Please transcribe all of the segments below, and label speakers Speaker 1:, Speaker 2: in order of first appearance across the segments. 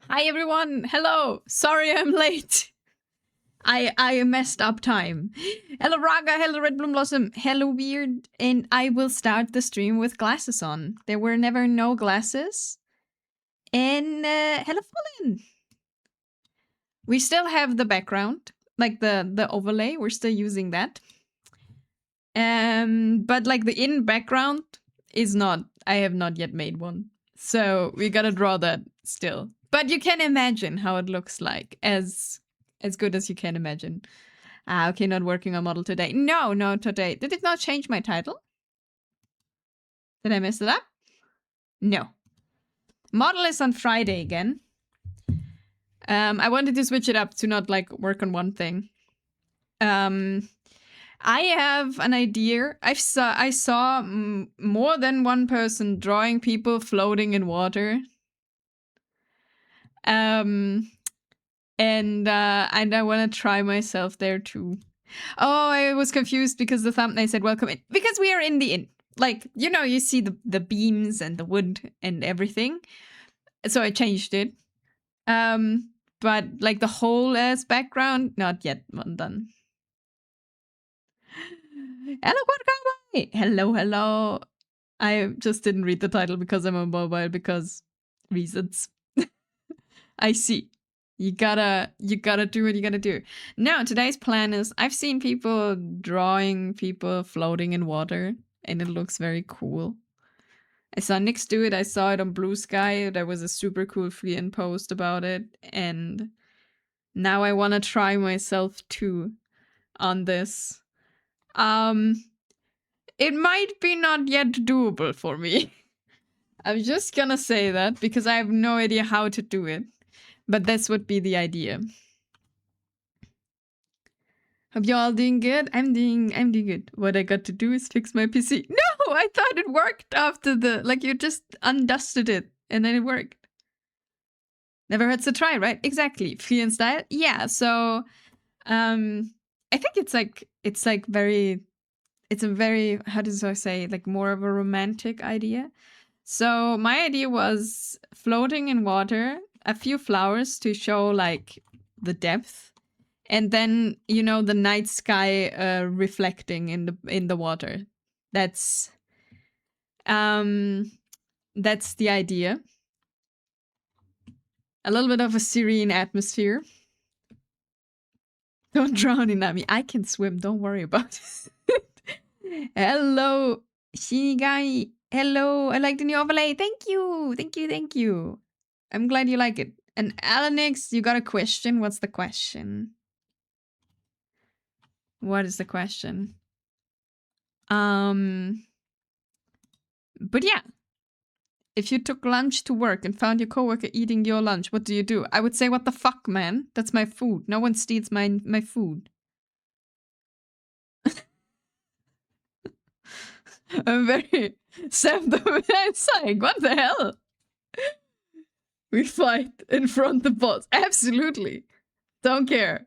Speaker 1: Hi everyone. Hello. Sorry I'm late. I messed up time. Hello Raga, hello Red Bloom Blossom, hello Weird, and I will start the stream with glasses on. There were never no glasses. And hello Fallen. We still have the background, like the overlay. We're still using that. But like the in background is not. I have not yet made one. So we gotta draw that still. But you can imagine how it looks like as good as you can imagine. Ah, okay, not working on model today. No, no, today. Did it not change my title? Did I mess it up? No. Model is on Friday again. I wanted to switch it up to not like work on one thing. I have an idea. I saw more than one person drawing people floating in water. And I want to try myself there too. Oh, I was confused because the thumbnail said welcome in. Because we are in the inn. Like, you know, you see the beams and the wood and everything. So I changed it. But like the whole ass background, not yet done. Hello, Guacamole! Hello, hello. I just didn't read the title because I'm on mobile because reasons. I see. You gotta do what you gotta do. Now, today's plan is I've seen people drawing people floating in water, and it looks very cool. I saw Nix do it. I saw it on Blue Sky. There was a super cool Fleein post about it, and now I want to try myself too on this. It might be not yet doable for me. I'm just gonna say that because I have no idea how to do it. But this would be the idea. Hope you all doing good. I'm doing good. What I got to do is fix my PC. No, I thought it worked after you just undusted it and then it worked. Never hurts to try, right? Exactly. Free in style. Yeah. So, I think it's a very, how does I say, like more of a romantic idea. So my idea was floating in water, a few flowers to show like the depth, and then you know the night sky reflecting in the water. That's the idea. A little bit of a serene atmosphere. Don't drown in Nami. I can swim. Don't worry about it. Hello, Shinigai. Hello, I like the new overlay. Thank you. Thank you. Thank you. I'm glad you like it. And Alanix, you got a question? What's the question? What is the question? But yeah. If you took lunch to work and found your coworker eating your lunch, what do? I would say, what the fuck, man? That's my food. No one steals my food. I'm very self-denying. What the hell? We fight in front of the boss. Absolutely. Don't care.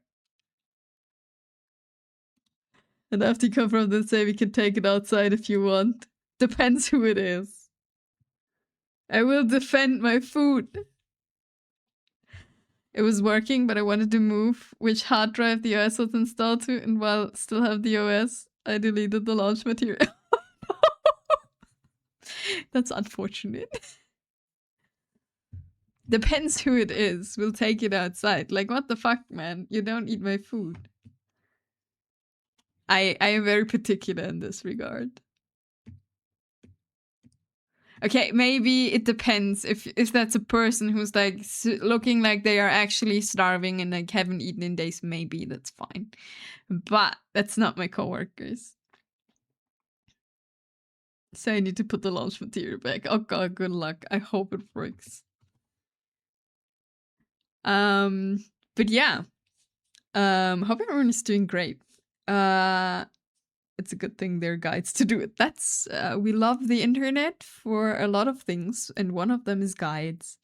Speaker 1: And after you come from the say we can take it outside if you want. Depends who it is. I will defend my food. It was working, but I wanted to move which hard drive the OS was installed to, and while still have the OS, I deleted the launch material. That's unfortunate. Depends who it is. We'll take it outside. Like, what the fuck, man? You don't eat my food. I am very particular in this regard. Okay, maybe it depends. If that's a person who's like looking like they are actually starving and like haven't eaten in days, maybe that's fine. But that's not my coworkers. So I need to put the launch material back. Oh god, good luck. I hope it works. But yeah. Hope everyone is doing great. It's a good thing there are guides to do it. That's we love the internet for a lot of things, and one of them is guides.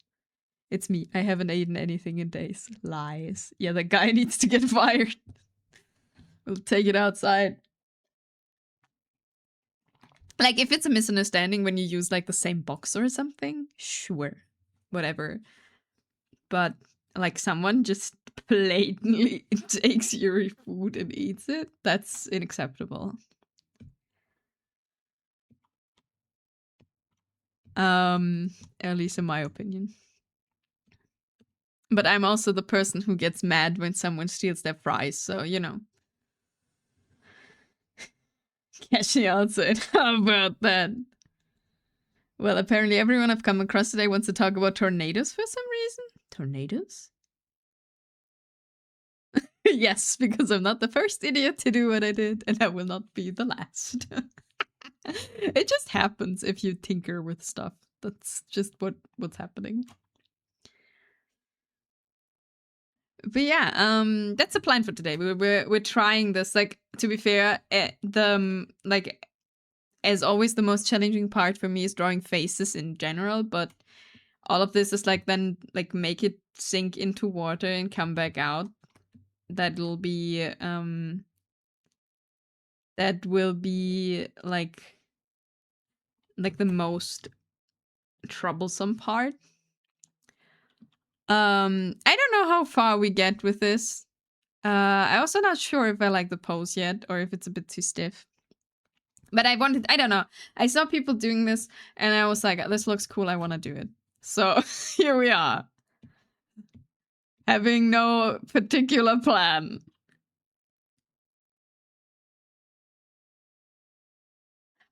Speaker 1: It's me. I haven't eaten anything in days. Lies. Yeah, the guy needs to get fired. We'll take it outside. Like, if it's a misunderstanding when you use like the same box or something, sure, whatever. but like someone just blatantly takes your food and eats it, that's unacceptable. At least in my opinion. But I'm also the person who gets mad when someone steals their fries, so you know. Cashy answered. How about that? Well, apparently everyone I've come across today wants to talk about tornadoes for some reason. Tornadoes? Yes, because I'm not the first idiot to do what I did, and I will not be the last. It just happens if you tinker with stuff. That's just what's happening. But yeah, that's the plan for today. We're trying this. Like, to be fair, like, as always, the most challenging part for me is drawing faces in general. But all of this is like then like make it sink into water and come back out. That will be like the most troublesome part. I don't know how far we get with this. I also not sure if I like the pose yet or if it's a bit too stiff. But I don't know. I saw people doing this and I was like, this looks cool. I want to do it. So here we are. Having no particular plan.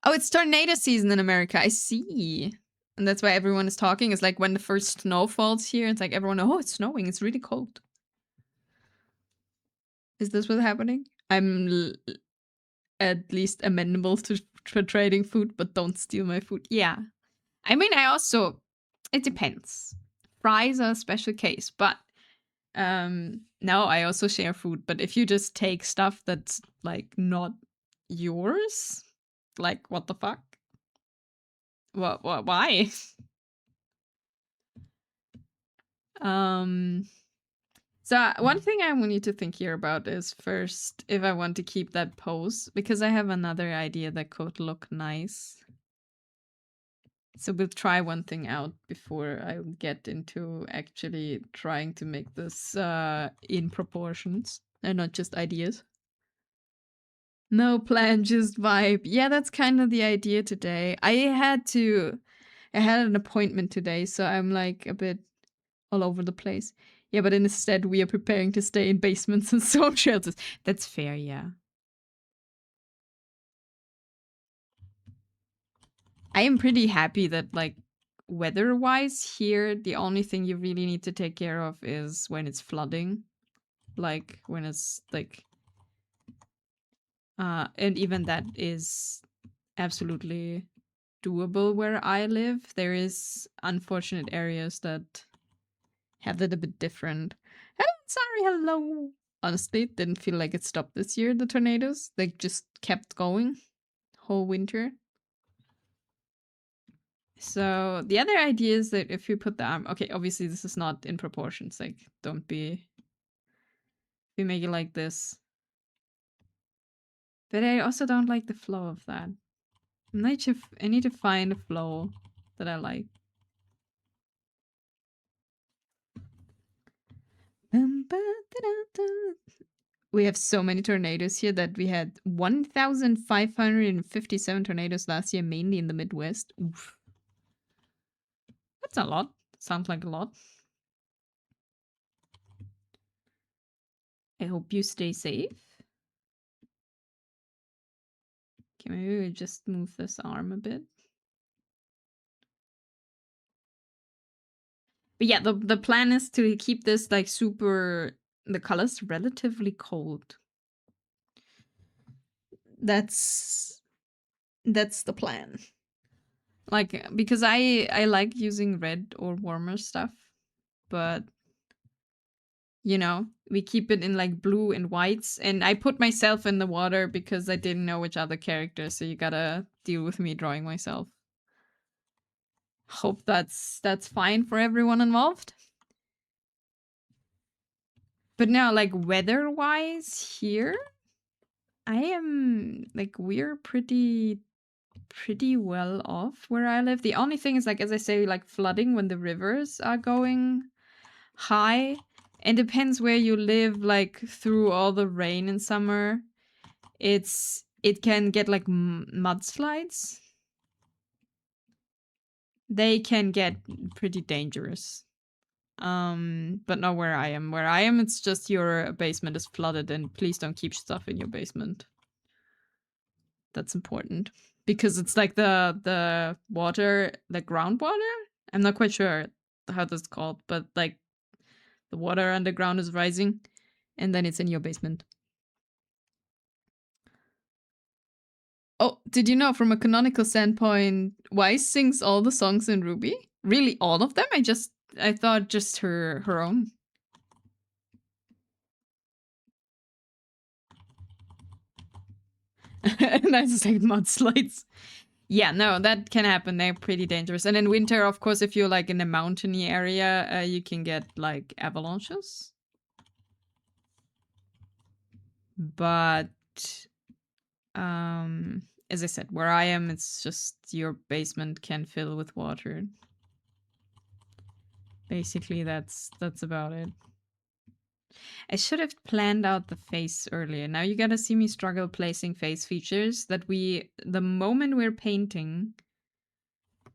Speaker 1: Oh, it's tornado season in America. I see. And that's why everyone is talking. It's like when the first snow falls here, it's like everyone, oh, it's snowing. It's really cold. Is this what's happening? I'm at least amenable to trading food, but don't steal my food. Yeah. I mean, it depends. Fries are a special case, but no, I also share food. But if you just take stuff that's like not yours, like what the fuck? What why? So one thing I want you to think here about is first if I want to keep that pose, because I have another idea that could look nice. So we'll try one thing out before I get into actually trying to make this in proportions and not just ideas. No plan, just vibe. Yeah, that's kind of the idea today. I had an appointment today, so I'm like a bit all over the place. Yeah, but instead we are preparing to stay in basements and storm shelters. That's fair, yeah. I am pretty happy that, like, weather-wise here, the only thing you really need to take care of is when it's flooding. Like, when it's, like... and even that is absolutely doable where I live. There is unfortunate areas that have that a bit different. Hello. Honestly, it didn't feel like it stopped this year, the tornadoes. They just kept going whole winter. So the other idea is that if you put the arm... Okay, obviously this is not in proportions. Like, don't be... We make it like this. But I also don't like the flow of that. I need to find a flow that I like. We have so many tornadoes here that we had 1,557 tornadoes last year, mainly in the Midwest. Oof. That's a lot. Sounds like a lot. I hope you stay safe. Okay, maybe we just move this arm a bit. But yeah, the plan is to keep this like the colors relatively cold. That's the plan. Like, because I like using red or warmer stuff, but you know, we keep it in like blue and whites, and I put myself in the water because I didn't know which other character, so you gotta deal with me drawing myself. Hope that's fine for everyone involved. But now, like, weather-wise here, I am, like, we're pretty well off where I live. The only thing is, like, as I say, like, flooding when the rivers are going high, and depends where you live, like through all the rain in summer, it can get like mudslides. They can get pretty dangerous. But not where I am. Where I am, it's just your basement is flooded, and please don't keep stuff in your basement. That's important because it's like the water, the groundwater. I'm not quite sure how that's called, but like the water underground is rising, and then it's in your basement. Oh, did you know from a canonical standpoint, Weiss sings all the songs in Ruby? Really, all of them? I thought just her own. And I just like mudslides. Yeah, no, that can happen. They're pretty dangerous. And in winter, of course, if you're like in a mountainy area, you can get like avalanches. But as I said, where I am, it's just your basement can fill with water. Basically, that's about it. I should have planned out the face earlier. Now you gotta see me struggle placing face features that the moment we're painting,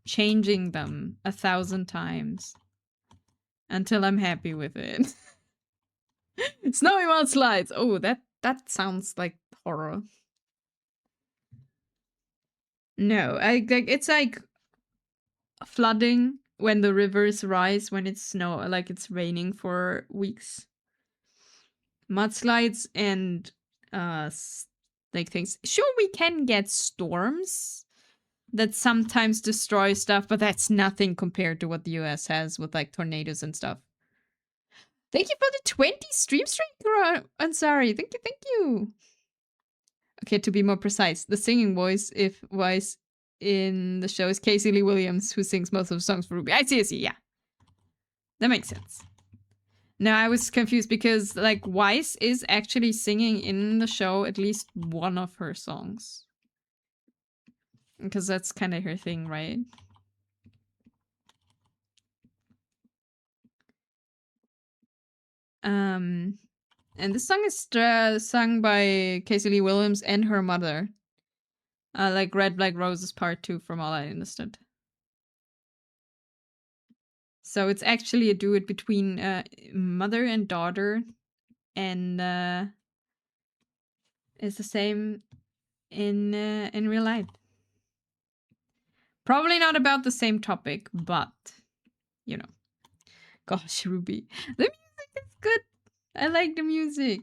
Speaker 1: changing them 1,000 times until I'm happy with it. Snowy mudslides. Oh, that sounds like horror. No, it's like flooding when the rivers rise when it's like it's raining for weeks. Mudslides and like things. Sure, we can get storms that sometimes destroy stuff, but that's nothing compared to what the US has with like tornadoes and stuff. Thank you for the 20 stream streak, Ansari. Thank you. Okay, to be more precise, the singing voice in the show is Casey Lee Williams, who sings most of the songs for Ruby. I see, yeah. That makes sense. No, I was confused because like Weiss is actually singing in the show at least one of her songs. Because that's kind of her thing, right? And this song is sung by Casey Lee Williams and her mother. Like Red Black Roses Part 2 from all I understood. So it's actually a duet between mother and daughter, and it's the same in real life. Probably not about the same topic, but you know. Gosh, Ruby. The music is good. I like the music.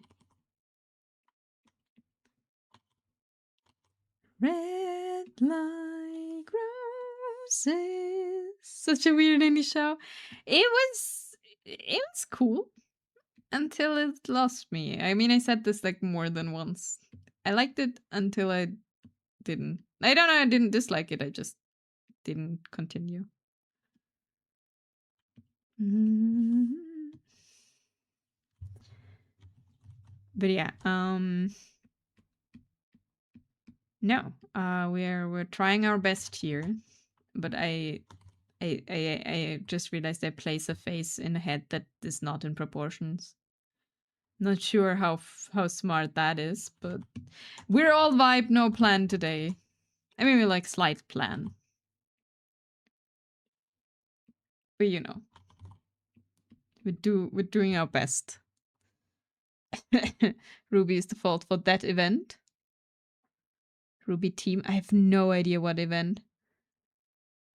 Speaker 1: Red like roses. Such a weird indie show. It was cool until it lost me. I mean, I said this like more than once. I liked it until I didn't. I don't know, I didn't dislike it. I just didn't continue. But yeah, no, we're trying our best here, but I just realized I place a face in a head that is not in proportions. Not sure how smart that is, but we're all vibe, no plan today. I mean, we like slight plan, but you know, we're doing our best. Ruby is the fault for that event. Ruby team. I have no idea what event.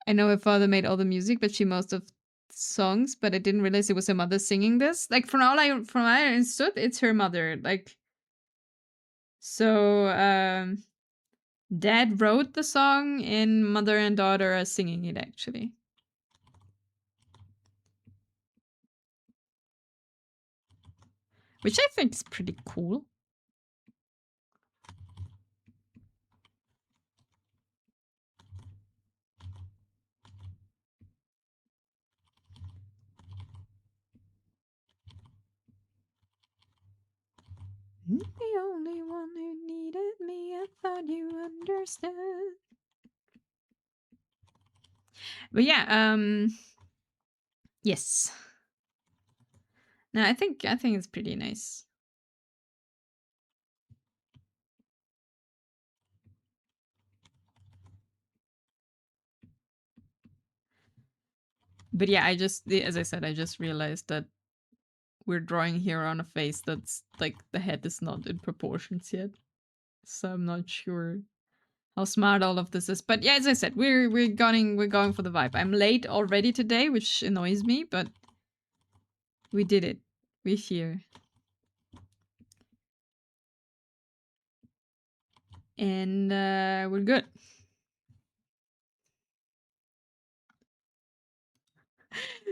Speaker 1: I know her father made all the music, but she most of songs, but I didn't realize it was her mother singing this. Like from what I understood, it's her mother. Like so dad wrote the song and mother and daughter are singing it actually. Which I think is pretty cool. The only one who needed me, I thought you understood. But yeah, yes. No, I think it's pretty nice. But yeah, as I said, I just realized that we're drawing here on a face that's like the head is not in proportions yet. So I'm not sure how smart all of this is. But yeah, as I said, we're going for the vibe. I'm late already today, which annoys me, but we did it. We're here. And we're good.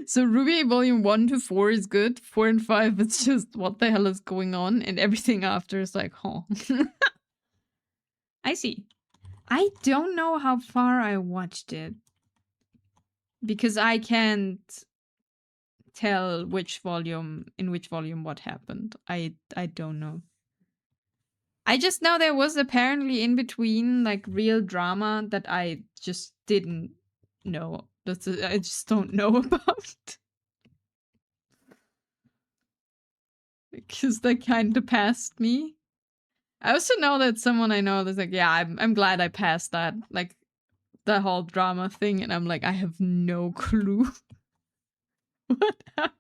Speaker 1: So Ruby Volume 1 to 4 is good. 4 and 5, it's just what the hell is going on? And everything after is like, huh. I see. I don't know how far I watched it. Because I can't tell in which volume what happened. I don't know. I just know there was apparently in between like real drama that I just didn't know. I just don't know about. Because they kind of passed me. I also know that someone I know that's like, yeah, I'm glad I passed that, like the whole drama thing, and I'm like, I have no clue what happened.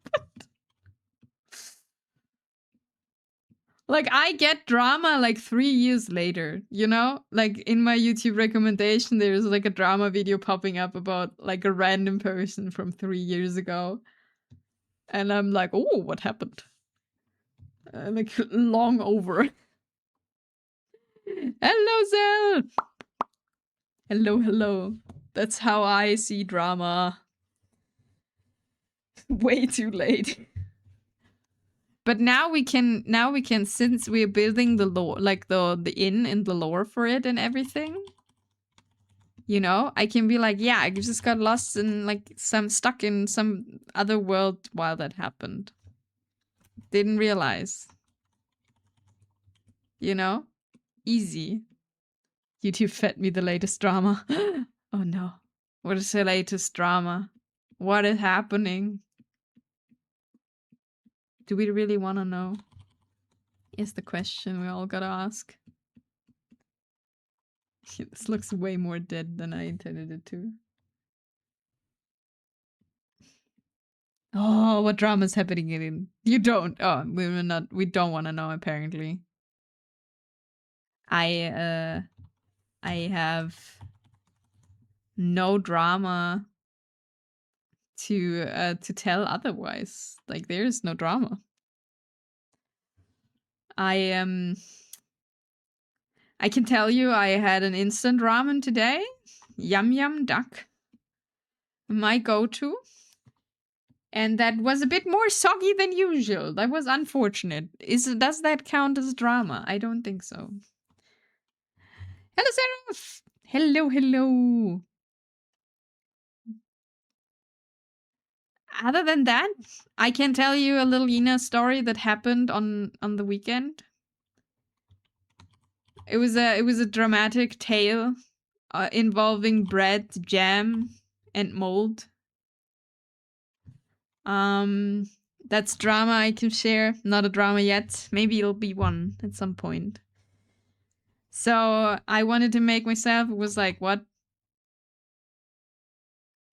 Speaker 1: Like, I get drama like 3 years later, you know? Like, in my YouTube recommendation, there's like a drama video popping up about like a random person from 3 years ago. And I'm like, oh, what happened? Like, long over. Hello, Zell! Hello, hello. That's how I see drama. Way too late. But now we can since we're building the lore, like the inn and the lore for it and everything. You know, I can be like, yeah, I just got lost in like stuck in some other world while that happened. Didn't realize. You know? Easy. YouTube fed me the latest drama. Oh no. What is the latest drama? What is happening? Do we really want to know? Is the question we all gotta ask. This looks way more dead than I intended it to. Oh, what drama is happening in? You don't. Oh, we don't want to know apparently. I have no drama to tell otherwise. Like there's no drama. I can tell you I had an instant ramen today. Yum yum duck. My go-to. And that was a bit more soggy than usual. That was unfortunate. Does that count as drama? I don't think so. Hello, Seraph! Hello, hello. Other than that, I can tell you a little Ina story that happened on the weekend. It was a dramatic tale involving bread, jam, and mold. That's drama I can share. Not a drama yet. Maybe it'll be one at some point. So I wanted to make myself. It was like what?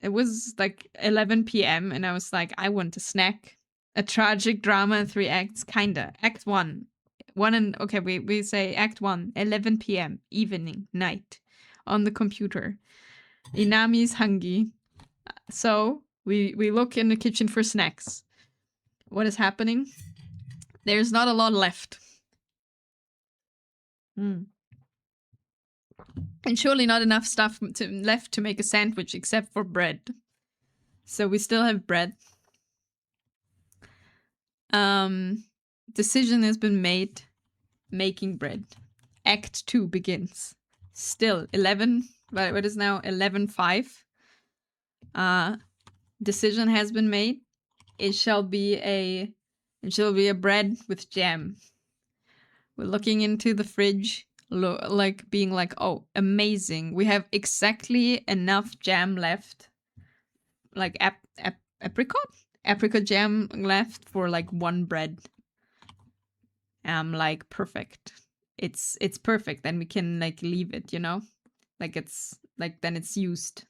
Speaker 1: It was like 11 p.m. and I was like, I want a snack. A tragic drama in 3 acts, kinda. Act 1. Okay, we say Act 1, 11 p.m. evening, night, on the computer. Inami's hungry. So we look in the kitchen for snacks. What is happening? There's not a lot left. And surely not enough stuff left to make a sandwich except for bread. So we still have bread. Decision has been made. Making bread. Act 2 begins. Still 11. What is now 11:05? Decision has been made. It shall be a bread with jam. We're looking into the fridge, like being like, oh, amazing. We have exactly enough jam left. Like apricot? apricot jam left for like one bread. I'm like, perfect. It's perfect. Then we can like leave it, you know? Like it's like then it's used.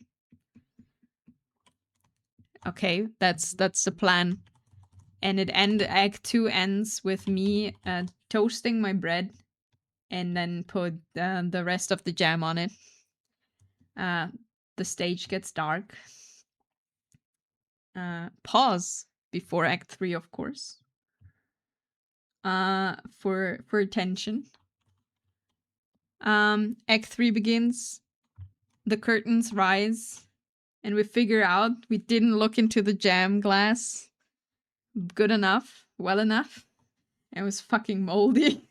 Speaker 1: Okay, that's the plan. And Act 2 ends with me toasting my bread and then put the rest of the jam on it. The stage gets dark. Pause before Act 3, of course. For tension. Act 3 begins. The curtains rise, and we figure out we didn't look into the jam glass good enough, well enough. It was fucking moldy.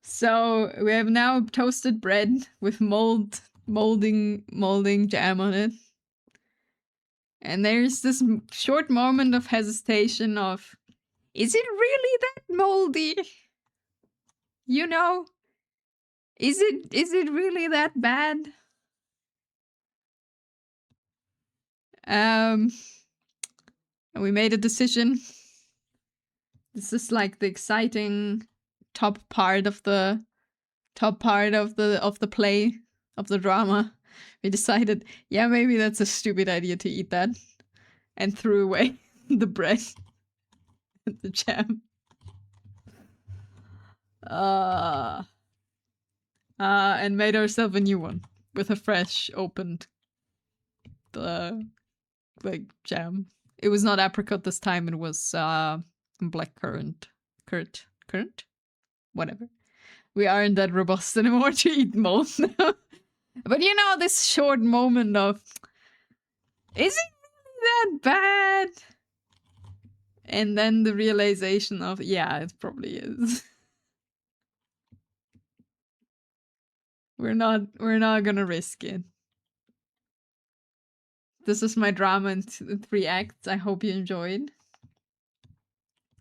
Speaker 1: So we have now toasted bread with molding jam on it. And there's this short moment of hesitation of, is it really that moldy? You know? Is it really that bad? And we made a decision. This is like the exciting top part of the play, of the drama. We decided, yeah, maybe that's a stupid idea to eat that, and threw away the bread and the jam. And made ourselves a new one with a fresh opened like jam. It was not apricot this time. It was black currant. Whatever. We aren't that robust anymore to eat mold now. But you know, this short moment of, is it really that bad? And then the realization of, yeah, it probably is. We're not gonna risk it. This is my drama in 3 acts. I hope you enjoyed.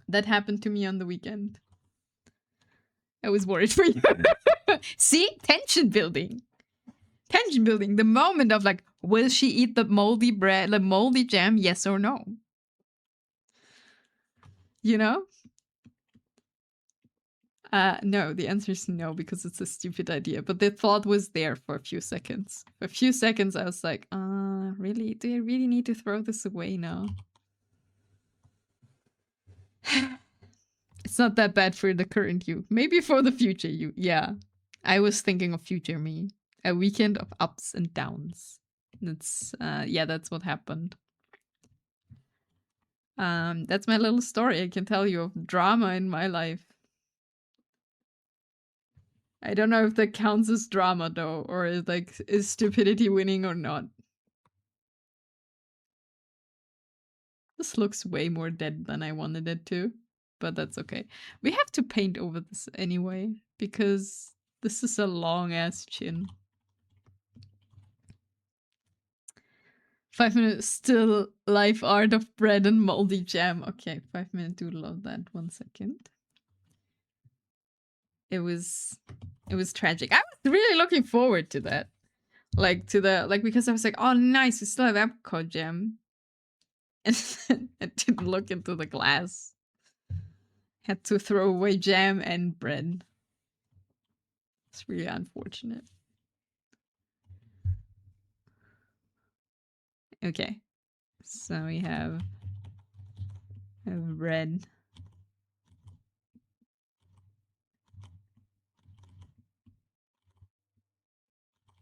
Speaker 1: That happened to me on the weekend. I was worried for you. See? Tension building. Tension building. The moment of like, will she eat the moldy bread, the moldy jam, yes or no? You know? No, the answer is no, because it's a stupid idea. But the thought was there for a few seconds. For a few seconds, I was like, really? Do I really need to throw this away now? It's not that bad for the current you. Maybe for the future you. Yeah. I was thinking of future me. A weekend of ups and downs. That's, yeah, that's what happened. That's my little story I can tell you of drama in my life. I don't know if that counts as drama though, or is stupidity winning or not. This looks way more dead than I wanted it to, but that's okay. We have to paint over this anyway, because this is a long ass chin. 5 minutes still life art of bread and moldy jam. Okay, 5 minute doodle of that. 1 second. It was tragic. I was really looking forward to that. Because I was like, oh nice, we still have apricot jam. And then I didn't look into the glass. Had to throw away jam and bread. It's really unfortunate. Okay. So we have bread.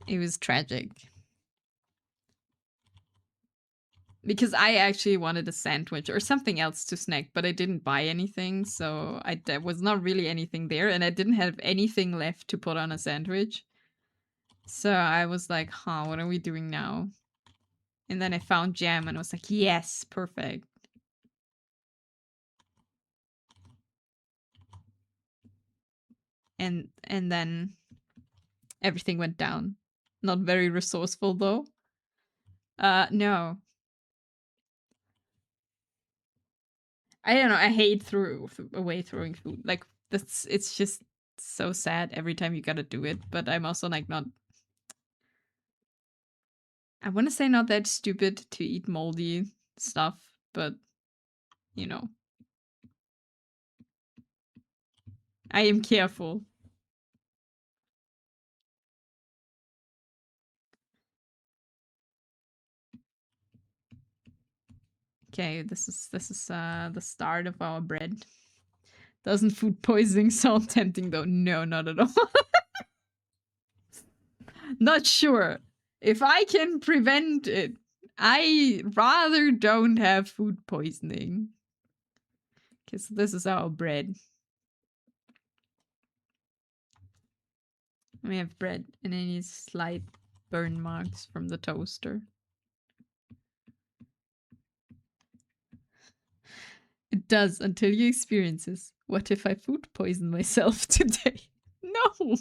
Speaker 1: It was tragic. Because I actually wanted a sandwich or something else to snack, but I didn't buy anything, so there was not really anything there, and I didn't have anything left to put on a sandwich. So I was like, huh, what are we doing now? And then I found jam and I was like, yes, perfect. And then everything went down. Not very resourceful though. No. I don't know. I hate throwing food. Like it's just so sad every time you gotta do it. But I'm also like not. I want to say not that stupid to eat moldy stuff, but you know, I am careful. Okay, this is the start of our bread. Doesn't food poisoning sound tempting though? No, not at all. Not sure. If I can prevent it, I rather don't have food poisoning. Okay, so this is our bread. We have bread and any slight burn marks from the toaster. It does until you experience this. What if I food poison myself today? No!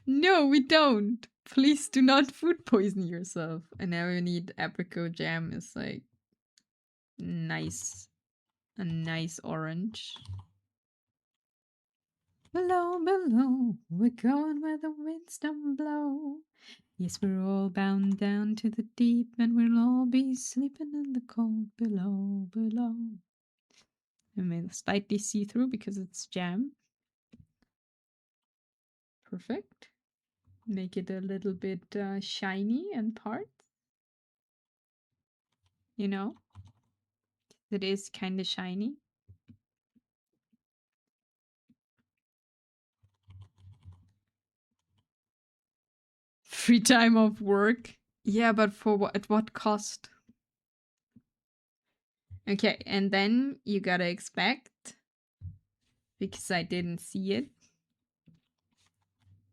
Speaker 1: No, we don't. Please do not food poison yourself. And now we need apricot jam is like nice. A nice orange. Below, below, we're going where the winds don't blow. Yes, we're all bound down to the deep, and we'll all be sleeping in the cold below, below. I made it slightly see-through because it's jam. Perfect. Make it a little bit shiny and parts. You know, it is kind of shiny. Free time off work. Yeah, but for what? At what cost? Okay, and then you gotta expect, because I didn't see it,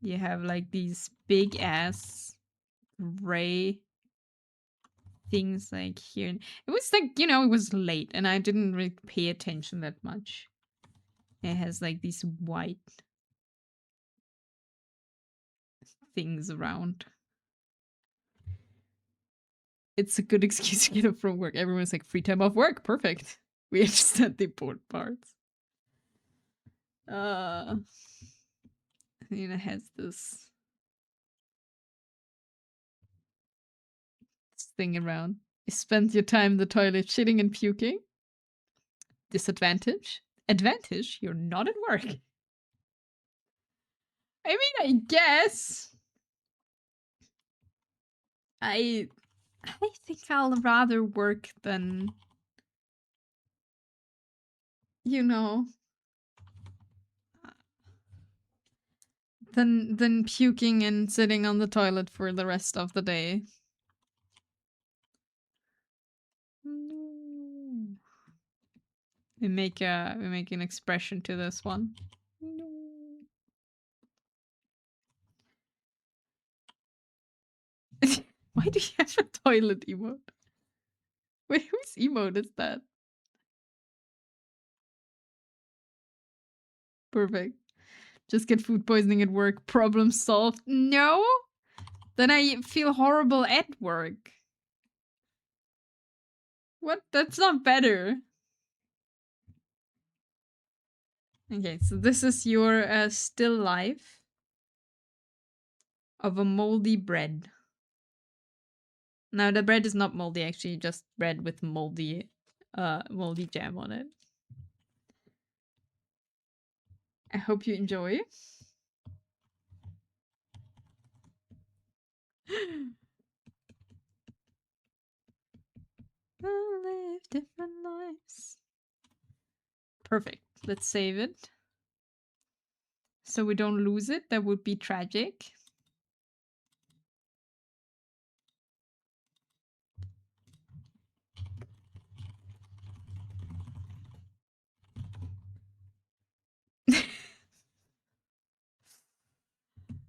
Speaker 1: you have like these big ass ray things like here. It was like, you know, it was late and I didn't really pay attention that much. It has like these white things around. It's a good excuse to get up from work. Everyone's like, free time off work, perfect. We understand the important parts. And it has this thing around. You spend your time in the toilet shitting and puking. Disadvantage? Advantage? You're not at work. I mean, I guess. I think I'll rather work than, you know, than puking and sitting on the toilet for the rest of the day. We make an expression to this one. Why do you have a toilet emote? Wait, whose emote is that? Perfect. Just get food poisoning at work. Problem solved. No? Then I feel horrible at work. What? That's not better. Okay, so this is your still life of a moldy bread. Now the bread is not moldy, actually, just bread with moldy jam on it. I hope you enjoy. I'll live different lives. Perfect. Let's save it. So we don't lose it. That would be tragic.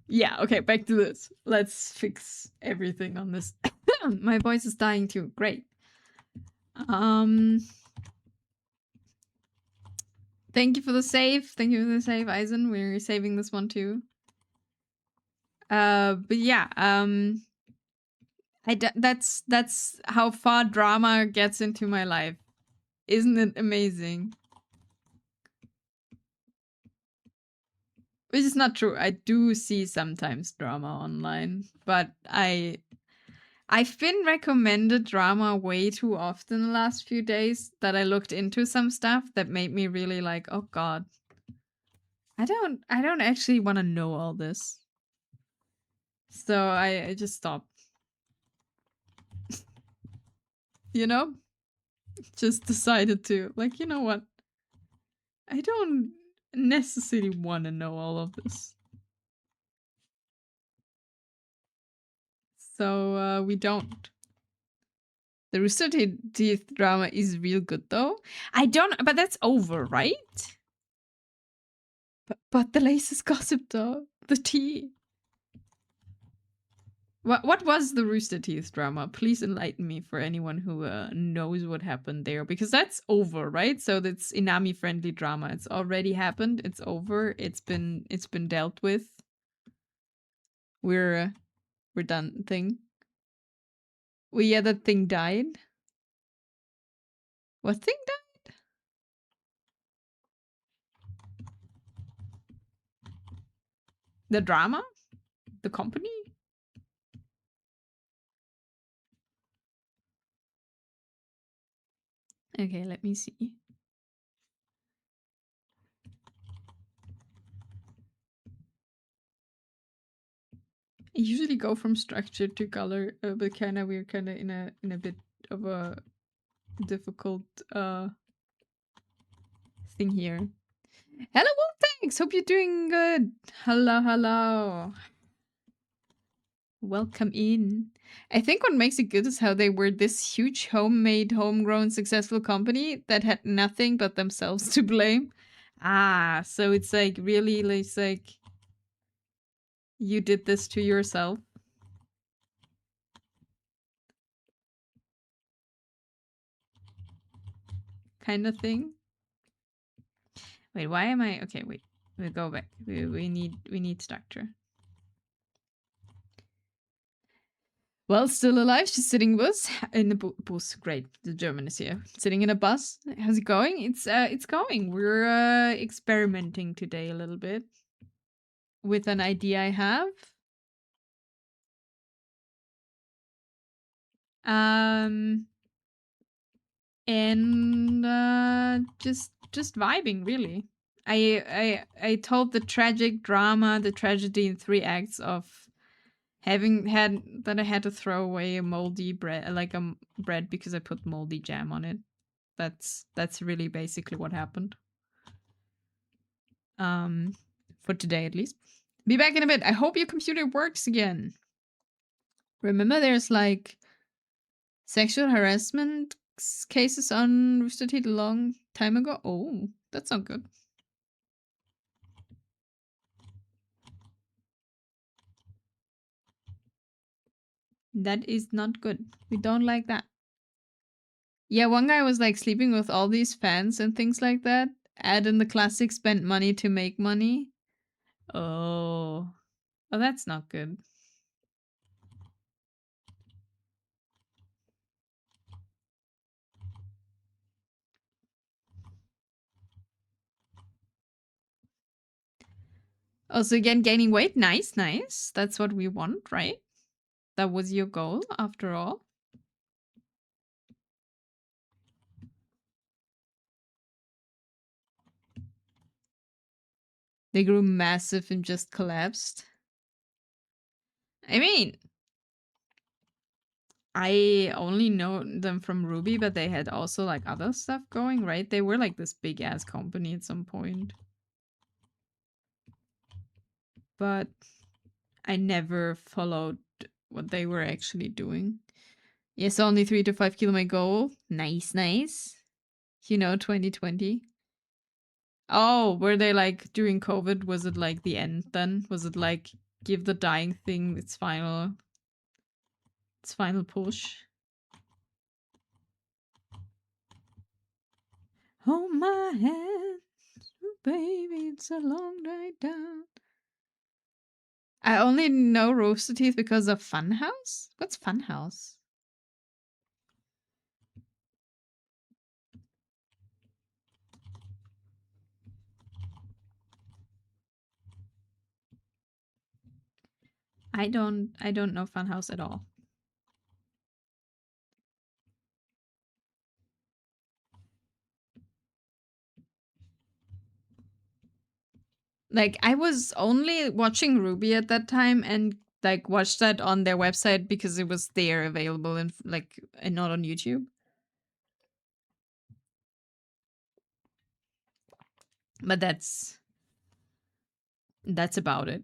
Speaker 1: Yeah, okay, back to this. Let's fix everything on this. My voice is dying too. Great. Thank you for the save. Thank you for the save, Eisen. We're saving this one too. But yeah, that's how far drama gets into my life. Isn't it amazing? which is not true. I do see sometimes drama online, but I've been recommended drama way too often the last few days that I looked into some stuff that made me really like, oh god. I don't actually want to know all this. So I just stopped. You know? Just decided to like, you know what? I don't necessarily want to know all of this. So we don't. The Rooster Teeth drama is real good though. I don't, but that's over, right? But the latest gossip though, the tea. What was the Rooster Teeth drama? Please enlighten me for anyone who knows what happened there, because that's over, right? So that's Inami friendly drama. It's already happened. It's over. It's been dealt with. We're done. Thing. Well, yeah, that thing died. What thing died? The drama? The company? Okay, let me see. I usually go from structure to color, but we're kind of in a bit of a difficult thing here. Hello, thanks. Hope you're doing good. Hello, hello. Welcome in. I think what makes it good is how they were this huge homemade, homegrown, successful company that had nothing but themselves to blame. Ah, so it's like really, it's like you did this to yourself. Kind of thing. Wait, why am I okay? Wait, we'll go back. We need structure. Well, still alive. She's sitting bus in the bus. Great, the German is here. Sitting in a bus. How's it going? It's going. We're experimenting today a little bit with an idea I have. And just vibing really. I told the tragic drama, the tragedy in 3 acts of having had that I had to throw away a moldy bread, like a bread, because I put moldy jam on it. That's really basically what happened. For today at least. Be back in a bit. I hope your computer works again. Remember, there's like sexual harassment cases on Rooster Teeth a long time ago. Oh, that's not good. That is not good. We don't like that. Yeah, one guy was like sleeping with all these fans and things like that. Add in the classic spent money to make money. Oh. Oh, that's not good. Also, again, gaining weight. Nice, nice. That's what we want, right? That was your goal, after all. They grew massive and just collapsed. I mean, I only know them from Ruby, but they had also like other stuff going, right? They were like this big ass company at some point. But I never followed what they were actually doing. Yes, only 3 to 5 kilo my goal. Nice, nice. You know, 2020. Oh, were they like during COVID? Was it like the end then? Was it like give the dying thing its final push? Hold my hand, baby, it's a long night down. I only know Rooster Teeth because of Funhouse? What's Funhouse? I don't know Funhouse at all. Like, I was only watching Ruby at that time and like watched that on their website because it was there available and like and not on YouTube. But that's about it.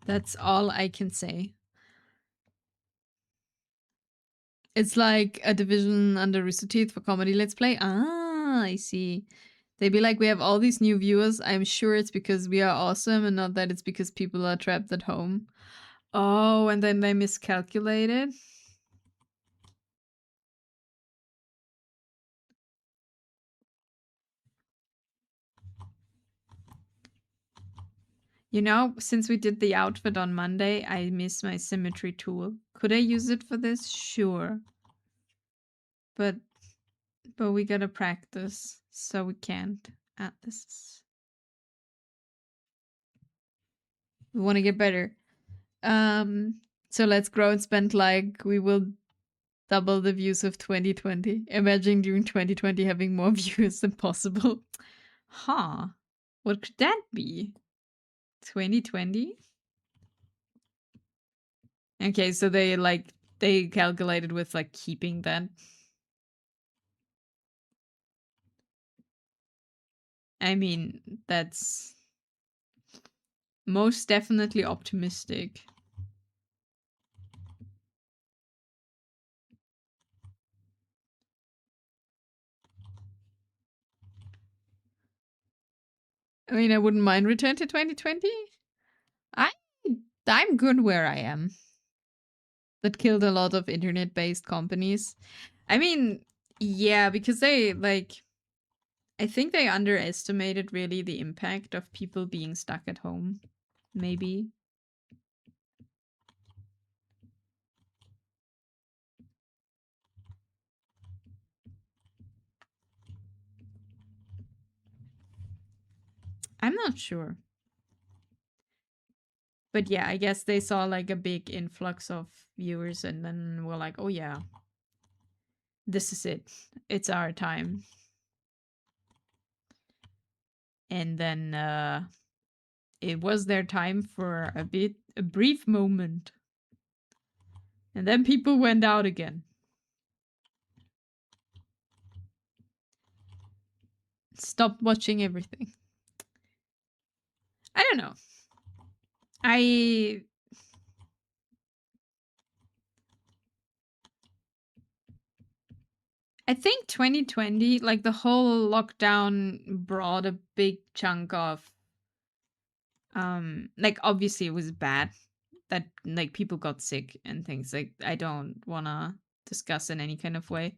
Speaker 1: That's all I can say. It's like a division under Rooster Teeth for comedy let's play. Ah, I see. They'd be like, we have all these new viewers. I'm sure it's because we are awesome and not that it's because people are trapped at home. Oh, and then they miscalculated. You know, since we did the outfit on Monday, I miss my symmetry tool. Could I use it for this? Sure. But we gotta practice, so we can't. This. We want to get better. So let's grow and spend like we will double the views of 2020. Imagine during 2020 having more views than possible. Huh. What could that be? 2020? Okay, so they calculated with like keeping that. I mean, that's most definitely optimistic. I mean, I wouldn't mind return to 2020. I'm good where I am. That killed a lot of internet-based companies. I mean, yeah, because they like I think they underestimated really the impact of people being stuck at home. Maybe. I'm not sure. But yeah, I guess they saw like a big influx of viewers and then were like, oh yeah, this is it. It's our time. And then it was their time for a brief moment. And then people went out again. Stopped watching everything. I don't know. I think 2020, like the whole lockdown brought a big chunk of like obviously it was bad that like people got sick and things. Like I don't want to discuss in any kind of way.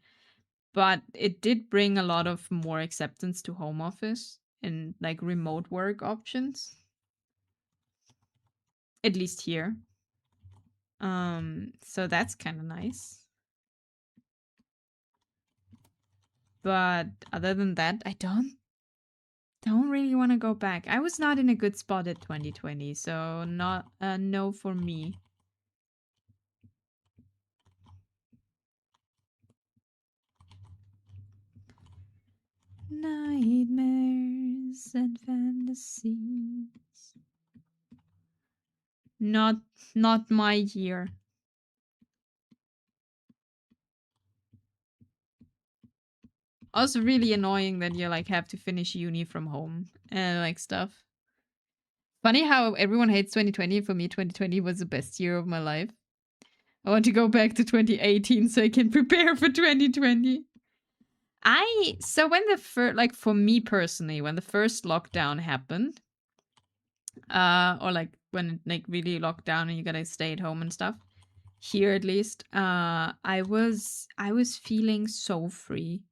Speaker 1: But it did bring a lot of more acceptance to home office and like remote work options. At least here. So that's kind of nice. But other than that, I don't really want to go back. I was not in a good spot at 2020, so not no for me. Nightmares and fantasies. Not my year. Also really annoying that you like have to finish uni from home and like stuff. Funny how everyone hates 2020. For me, 2020 was the best year of my life. I want to go back to 2018 so I can prepare for 2020. So when the first, like for me personally, when the first lockdown happened, or like when it like really locked down and you gotta stay at home and stuff, here at least, I was feeling so free.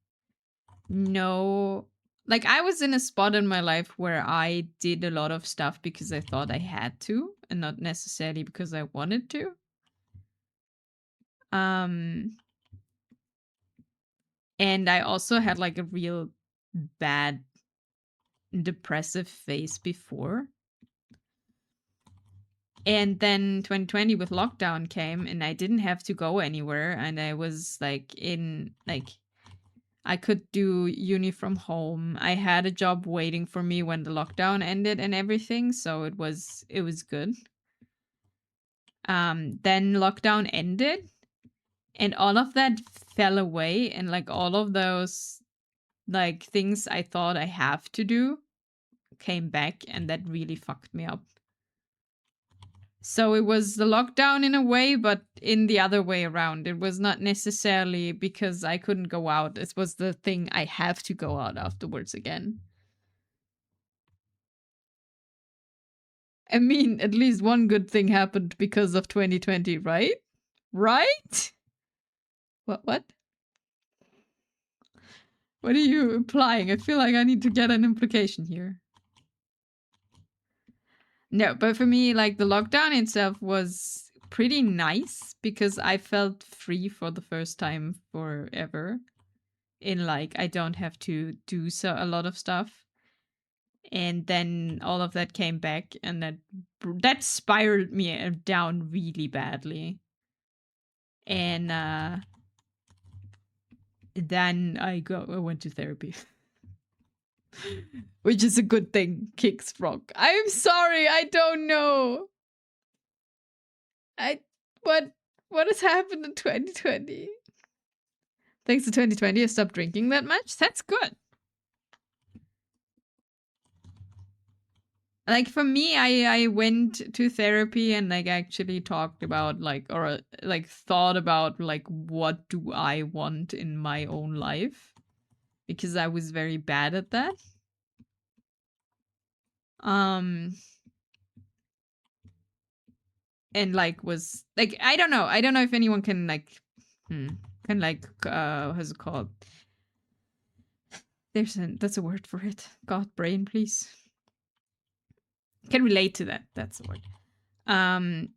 Speaker 1: No, like I was in a spot in my life where I did a lot of stuff because I thought I had to and not necessarily because I wanted to. And I also had like a real bad depressive phase before. And then 2020 with lockdown came and I didn't have to go anywhere, and I was like I could do uni from home. I had a job waiting for me when the lockdown ended and everything, so it was good. Then lockdown ended and all of that fell away, and like all of those like things I thought I have to do came back, and that really fucked me up. So it was the lockdown in a way, but in the other way around. It was not necessarily because I couldn't go out. It was the thing I have to go out afterwards again. I mean, at least one good thing happened because of 2020, right? Right? What? What are you implying? I feel like I need to get an implication here. No, but for me, like the lockdown itself was pretty nice because I felt free for the first time forever. In like, I don't have to do a lot of stuff. And then all of that came back, and that spiraled me down really badly. And then I went to therapy. Which is a good thing, Kicks Rock. I'm sorry, I don't know. What has happened in 2020? Thanks to 2020, I stopped drinking that much. That's good. Like for me, I went to therapy and like actually talked about like, or like thought about like what do I want in my own life, because I was very bad at that. And like was like, I don't know if anyone can like how's it called? That's a word for it. God, brain, please. Can relate to that. That's the word.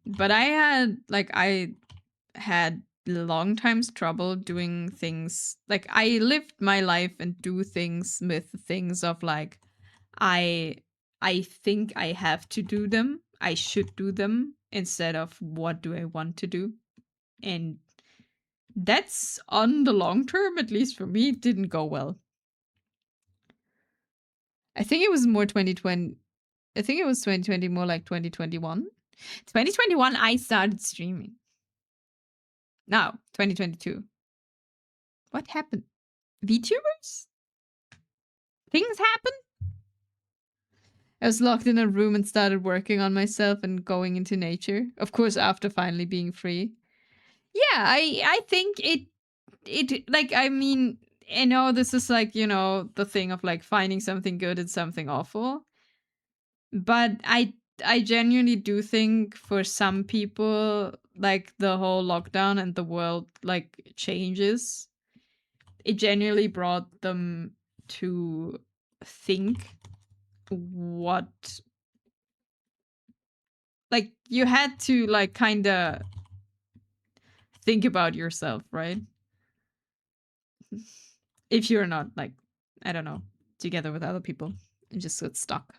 Speaker 1: But I had long times trouble doing things. Like I lived my life and do things with things of like, I think I have to do them. I should do them instead of what do I want to do. And that's on the long term, at least for me, didn't go well. I think it was more 2020. I think it was 2020, more like 2021. 2021, I started streaming. No, 2022. What happened? VTubers? Things happen? I was locked in a room and started working on myself and going into nature. Of course, after finally being free. Yeah, I think it like, I mean, I know this is like, you know, the thing of like finding something good and something awful. But I genuinely do think for some people, like the whole lockdown and the world like changes, it genuinely brought them to think what, like you had to like kind of think about yourself, right? If you're not like, I don't know, together with other people and just got stuck.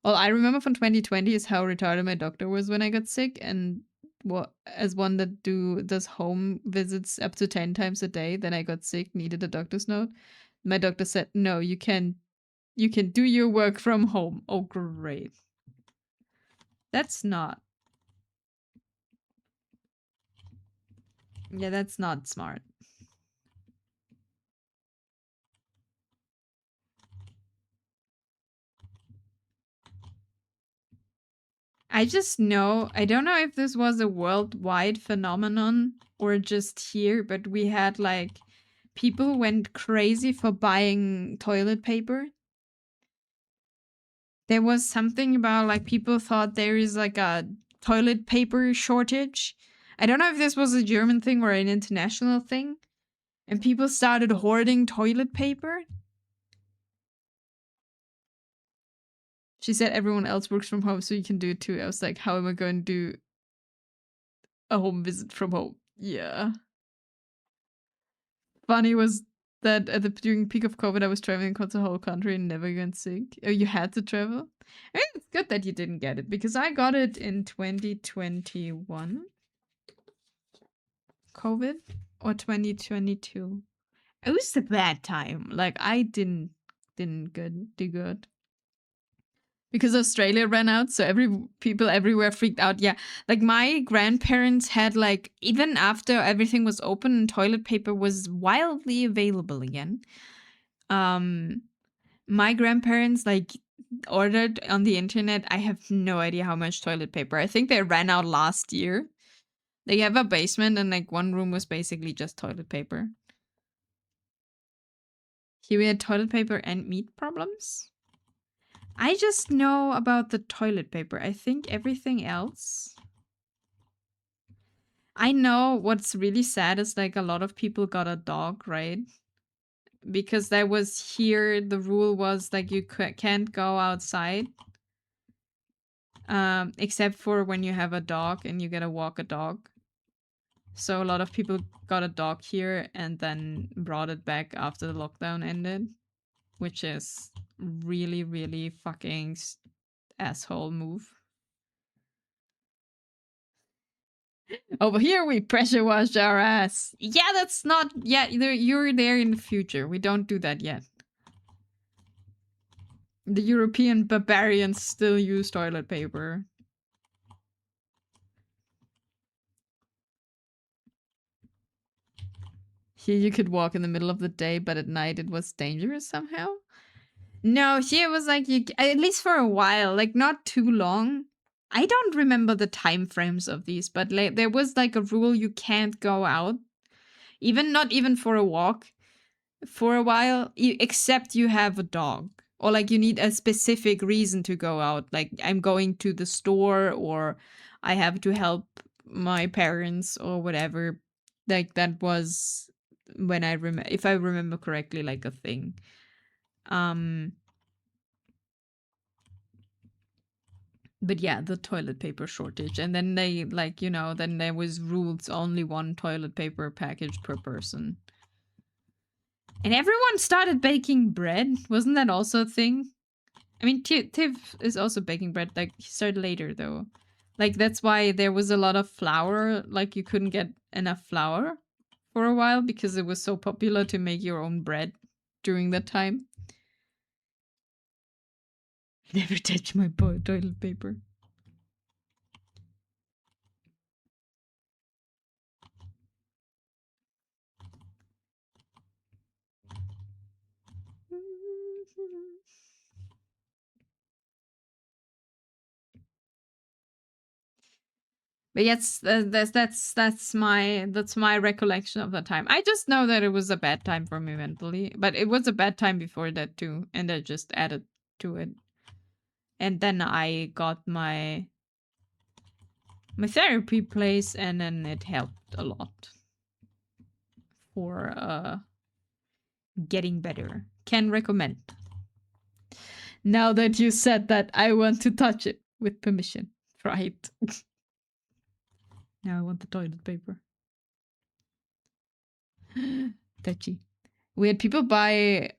Speaker 1: All I remember from 2020 is how retarded my doctor was when I got sick, and what, as one that does home visits up to 10 times a day, then I got sick, needed a doctor's note. My doctor said, "No, you can do your work from home." Oh, great. That's not. Yeah, that's not smart. I just know, I don't know if this was a worldwide phenomenon or just here, but we had like people went crazy for buying toilet paper. There was something about like people thought there is like a toilet paper shortage. I don't know if this was a German thing or an international thing. And people started hoarding toilet paper. She said everyone else works from home, so you can do it too. I was like, how am I going to do a home visit from home? Yeah. Funny was that during peak of COVID, I was traveling across the whole country and never got sick. Oh, you had to travel? I mean, it's good that you didn't get it because I got it in 2021. COVID or 2022. It was a bad time. Like I didn't do good. Because Australia ran out, so people everywhere freaked out. Yeah, like my grandparents had like even after everything was open and toilet paper was wildly available again. My grandparents like ordered on the internet. I have no idea how much toilet paper. I think they ran out last year. They have a basement and like one room was basically just toilet paper. Here we had toilet paper and meat problems. I just know about the toilet paper. I think everything else. I know what's really sad is like a lot of people got a dog, right? Because that was here, the rule was like you can't go outside. Except for when you have a dog and you get to walk a dog. So a lot of people got a dog here and then brought it back after the lockdown ended. Which is really, really fucking asshole move. Over here, we pressure wash our ass. Yeah, that's not. Yeah, you're there in the future. We don't do that yet. The European barbarians still use toilet paper. Here, you could walk in the middle of the day, but at night it was dangerous somehow. No, here it was like you, at least for a while, like not too long. I don't remember the time frames of these, but like, there was like a rule you can't go out, not even for a walk, for a while, except you have a dog. Or like you need a specific reason to go out. Like I'm going to the store or I have to help my parents or whatever. Like that was when if I remember correctly, like a thing. But yeah, the toilet paper shortage. And then they like, then there was rules, only one toilet paper package per person. And everyone started baking bread. Wasn't that also a thing? I mean, Tiv is also baking bread. Like, he started later, though. Like, that's why there was a lot of flour. Like, you couldn't get enough flour for a while because it was so popular to make your own bread during that time. Never touch my toilet paper. But yes, that's my recollection of that time. I just know that it was a bad time for me mentally, but it was a bad time before that too, and I just added to it. And then I got my therapy place, and then it helped a lot for getting better. Can recommend. Now that you said that, I want to touch it with permission. Right. Now I want the toilet paper. Touchy. We had people buy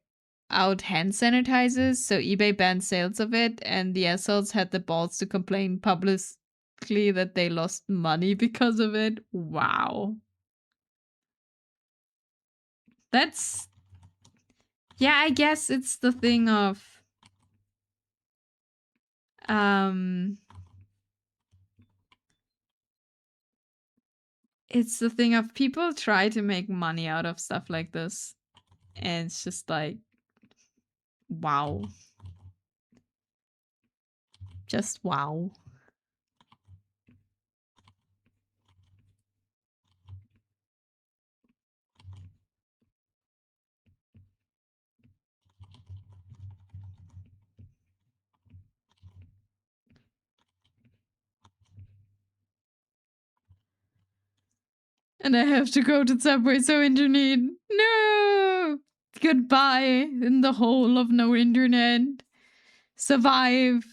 Speaker 1: out hand sanitizers, so eBay banned sales of it, and the assholes had the balls to complain publicly that they lost money because of it. Wow. That's... Yeah, I guess it's the thing of... It's the thing of people try to make money out of stuff like this. And it's just like... Wow. Just wow. And I have to go to Subway so internet. No! Goodbye in the hole of no internet. Survive.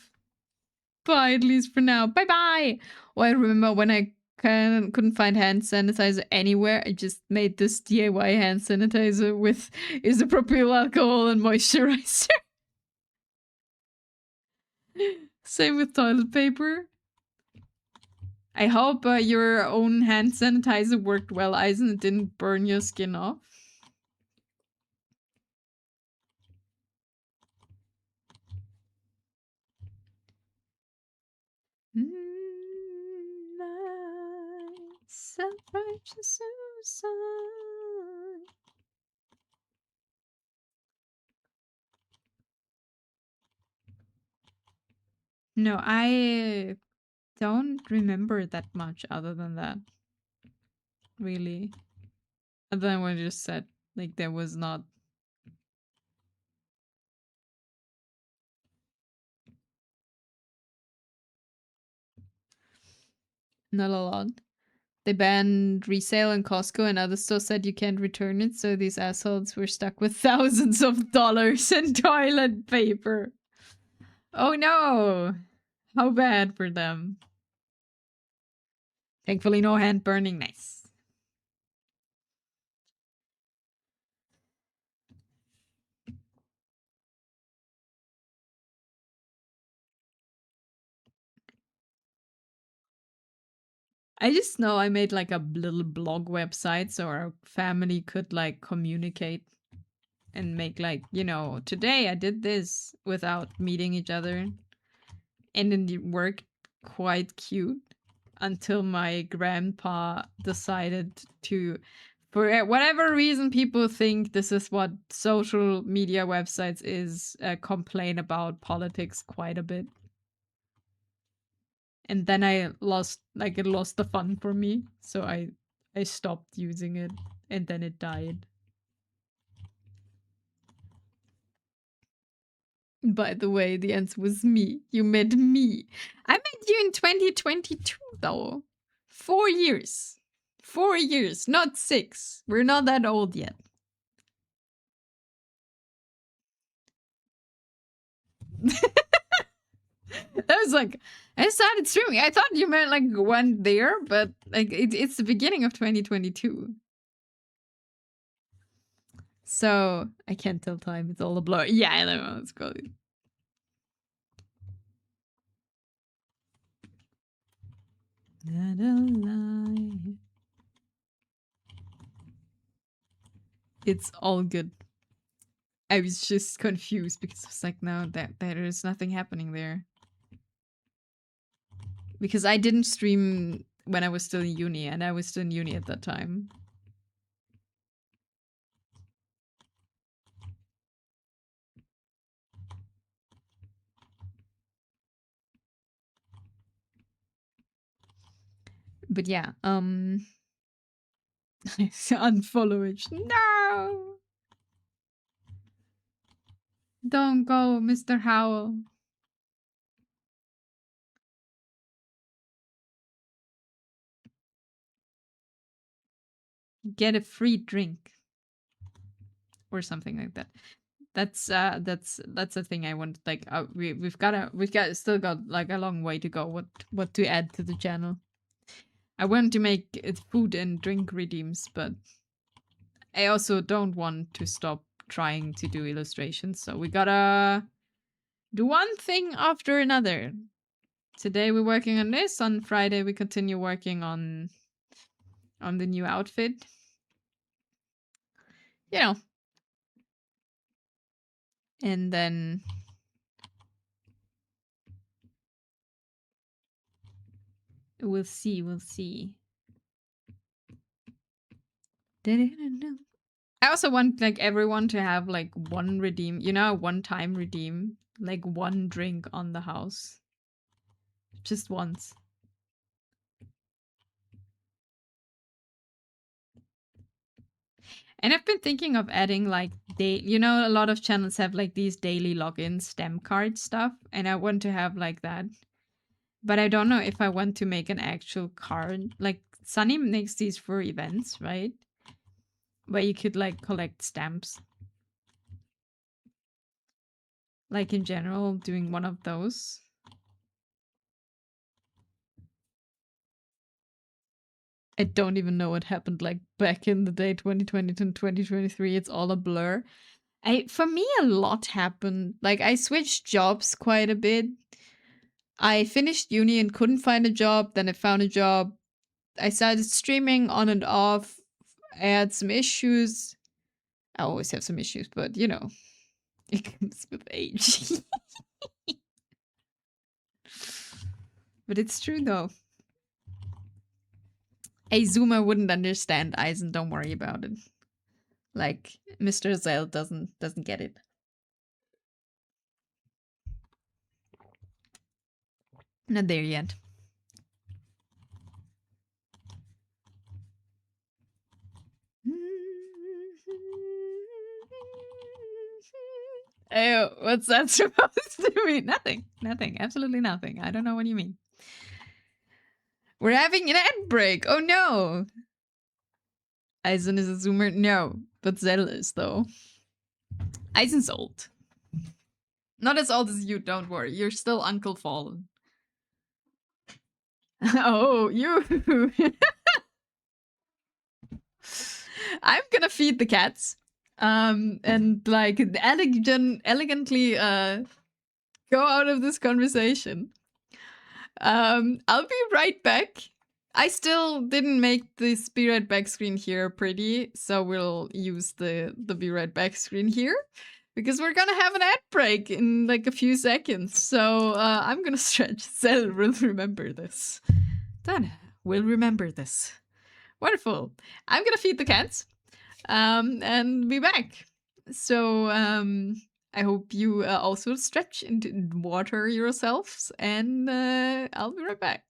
Speaker 1: Bye, at least for now. Bye-bye! Well, I remember when I couldn't find hand sanitizer anywhere. I just made this DIY hand sanitizer with isopropyl alcohol and moisturizer. Same with toilet paper. I hope your own hand sanitizer worked well, Eisen. It didn't burn your skin off. Self-righteous suicide. No, I don't remember that much other than that. Really. Other than what I just said. Like, there was not... Not a lot. They banned resale in Costco and other stores said you can't return it, so these assholes were stuck with thousands of dollars in toilet paper. Oh no! How bad for them. Thankfully no hand burning, nice. I just know I made like a little blog website so our family could like communicate and make like, you know, today I did this without meeting each other. And it worked quite cute until my grandpa decided to, for whatever reason people think this is what social media websites is, complain about politics quite a bit. And then I lost, like, it lost the fun for me, so I stopped using it, and then it died. By the way, the answer was me. You met me. I met you in 2022, though. 4 years. 4 years, not 6. We're not that old yet. I was like, I started streaming. I thought you meant like one there, but like it's the beginning of 2022. So I can't tell time. It's all a blur. Yeah, I know. It's called. Not a lie. It's all good. I was just confused because it's like, no, that there is nothing happening there. Because I didn't stream when I was still in uni, and I was still in uni at that time. But yeah, unfollow it. No! Don't go, Mr. Howell. Get a free drink. Or something like that. That's a thing I want. Like, we've still got like a long way to go. What to add to the channel? I want to make food and drink redeems, but I also don't want to stop trying to do illustrations. So we gotta do one thing after another. Today we're working on this. On Friday we continue working on the new outfit. You know. And then we'll see. I also want like everyone to have like one redeem, you know, one time redeem, like one drink on the house. Just once. And I've been thinking of adding like you know, a lot of channels have like these daily login stem card stuff, and I want to have like that. But I don't know if I want to make an actual card. Like Sunny makes these for events, right? Where you could like collect stamps. Like in general, doing one of those. I don't even know what happened like back in the day, 2020 to 2023. It's all a blur. For me, a lot happened. Like, I switched jobs quite a bit. I finished uni and couldn't find a job. Then I found a job. I started streaming on and off. I had some issues. I always have some issues, but you know, it comes with age. But it's true though. A Zoomer wouldn't understand Eisen. Don't worry about it. Like Mr. Zell doesn't get it. Not there yet. Oh, what's that supposed to mean? Nothing. Nothing. Absolutely nothing. I don't know what you mean. We're having an ad break. Oh no. Eisen is a Zoomer? No. But Zell is, though. Eisen's old. Not as old as you, don't worry. You're still Uncle Fallen. Oh, you. I'm gonna feed the cats. And like elegantly go out of this conversation. I'll be right back. I still didn't make this be right back screen here pretty, so we'll use the be right back screen here because we're gonna have an ad break in like a few seconds. So I'm gonna stretch. Cell will remember this. Done. We'll remember this. Wonderful. I'm gonna feed the cats and be back. So I hope you also stretch and water yourselves, and I'll be right back.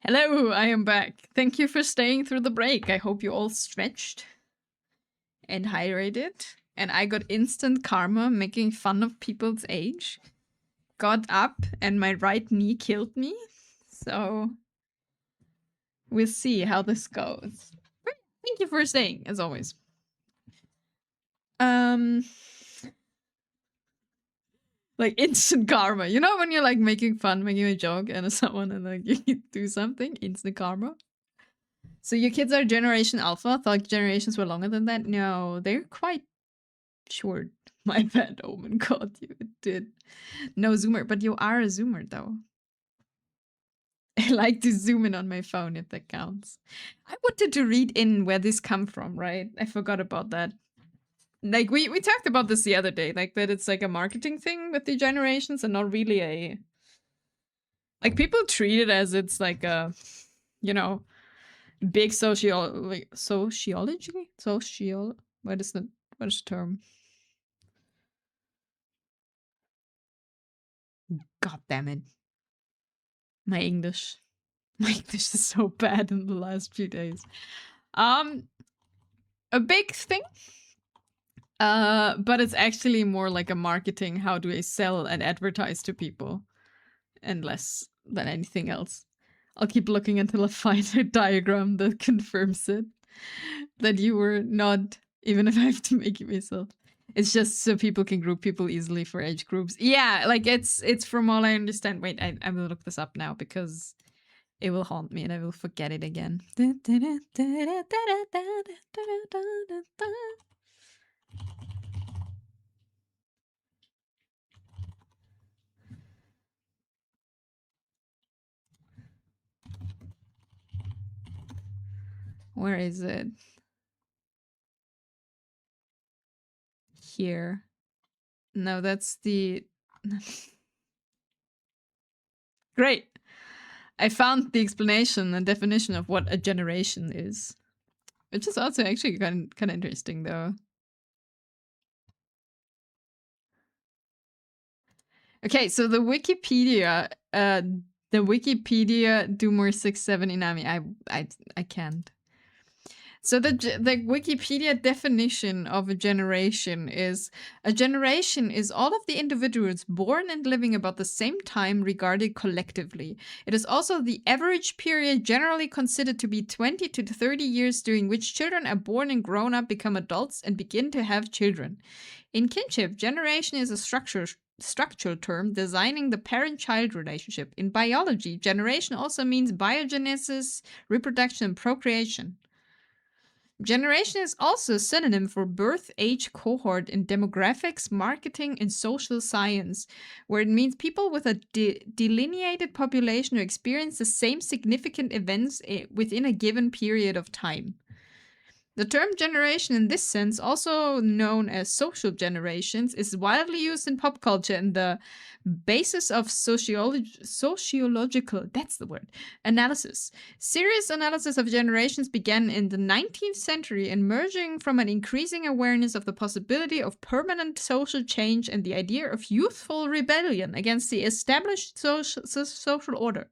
Speaker 1: Hello, I am back. Thank you for staying through the break. I hope you all stretched and hydrated. And I got instant karma making fun of people's age. Got up and my right knee killed me. So we'll see how this goes. But thank you for staying, as always. Like instant karma. You know when you're like making fun, making a joke and someone and like you do something? Instant karma. So your kids are Generation Alpha? Thought generations were longer than that? No, they're quite short. My bad, Omen. God, you did. No zoomer, but you are a zoomer though. I like to zoom in on my phone if that counts. I wanted to read in where this come from, right? I forgot about that. Like we talked about this the other day, like that it's like a marketing thing with the generations and not really a like people treat it as it's like a you know big sociology what is the term? God damn it. My English. My English is so bad in the last few days. A big thing. But it's actually more like a marketing, how do I sell and advertise to people? And less than anything else. I'll keep looking until I find a diagram that confirms it. That you were not, even if I have to make it myself. It's just so people can group people easily for age groups. Yeah, like it's from all I understand. Wait, I will look this up now because it will haunt me and I will forget it again. Where is it? Here. No, that's the... Great. I found the explanation and definition of what a generation is. Which is also actually kind of interesting, though. Okay, so the Wikipedia Doomer 67 Inami. I can't. So the Wikipedia definition of a generation is all of the individuals born and living about the same time regarded collectively. It is also the average period generally considered to be 20 to 30 years during which children are born and grown up, become adults, and begin to have children. In kinship, generation is a structural term designing the parent-child relationship. In biology, generation also means biogenesis, reproduction, and procreation. Generation is also a synonym for birth age cohort in demographics, marketing, and social science, where it means people with a delineated population who experience the same significant events within a given period of time. The term generation in this sense, also known as social generations, is widely used in pop culture and the basis of sociological, that's the word, analysis. Serious analysis of generations began in the 19th century, emerging from an increasing awareness of the possibility of permanent social change and the idea of youthful rebellion against the established social order.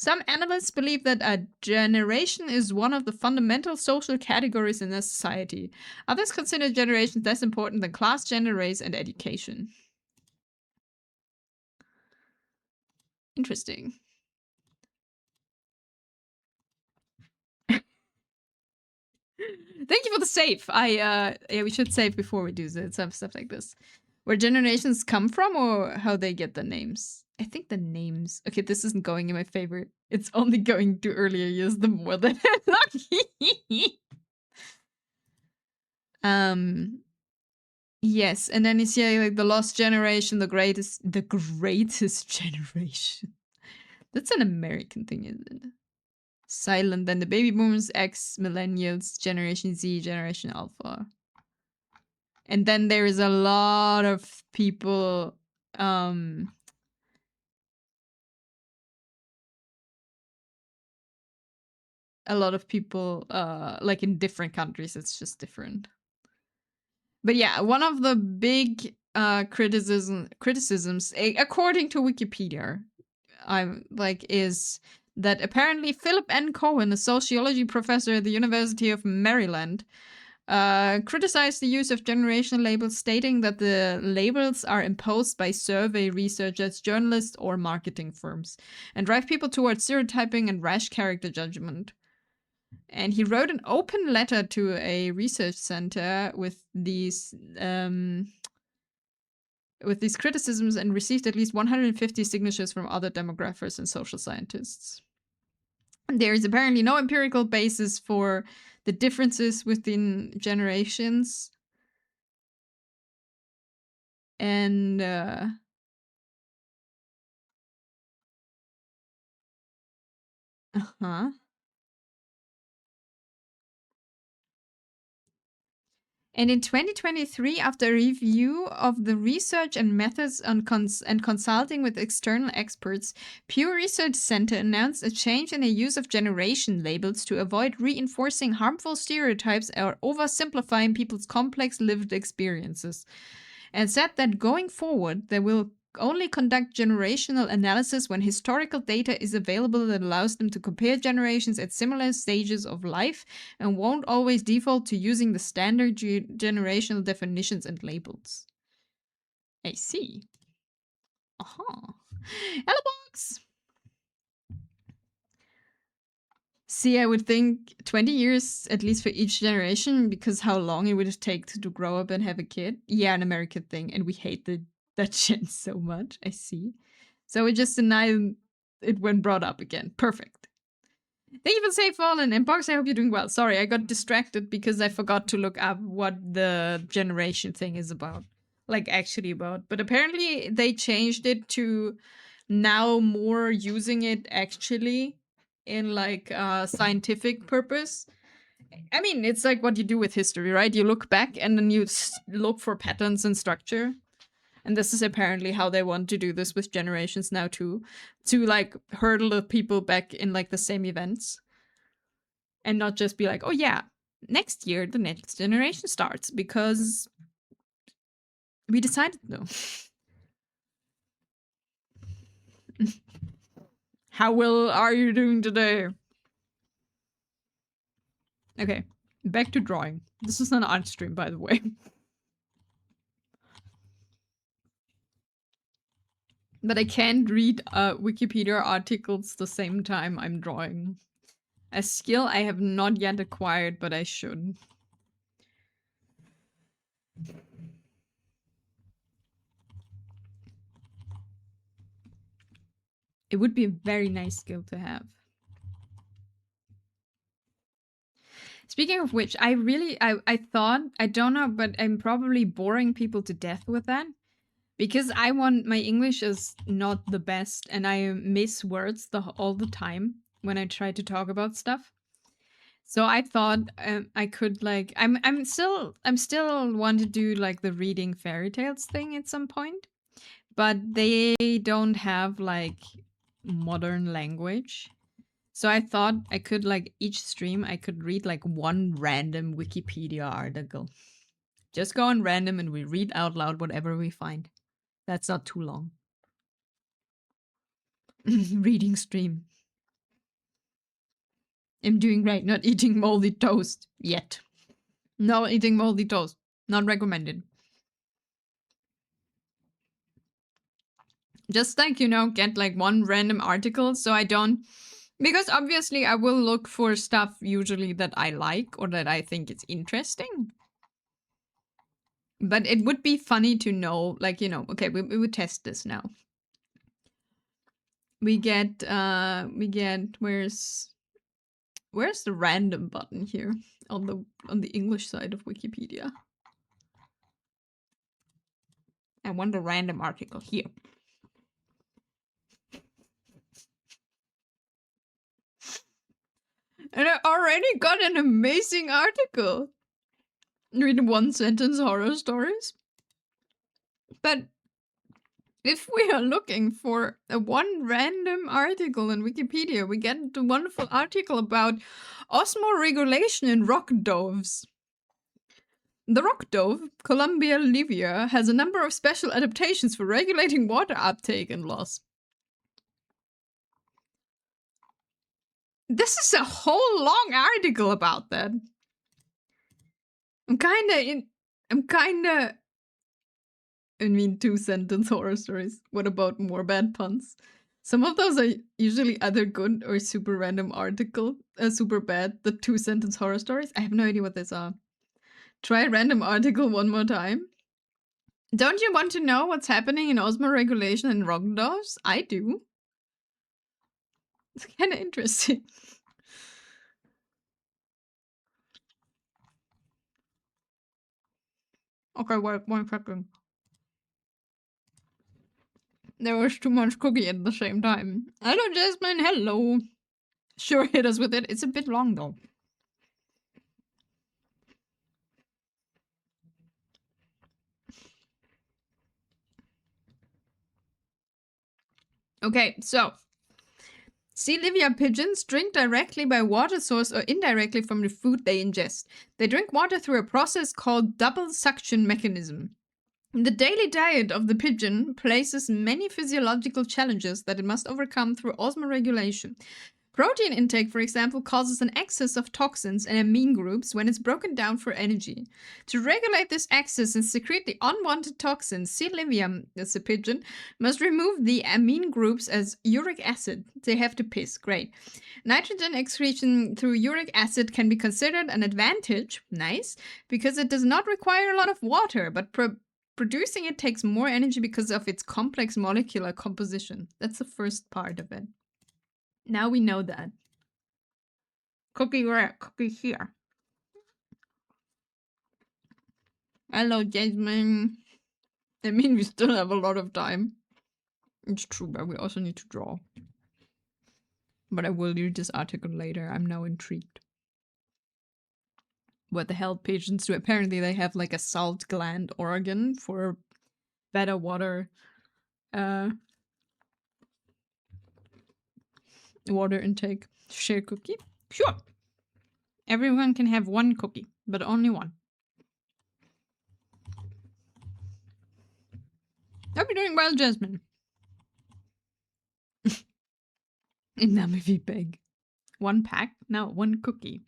Speaker 1: Some analysts believe that a generation is one of the fundamental social categories in a society. Others consider generations less important than class, gender, race, and education. Interesting. Thank you for the save. Yeah, we should save before we do some stuff like this. Where generations come from or how they get the names? I think the names. Okay, this isn't going in my favor. It's only going to earlier years the more than lucky. Yes, and then you see like the lost generation, the greatest generation. That's an American thing, isn't it? Silent, then the baby boomers, X, millennials, Generation Z, Generation Alpha. And then there is a lot of people like in different countries, it's just different. But yeah, one of the big criticisms according to Wikipedia, is that apparently Philip N. Cohen, a sociology professor at the University of Maryland, criticized the use of generational labels, stating that the labels are imposed by survey researchers, journalists, or marketing firms, and drive people towards stereotyping and rash character judgment. And he wrote an open letter to a research center with these criticisms and received at least 150 signatures from other demographers and social scientists. There is apparently no empirical basis for the differences within generations. And And in 2023, after a review of the research and methods on and consulting with external experts, Pew Research Center announced a change in the use of generation labels to avoid reinforcing harmful stereotypes or oversimplifying people's complex lived experiences, and said that going forward, they will only conduct generational analysis when historical data is available that allows them to compare generations at similar stages of life, and won't always default to using the standard generational definitions and labels. I see. Aha. Hello, box! See, I would think 20 years at least for each generation, because how long it would take to grow up and have a kid. Yeah, an American thing, and we hate that gen so much. I see. So we just deny it when brought up again. Perfect. Thank you for safe fallen. And Box, I hope you're doing well. Sorry, I got distracted because I forgot to look up what the generation thing is about. Like, actually about. But apparently they changed it to now more using it actually in like scientific purpose. I mean, it's like what you do with history, right? You look back and then you look for patterns and structure. And this is apparently how they want to do this with generations now too, to like hurdle the people back in like the same events, and not just be like, oh yeah, next year the next generation starts because we decided no. How well are you doing today? Okay, back to drawing. This is an art stream, by the way. But I can't read Wikipedia articles the same time I'm drawing. A skill I have not yet acquired, but I should. It would be a very nice skill to have. Speaking of which, I thought, I don't know, but I'm probably boring people to death with that. Because my English is not the best, and I miss words all the time when I try to talk about stuff. So I thought I could like I'm still want to do like the reading fairy tales thing at some point, but they don't have like modern language. So I thought I could like each stream I could read like one random Wikipedia article. Just go on random and we read out loud whatever we find. That's not too long. Reading stream. I'm doing great, not eating moldy toast yet. No eating moldy toast. Not recommended. Just like, get like one random article so I don't... Because obviously I will look for stuff usually that I like or that I think is interesting. But it would be funny to know, like, okay, we would test this now. We get, where's the random button here on the English side of Wikipedia? I want a random article here. And I already got an amazing article. Read one sentence horror stories. But if we are looking for one random article in Wikipedia, we get a wonderful article about osmoregulation in rock doves. The rock dove, Columbia livia, has a number of special adaptations for regulating water uptake and loss. This is a whole long article about that. I'm kinda. I mean, 2-sentence horror stories. What about more bad puns? Some of those are usually either good or super random article, super bad. The 2-sentence horror stories. I have no idea what these are. Try random article one more time. Don't you want to know what's happening in osmoregulation and Roggendorfs? I do. It's kind of interesting. Okay, wait 1 second. There was too much cookie at the same time. Hello, Jasmine. Hello. Sure, hit us with it. It's a bit long, though. Okay, so Sealivia pigeons drink directly by water source or indirectly from the food they ingest. They drink water through a process called double suction mechanism. The daily diet of the pigeon places many physiological challenges that it must overcome through osmoregulation. Protein intake, for example, causes an excess of toxins and amine groups when it's broken down for energy. To regulate this excess and secrete the unwanted toxins, Sealivia, that's a pigeon, must remove the amine groups as uric acid. They have to piss, great. Nitrogen excretion through uric acid can be considered an advantage, nice, because it does not require a lot of water, but producing it takes more energy because of its complex molecular composition. That's the first part of it. Now we know that. Cookie where? Cookie here. Hello, Jasmine. I mean, we still have a lot of time. It's true, but we also need to draw. But I will read this article later. I'm now intrigued. What the hell pigeons do? Apparently they have like a salt gland organ for better water water intake. Share cookie? Sure. Everyone can have 1 cookie, but only 1. Hope you're doing well, Jasmine. Inami feedback. 1 pack? No, 1 cookie.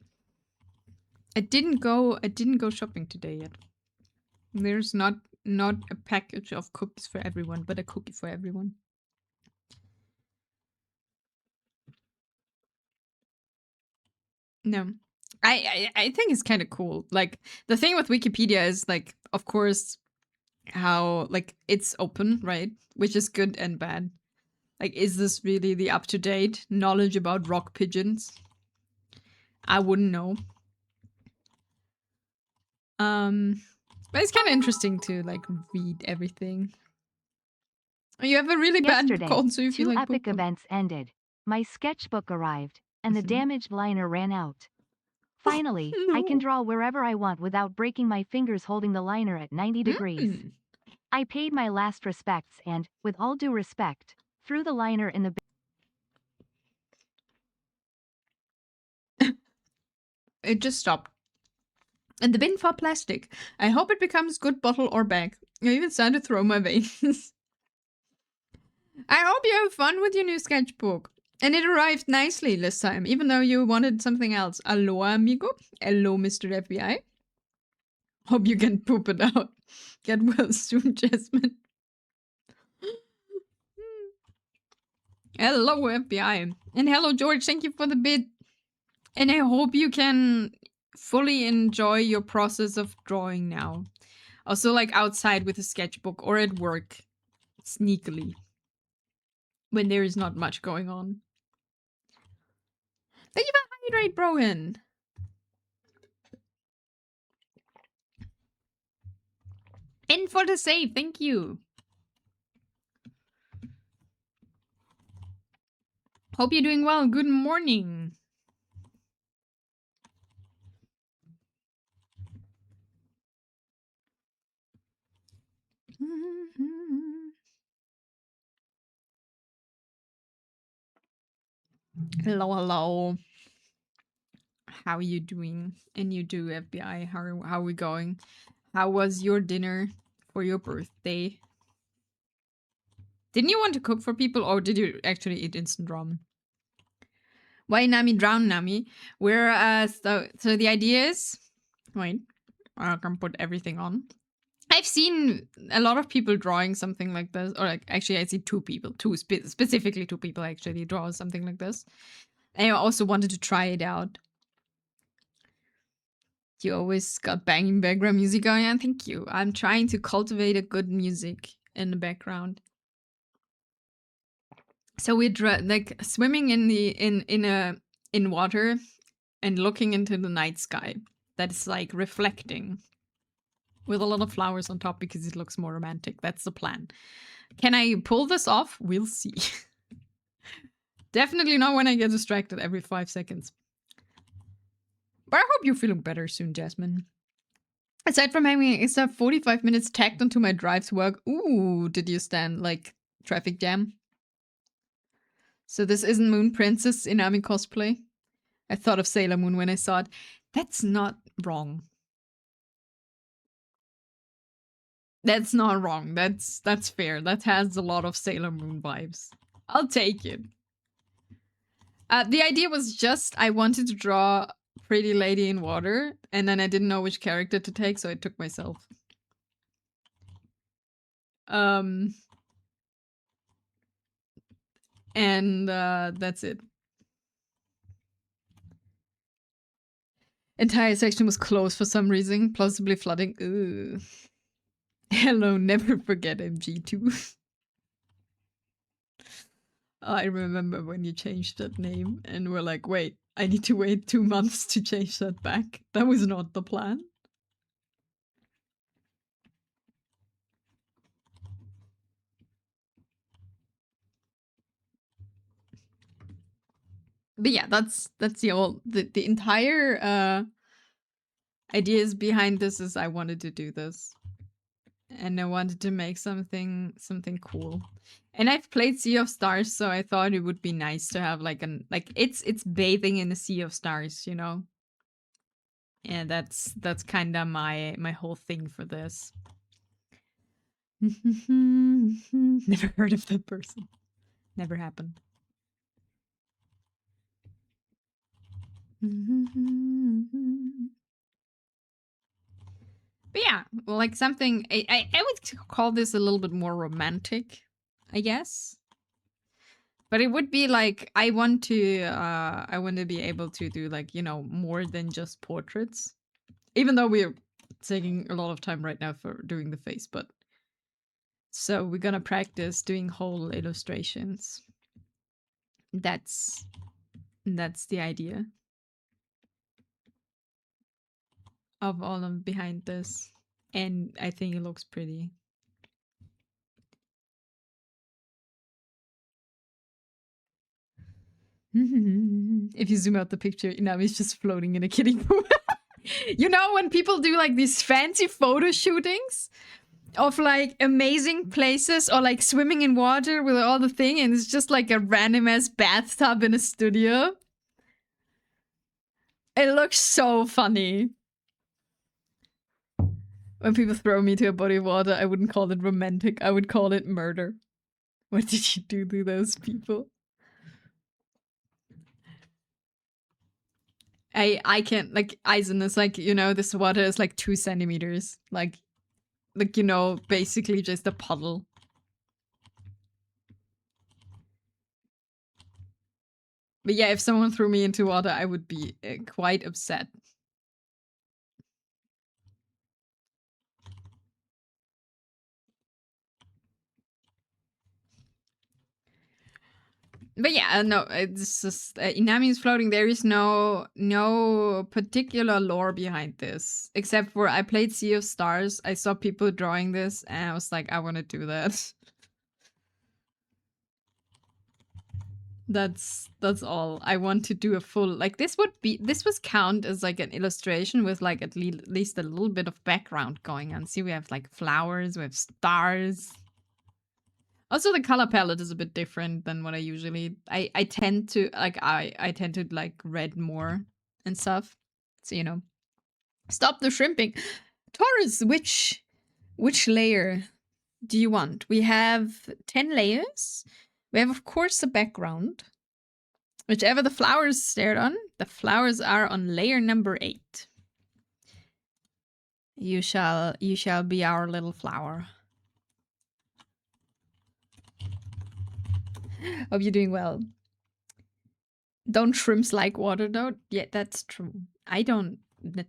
Speaker 1: I didn't go shopping today yet. There's not a package of cookies for everyone, but a cookie for everyone. No. I think it's kind of cool. Like, the thing with Wikipedia is, like, of course, how, like, it's open, right? Which is good and bad. Like, is this really the up-to-date knowledge about rock pigeons? I wouldn't know. But it's kind of interesting to, like, read everything. You have a really bad cold, so you feel like
Speaker 2: 2 epic events ended. My sketchbook arrived, and the damaged liner ran out. Finally, I can draw wherever I want without breaking my fingers holding the liner at 90 degrees. I paid my last respects and, with all due respect, threw the liner in the
Speaker 1: bin. It just stopped. And the bin for plastic. I hope it becomes good bottle or bag. I even started to throw my veins. I hope you have fun with your new sketchbook. And it arrived nicely this time, even though you wanted something else. Aloha, amigo. Hello, Mr. FBI. Hope you can poop it out. Get well soon, Jasmine. Hello, FBI. And hello, George. Thank you for the bid. And I hope you can fully enjoy your process of drawing now. Also, like outside with a sketchbook or at work, sneakily, when there is not much going on. Thank you for hydrate, Brohan. And for the save, thank you. Hope you're doing well. Good morning. Hello, hello. How are you doing? And you do, FBI. How are we going? How was your dinner for your birthday? Didn't you want to cook for people, or did you actually eat instant ramen? Why Nami drown Nami? We're so the idea is, wait, I can put everything on. I've seen a lot of people drawing something like this, or like actually I see specifically two people actually draw something like this. And I also wanted to try it out. You always got banging background music going on. Thank you. I'm trying to cultivate a good music in the background. So we're like swimming in water and looking into the night sky that is like reflecting with a lot of flowers on top because it looks more romantic. That's the plan. Can I pull this off? We'll see. Definitely not when I get distracted every 5 seconds. But I hope you're feeling better soon, Jasmine. Aside from having extra 45 minutes tacked onto my drive to work, ooh, did you stand like traffic jam? So this isn't Moon Princess Inami cosplay? I thought of Sailor Moon when I saw it. That's not wrong. That's not wrong. That's fair. That has a lot of Sailor Moon vibes. I'll take it. The idea was just I wanted to draw Pretty Lady in Water, and then I didn't know which character to take, so I took myself. And that's it. Entire section was closed for some reason, possibly flooding. Ugh. Hello, never forget MG2. I remember when you changed that name and we're like, wait, I need to wait 2 months to change that back. That was not the plan. But yeah, that's the entire ideas behind this is I wanted to do this. And I wanted to make something cool. And I've played Sea of Stars, so I thought it would be nice to have like it's bathing in a sea of stars, you know? And that's kind of my whole thing for this. Never heard of that person. Never happened. But yeah, like something I would call this a little bit more romantic, I guess. But it would be like I want to be able to do like, you know, more than just portraits. Even though we're taking a lot of time right now for doing the face, but so we're gonna practice doing whole illustrations. That's the idea of all of behind this. And I think it looks pretty. If you zoom out the picture, Inami's just floating in a kiddie pool. You know, when people do like these fancy photo shootings of like amazing places or like swimming in water with all the thing, and it's just like a random ass bathtub in a studio. It looks so funny. When people throw me to a body of water, I wouldn't call it romantic. I would call it murder. What did you do to those people? I can't, like, Aizen is like, you know, this water is like 2 centimeters. Like, you know, basically just a puddle. But yeah, if someone threw me into water, I would be quite upset. But yeah, no, it's just Inami is floating. There is no particular lore behind this, except for I played Sea of Stars. I saw people drawing this, and I was like, I want to do that. That's all. I want to do a full, like, this was count as like an illustration with like at least a little bit of background going on. See, we have like flowers, we have stars. Also, the color palette is a bit different than what I usually. I tend to like I tend to like red more and stuff. So, you know, stop the shrimping. Taurus, which layer do you want? We have 10 layers. We have, of course, the background. Whichever the flowers stared on, the flowers are on layer number 8. You shall be our little flower. Hope you're doing well. Don't shrimps like water though? Yeah, that's true. I don't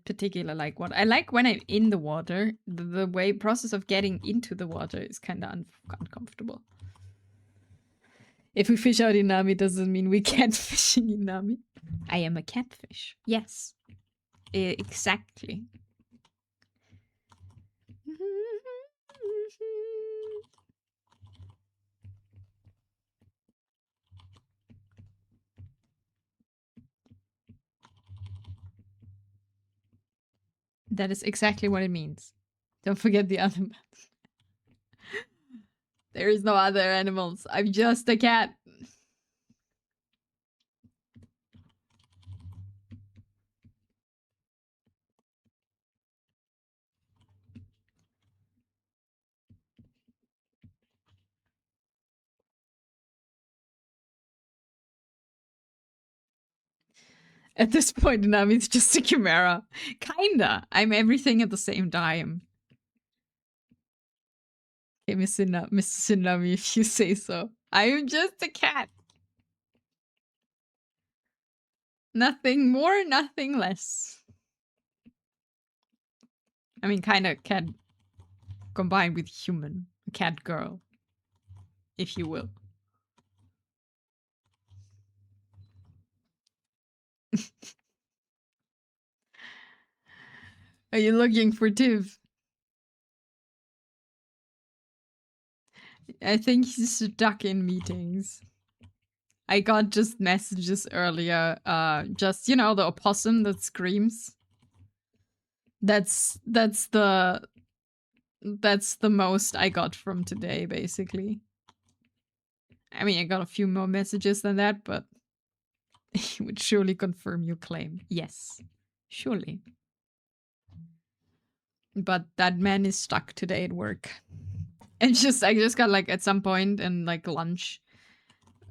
Speaker 1: particularly like water. I like when I'm in the water. The way process of getting into the water is kind of uncomfortable. If we fish out Inami, doesn't mean we can't fishing Inami. I am a catfish. Yes. Exactly. That is exactly what it means. Don't forget the animals. There is no other animals. I'm just a cat. At this point, Nami's just a chimera. Kinda. I'm everything at the same time. Okay, Mr. Nami, if you say so. I am just a cat. Nothing more, nothing less. I mean, kind of cat combined with human. Cat girl. If you will. Are you looking for Tiv? I think he's stuck in meetings. I got just messages earlier. Just, you know, the opossum that screams. That's the most I got from today, basically. I mean, I got a few more messages than that, but he would surely confirm your claim. Yes, surely. But that man is stuck today at work. And I just got like at some point in like lunch.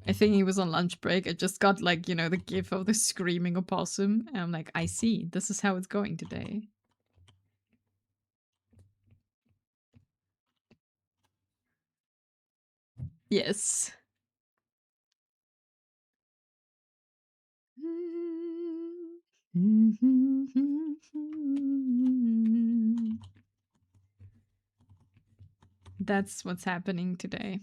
Speaker 1: I think he was on lunch break. I just got like, you know, the gif of the screaming opossum. And I'm like, I see. This is how it's going today. Yes. That's what's happening today.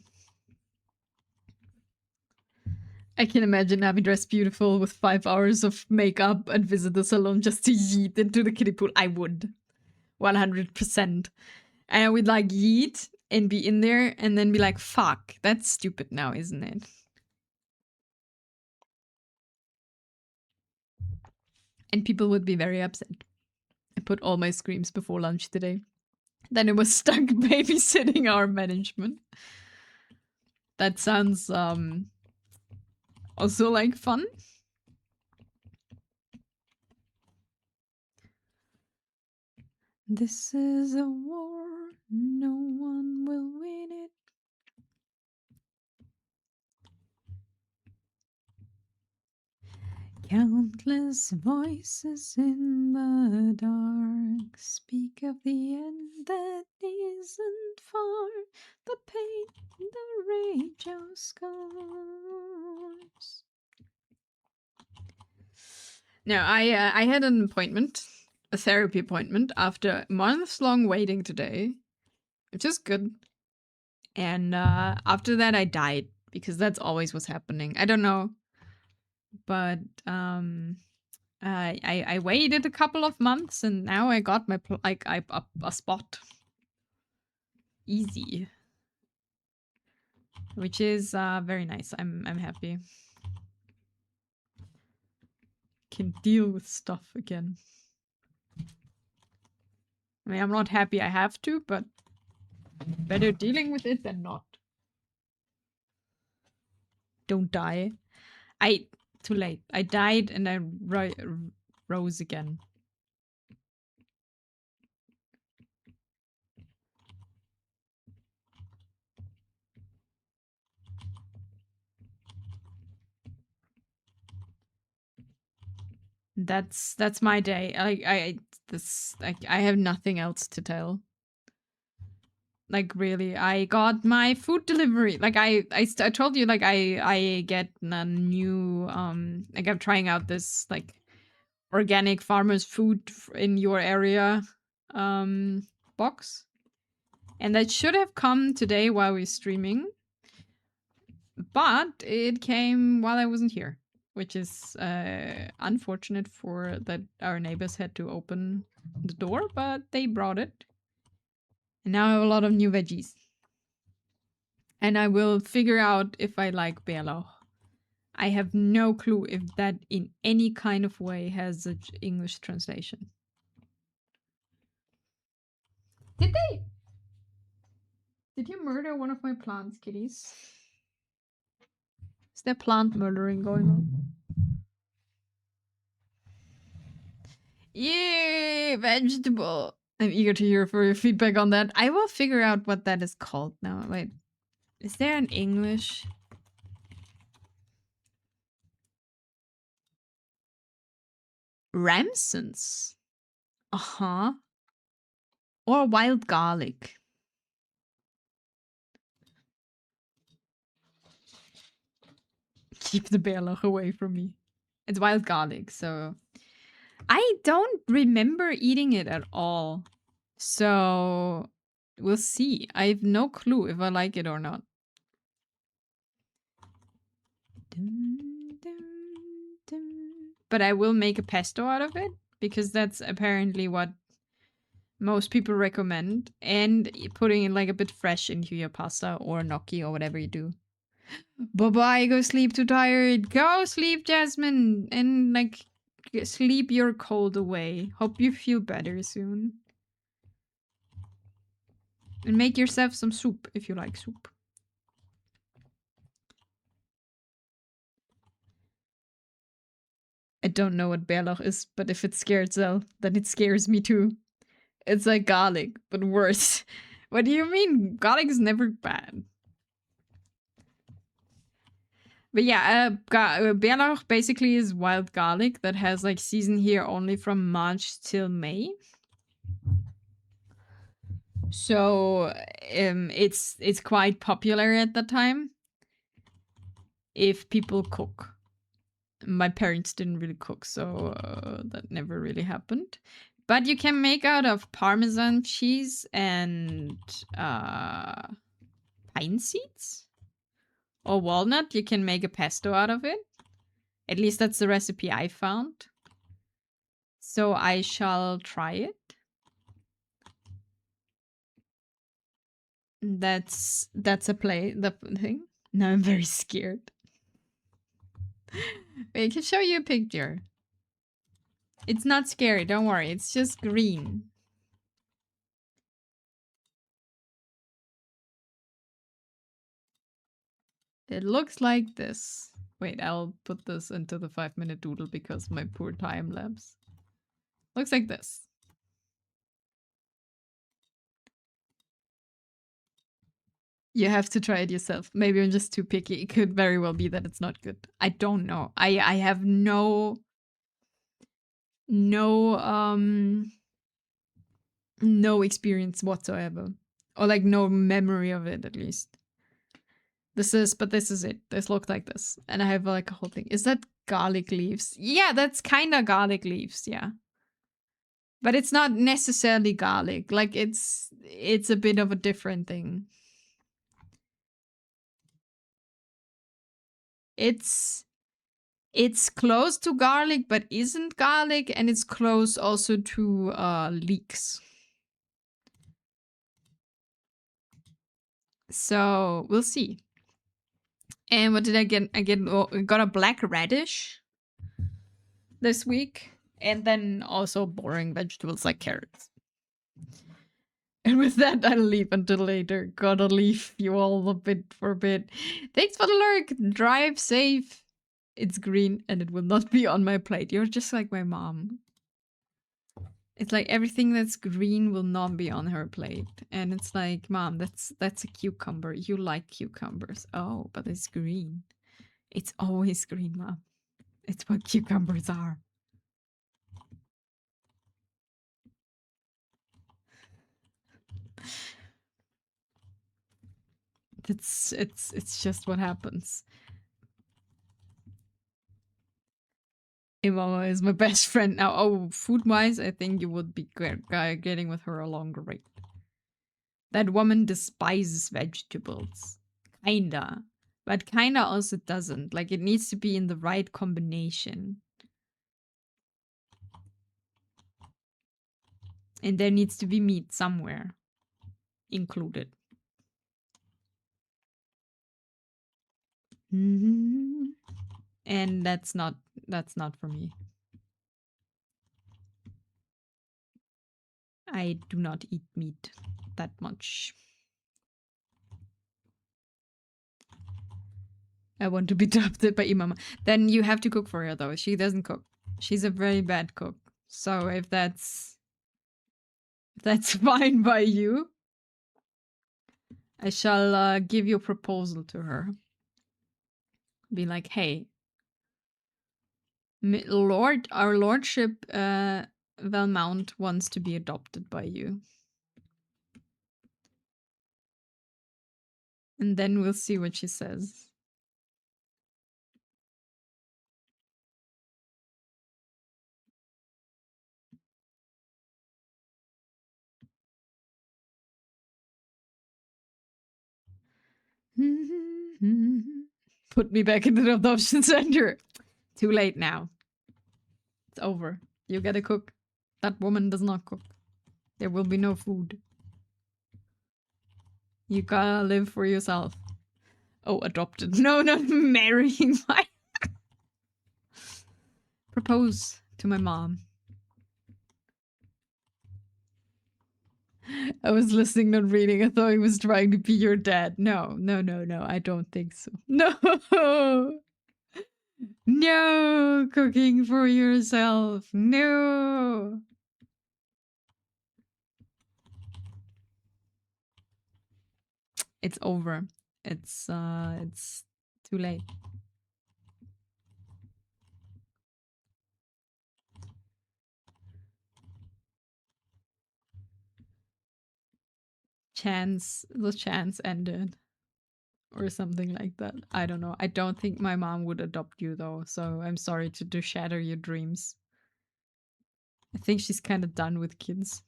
Speaker 1: I can imagine Abby dressed beautiful with 5 hours of makeup and visit the salon just to yeet into the kiddie pool. I would. 100%. And I would like yeet and be in there and then be like, fuck, that's stupid now, isn't it? And people would be very upset. I put all my screams before lunch today. Then it was stuck babysitting our management. That sounds also like fun. This is a war, no one will win it. Countless voices in the dark speak of the end that isn't far. The pain, the rage of scars. No, I had an appointment, a therapy appointment, after months-long waiting today, which is good. And after that, I died because that's always what's happening. I don't know, but I waited a couple of months and now I got my a spot. Easy, which is very nice. I'm happy. Can deal with stuff again. I mean, I'm not happy I have to, but better dealing with it than not. Don't die. Too late. I died and I rose again. That's my day. I have nothing else to tell. Like really, I got my food delivery. Like I told you, like I get a new like I'm trying out this like organic farmers food in your area box, and that should have come today while we're streaming, but it came while I wasn't here, which is unfortunate for that our neighbors had to open the door, but they brought it. And now I have a lot of new veggies. And I will figure out if I like bärlauch. I have no clue if that in any kind of way has an English translation. Did they? Did you murder one of my plants, kitties? Is there plant murdering going on? Yeah, vegetable. I'm eager to hear for your feedback on that. I will figure out what that is called now. Wait, is there an English? Ramsons. Uh-huh. Or wild garlic. Keep the bärlauch away from me. It's wild garlic, so I don't remember eating it at all. So we'll see. I have no clue if I like it or not. But I will make a pesto out of it because that's apparently what most people recommend. And putting it like a bit fresh into your pasta or gnocchi or whatever you do. Bye-bye, go sleep, too tired. Go sleep, Jasmine. And like sleep your cold away. Hope you feel better soon. And make yourself some soup if you like soup. I don't know what bärlauch is, but if it scared Zell, then it scares me too. It's like garlic, but worse. What do you mean? Garlic is never bad. But yeah, bärlauch basically is wild garlic that has like season here only from March till May. So it's quite popular at the time if people cook. My parents didn't really cook, so that never really happened. But you can make out of Parmesan cheese and pine seeds or walnut. You can make a pesto out of it. At least that's the recipe I found. So I shall try it. That's the thing. Now I'm very scared. Wait, I can show you a picture. It's not scary, don't worry. It's just green. It looks like this. Wait, I'll put this into the 5-minute doodle because my poor time lapse. Looks like this. You have to try it yourself. Maybe I'm just too picky. It could very well be that it's not good. I don't know. I have no experience whatsoever. Or like no memory of it at least. This is it. This looks like this. And I have like a whole thing. Is that garlic leaves? Yeah, that's kind of garlic leaves, yeah. But it's not necessarily garlic. Like it's a bit of a different thing. It's close to garlic, but isn't garlic, and it's close also to leeks. So we'll see. And what did I get? I got a black radish this week, and then also boring vegetables like carrots. And with that, I'll leave until later. Gotta leave you all for a bit. Thanks for the lurk. Drive safe. It's green and it will not be on my plate. You're just like my mom. It's like everything that's green will not be on her plate. And it's like, Mom, that's a cucumber. You like cucumbers. Oh, but it's green. It's always green, Mom. It's what cucumbers are. It's just what happens. Imama is my best friend now. Oh, food-wise, I think you would be getting with her a longer rate. That woman despises vegetables. Kinda. But kinda also doesn't. Like, it needs to be in the right combination. And there needs to be meat somewhere included. And that's not for me. I do not eat meat that much. I want to be adopted by Imama. Then you have to cook for her, though. She doesn't cook. She's a very bad cook. So if that's fine by you, I shall give you a proposal to her. Be like, hey, our lordship Valmount wants to be adopted by you. And then we'll see what she says. Put me back into the adoption center. Too late now. It's over. You gotta cook. That woman does not cook. There will be no food. You gotta live for yourself. Oh, adopted. No, not marrying my... Propose to my mom. I was listening, not reading. I thought he was trying to be your dad. No, no, no, no. I don't think so. No! No! Cooking for yourself. No! It's over. It's too late. The chance ended. Or something like that. I don't know. I don't think my mom would adopt you though, so I'm sorry to shatter your dreams. I think she's kind of done with kids.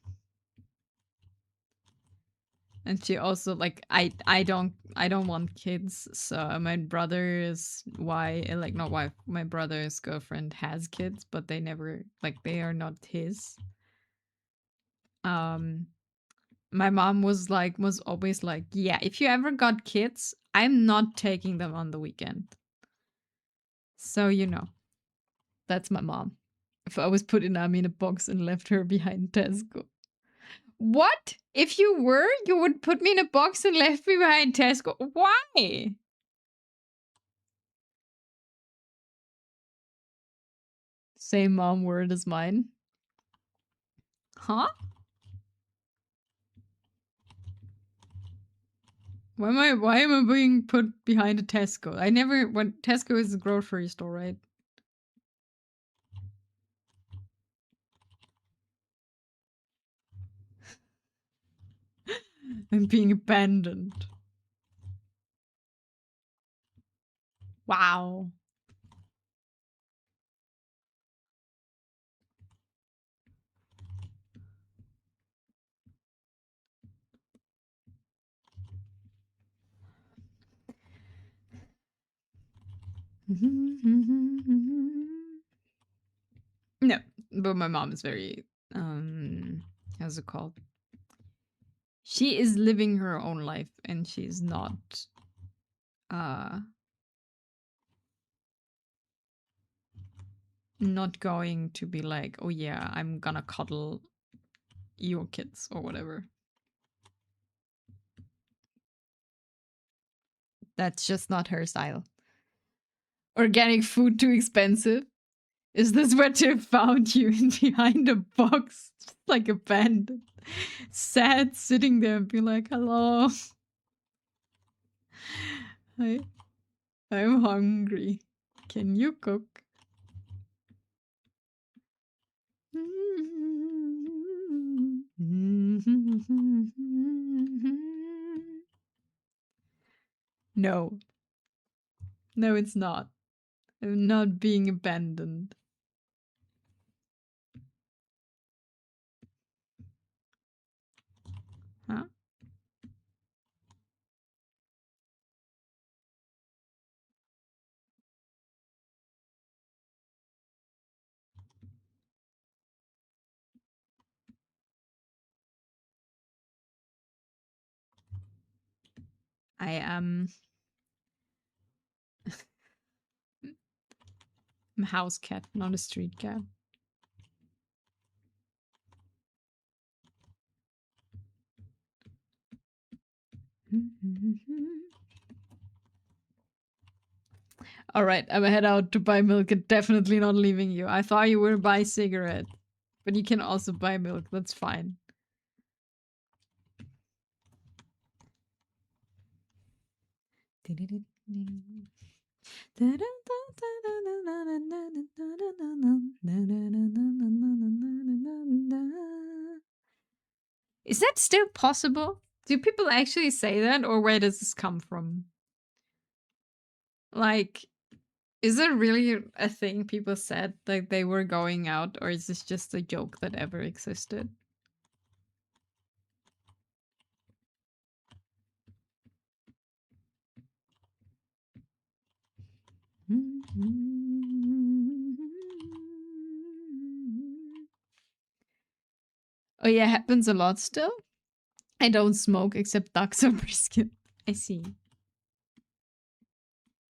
Speaker 1: And she also like I don't want kids, so my brother's not wife, my brother's girlfriend has kids, but they never they are not his. My mom was always like, yeah, if you ever got kids, I'm not taking them on the weekend. So, you know, that's my mom. If I was putting Ami in a box and left her behind Tesco. What? If you were, you would put me in a box and left me behind Tesco? Why? Same mom word as mine. Huh? Why am I being put behind a Tesco? Tesco is a grocery store, right? I'm being abandoned. Wow. No, but my mom is very how's it called? She is living her own life and she's not not going to be like, oh yeah, I'm gonna cuddle your kids or whatever. That's just not her style. Organic food too expensive? Is this where Tiff found you behind a box? Just like abandoned. Sad sitting there and be like, hello. I'm hungry. Can you cook? No. No, it's not. I'm not being abandoned. Huh? I am... I'm a house cat, not a street cat. All right, I'm gonna head out to buy milk and definitely not leaving you. I thought you were buy cigarette, but you can also buy milk. That's fine. Is that still possible? Do people actually say that, or where does this come from? Like, is it really a thing people said, like they were going out, or is this just a joke that ever existed? Oh yeah, happens a lot still. I don't smoke except ducks or brisket. I see.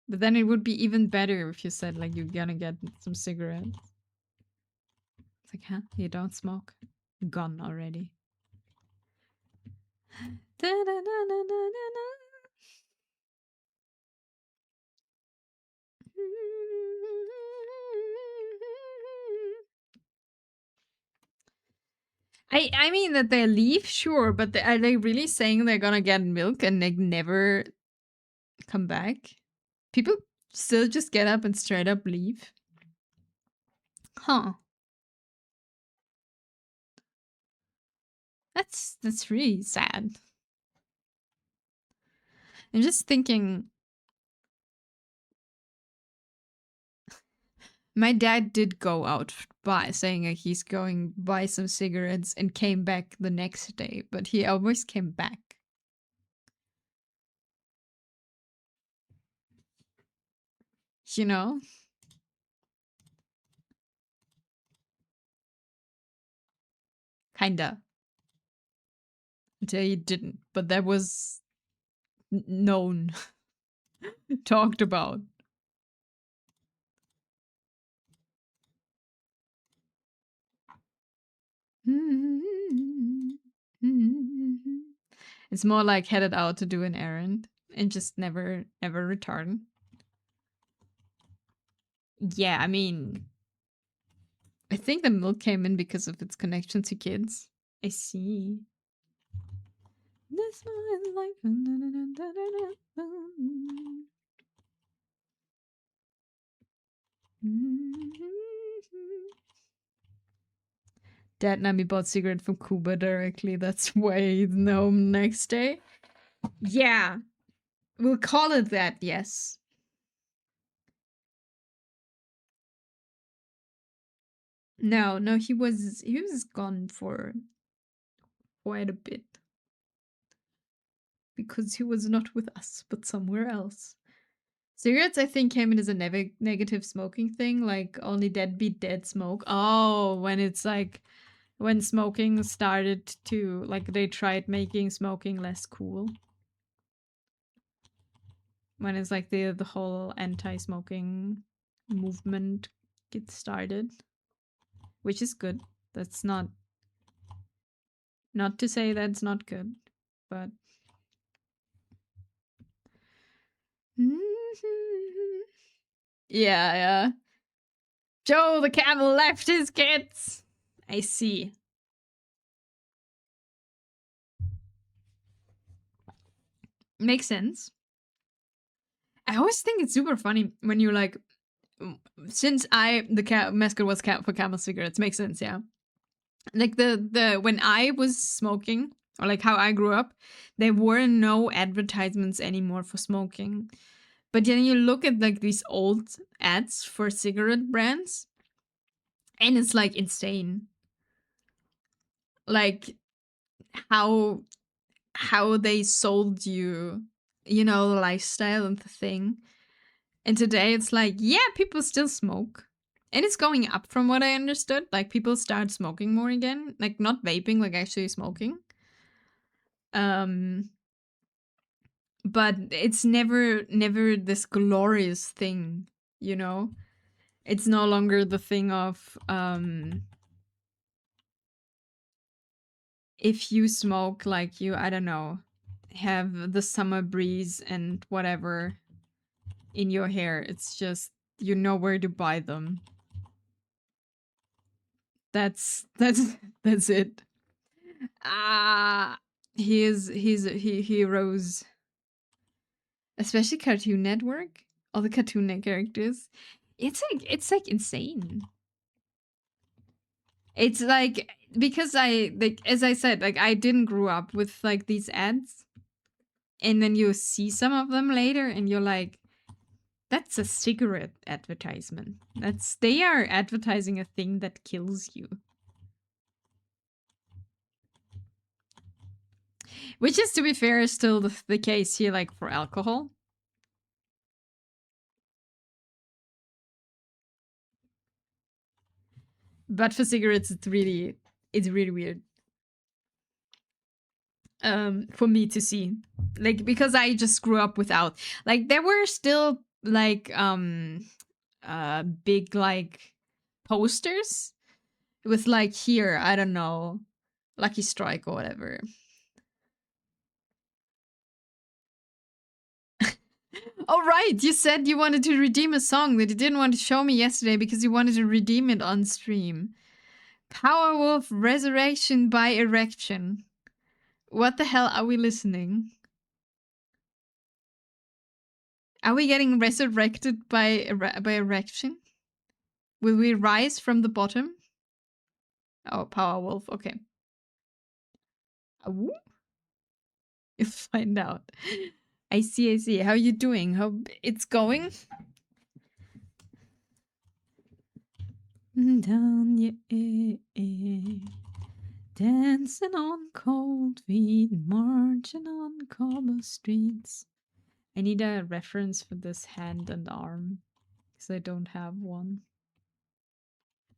Speaker 1: But then it would be even better if you said like you're gonna get some cigarettes. It's like, huh? You don't smoke? Gone already. I mean that they leave, sure, but are they really saying they're gonna get milk and they never come back? People still just get up and straight up leave? Huh. That's really sad. I'm just thinking, my dad did go out by saying he's going buy some cigarettes and came back the next day, but he always came back. You know? Kinda. Until he didn't, but that was known. Talked about. It's more like headed out to do an errand and just never return. Yeah, I mean, I think the milk came in because of its connection to kids. I see. This my life. Dad Nami bought cigarette from Cuba directly. That's why he's home next day. Yeah. We'll call it that, yes. No, he was gone for quite a bit. Because he was not with us, but somewhere else. Cigarettes, I think, came in as a negative smoking thing, like only deadbeat dead smoke. Oh, when it's like, when smoking started to, like, they tried making smoking less cool. When it's like the whole anti-smoking movement gets started. Which is good. That's not to say that's not good, but... Yeah. Joe the camel left his kids. I see. Makes sense. I always think it's super funny when you're like, since the mascot was for Camel cigarettes, makes sense, yeah. Like the when I was smoking, or like how I grew up, there were no advertisements anymore for smoking. But then you look at like these old ads for cigarette brands, and it's like insane. Like how they sold you, you know, the lifestyle and the thing. And today it's like, yeah, people still smoke. And it's going up from what I understood. Like people start smoking more again. Like not vaping, like actually smoking. Um but it's never this glorious thing, you know? It's no longer the thing of if you smoke, like you, I don't know, have the summer breeze and whatever in your hair. It's just you know where to buy them. That's that's it. Ah, he rose, especially Cartoon Network. All the Cartoon Network characters. It's like insane. It's like because I like as I said, like I didn't grow up with like these ads, and then you see some of them later, and you're like, that's a cigarette advertisement. They are advertising a thing that kills you. Which is, to be fair, still the case here, like for alcohol. But for cigarettes, it's really weird. For me to see, like because I just grew up without. Like there were still like big like posters with like here, I don't know, Lucky Strike or whatever. Oh, right. You said you wanted to redeem a song that you didn't want to show me yesterday because you wanted to redeem it on stream. Powerwolf Resurrection by Erection. What the hell are we listening? Are we getting resurrected by erection? Will we rise from the bottom? Oh, Powerwolf. Okay. You'll find out. I see, I see. How you doing? How it's going? Down, yeah. Dancing on cold feet, marching on cobble streets. I need a reference for this hand and arm, because I don't have one.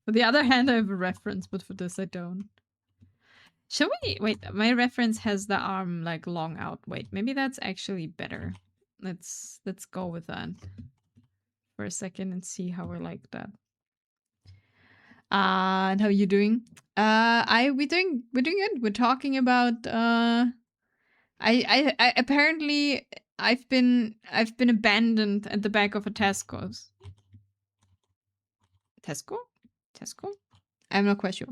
Speaker 1: For the other hand, I have a reference, but for this, I don't. Shall we? Wait, my reference has the arm like long out. Wait, maybe that's actually better. Let's go with that for a second and see how we like that. And how are you doing? We're doing good. We're talking about I apparently I've been abandoned at the back of a Tesco's. Tesco? I'm not quite sure.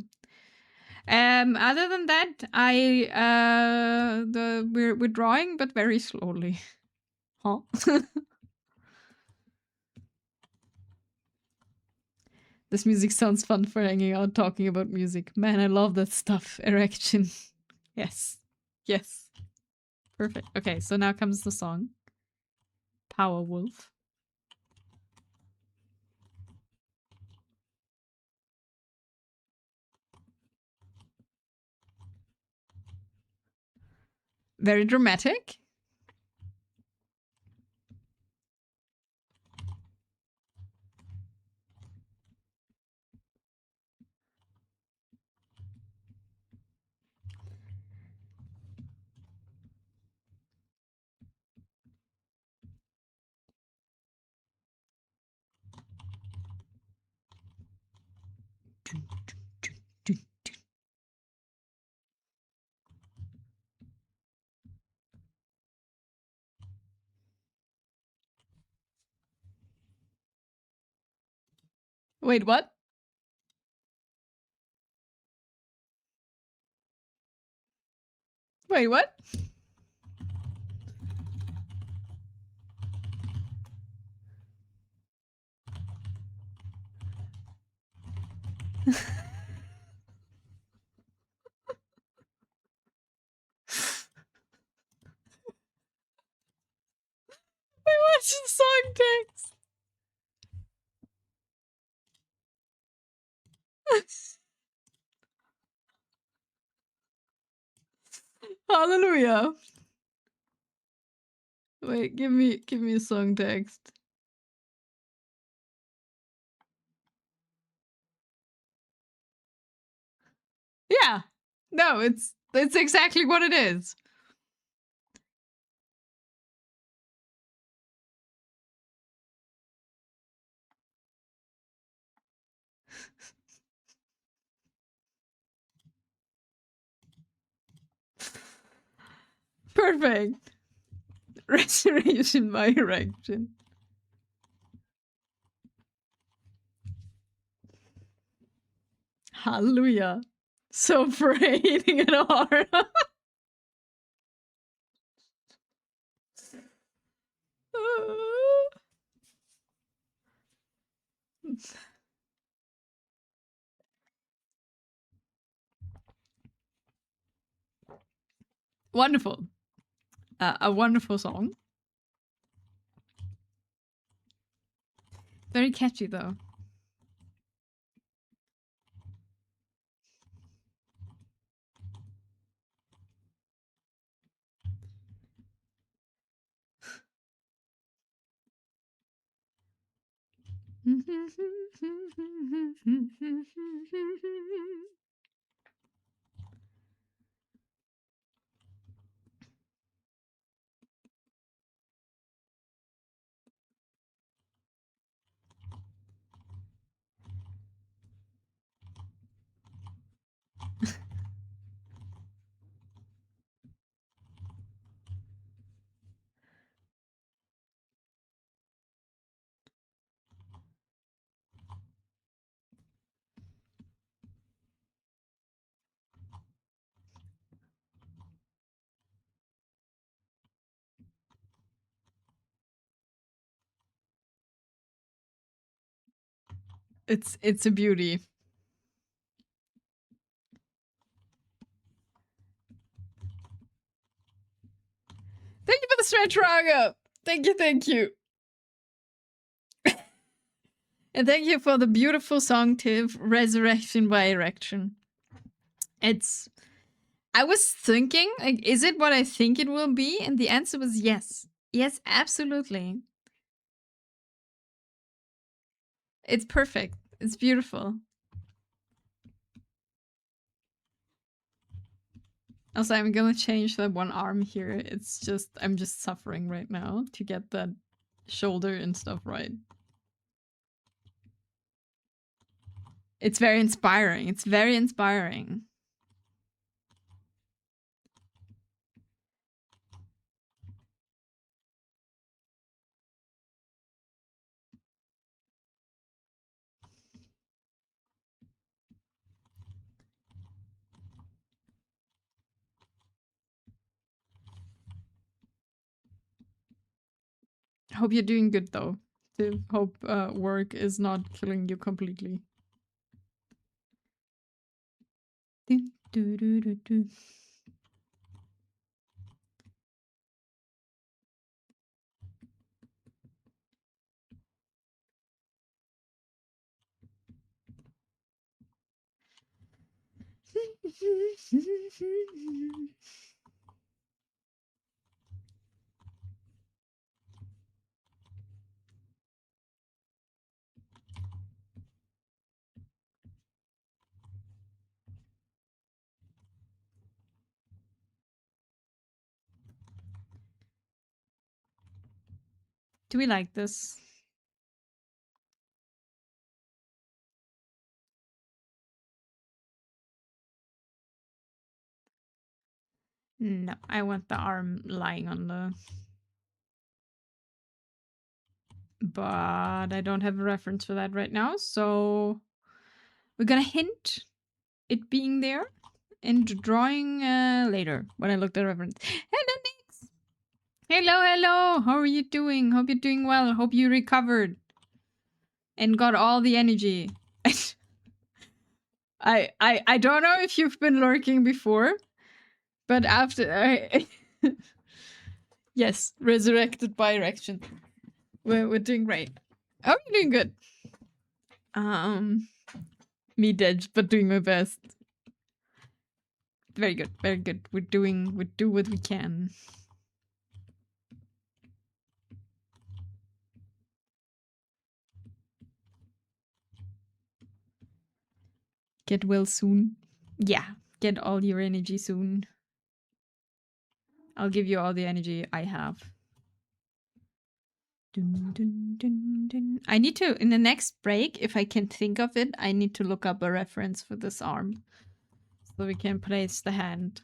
Speaker 1: Other than that, we're drawing, but very slowly. Huh? This music sounds fun for hanging out, talking about music. Man, I love that stuff. Erection. Yes. Yes. Perfect. Okay, so now comes the song. Powerwolf. Very dramatic. Wait, what? Wait, what? That's the song text. Hallelujah. Wait, give me a song text. Yeah. No, it's exactly what it is. Perfect. Restoration by erection. Hallelujah. So for hating it hard. Wonderful. A wonderful song. Very catchy though. It's a beauty. Thank you for the stretch, Raga. Thank you. And thank you for the beautiful song tip, Resurrection by Erection. I was thinking, like, is it what I think it will be? And the answer was yes. Yes, absolutely. It's perfect. It's beautiful. Also, I'm gonna change that one arm here. It's just, I'm just suffering right now to get that shoulder and stuff right. It's very inspiring. It's very inspiring. Hope you're doing good though. Hope work is not killing you completely. Do. Do we like this? No, I want the arm lying on the... But I don't have a reference for that right now, so we're gonna hint it being there and drawing later when I look at the reference. Hello, Nix! Hello! How are you doing? Hope you're doing well. Hope you recovered and got all the energy. I don't know if you've been lurking before, but after yes, resurrected by erection. We're doing great. Oh, you're doing good. Me dead, but doing my best. Very good, very good. We do what we can. Get well soon. Yeah, get all your energy soon. I'll give you all the energy I have. Dun, dun, dun, dun. I need to, in the next break, if I can think of it, I need to look up a reference for this arm. So we can place the hand.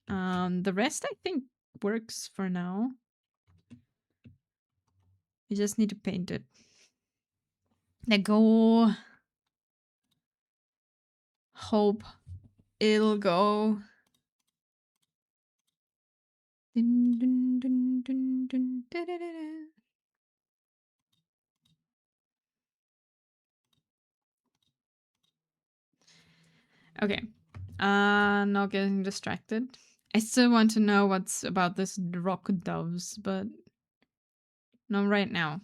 Speaker 1: The rest I think works for now. You just need to paint it. Let go. Hope it'll go. Dun, dun, dun, dun, dun, da, da, da, da. Okay. Not getting distracted. I still want to know what's about this rock doves, but not right now.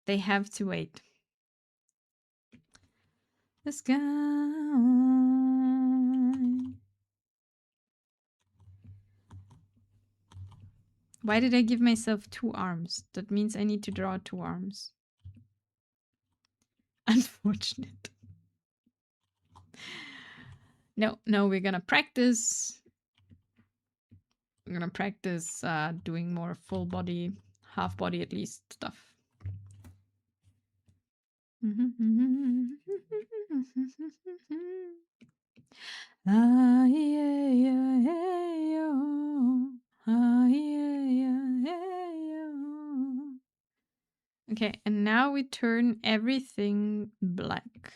Speaker 1: They have to wait. The sky. Why did I give myself 2 arms? That means I need to draw 2 arms. Unfortunate. No, we're gonna practice. I'm gonna practice doing more full body, half body at least stuff. Okay, and now we turn everything black.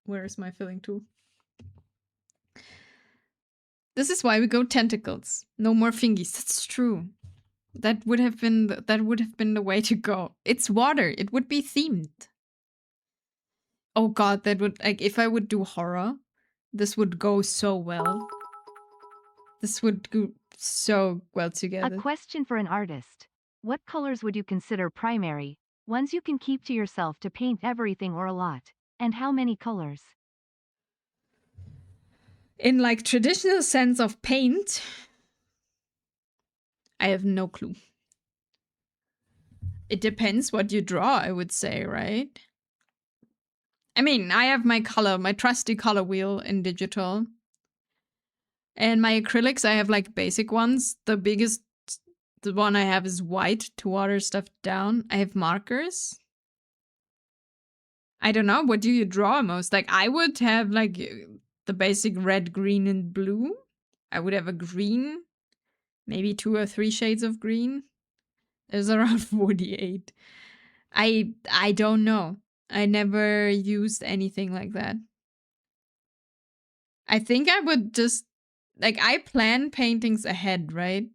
Speaker 1: Where's my filling tool? This is why we go tentacles. No more fingies. That's true. That would have been the way to go. It's water. It would be themed. Oh god, that would, like, if I would do horror, this would go so well. This would go so well together.
Speaker 2: A question for an artist. What colors would you consider primary, ones you can keep to yourself to paint everything or a lot? And how many colors?
Speaker 1: In like traditional sense of paint, I have no clue. It depends what you draw, I would say, right? I mean, I have my trusty color wheel in digital. And my acrylics, I have like basic ones. The one I have is white to water stuff down. I have markers. I don't know, what do you draw most? Like, I would have like the basic red, green, and blue. I would have a green, maybe 2 or 3 shades of green. There's around 48. I don't know. I never used anything like that. I think I would just, like, I plan paintings ahead, right?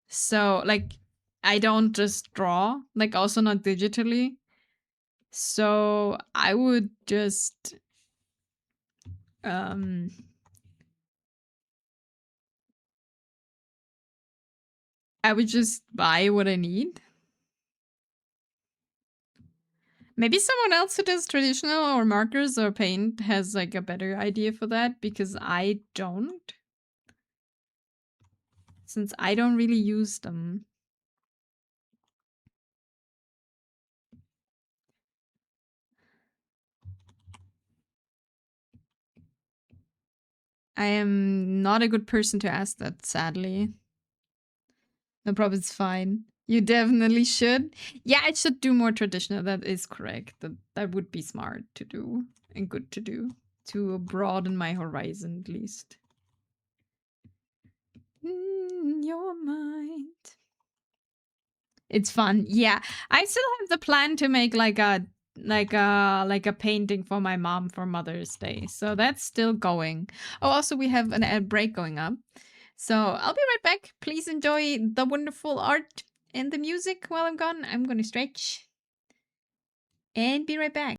Speaker 1: So, like, I don't just draw, like, also not digitally. So, I would just, I would just buy what I need. Maybe someone else who does traditional or markers or paint has like a better idea for that, because I don't. Since I don't really use them. I am not a good person to ask that, sadly. No problem, it's fine. You definitely should. Yeah, I should do more traditional. That is correct. That would be smart to do and good to do. To broaden my horizon, at least. Your mind. It's fun. Yeah, I still have the plan to make like a painting for my mom for Mother's Day. So that's still going. Oh, also we have an ad break going up. So I'll be right back. Please enjoy the wonderful art and the music while I'm gone. I'm gonna stretch. and be right back.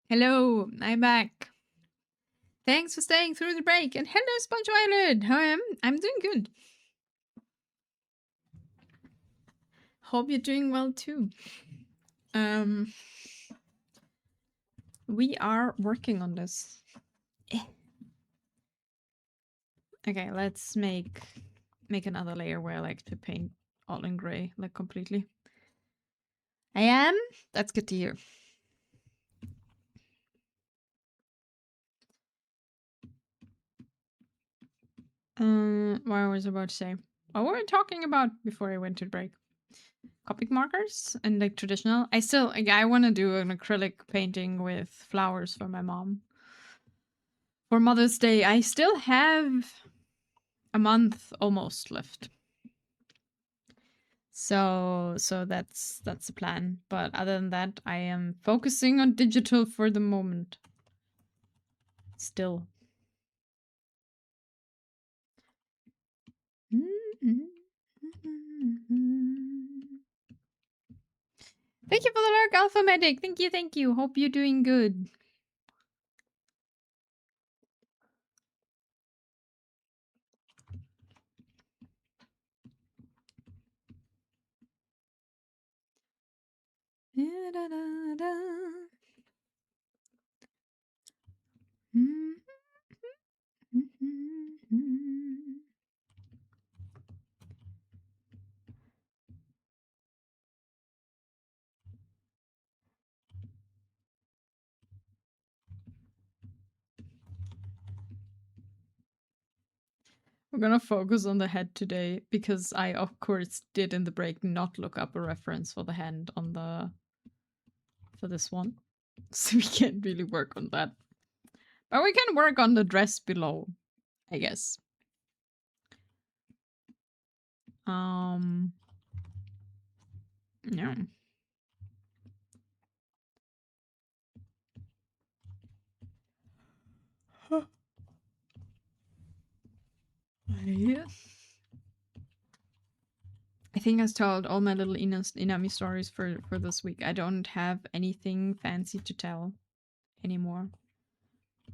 Speaker 1: Hello, I'm back. Thanks for staying through the break, and hello, Sponge Violet. How am? I'm doing good. Hope you're doing well too. We are working on this. Okay, let's make another layer where I like to paint all in gray, like completely. I am? That's good to hear. What was I about to say? What were we talking about before I went to break? Copic markers and like traditional. I want to do an acrylic painting with flowers for my mom. For Mother's Day, I still have a month almost left. So that's the plan. But other than that, I am focusing on digital for the moment. Still. Thank you for the lurk, Alpha Medic. Thank you. Hope you're doing good. We're gonna focus on the head today because I, of course, did in the break not look up a reference for the hand on the for this one, so we can't really work on that. But we can work on the dress below, I guess. Yeah. I think I've told all my little Inami stories for this week. I don't have anything fancy to tell anymore.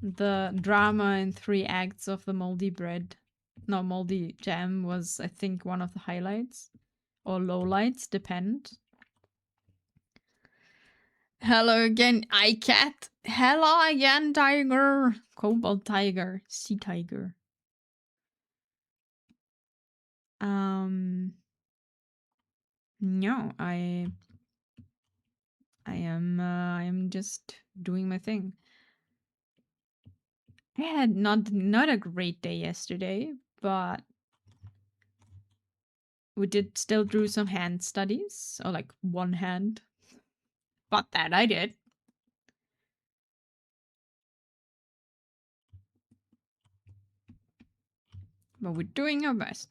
Speaker 1: The drama in 3 acts of the moldy jam was, I think, one of the highlights. Or lowlights, depend. Hello again, iCat. Hello again, tiger. Cobalt tiger. Sea tiger. No, I am just doing my thing. I had not a great day yesterday, but we did still do some hand studies, or like one hand. But that I did. But we're doing our best.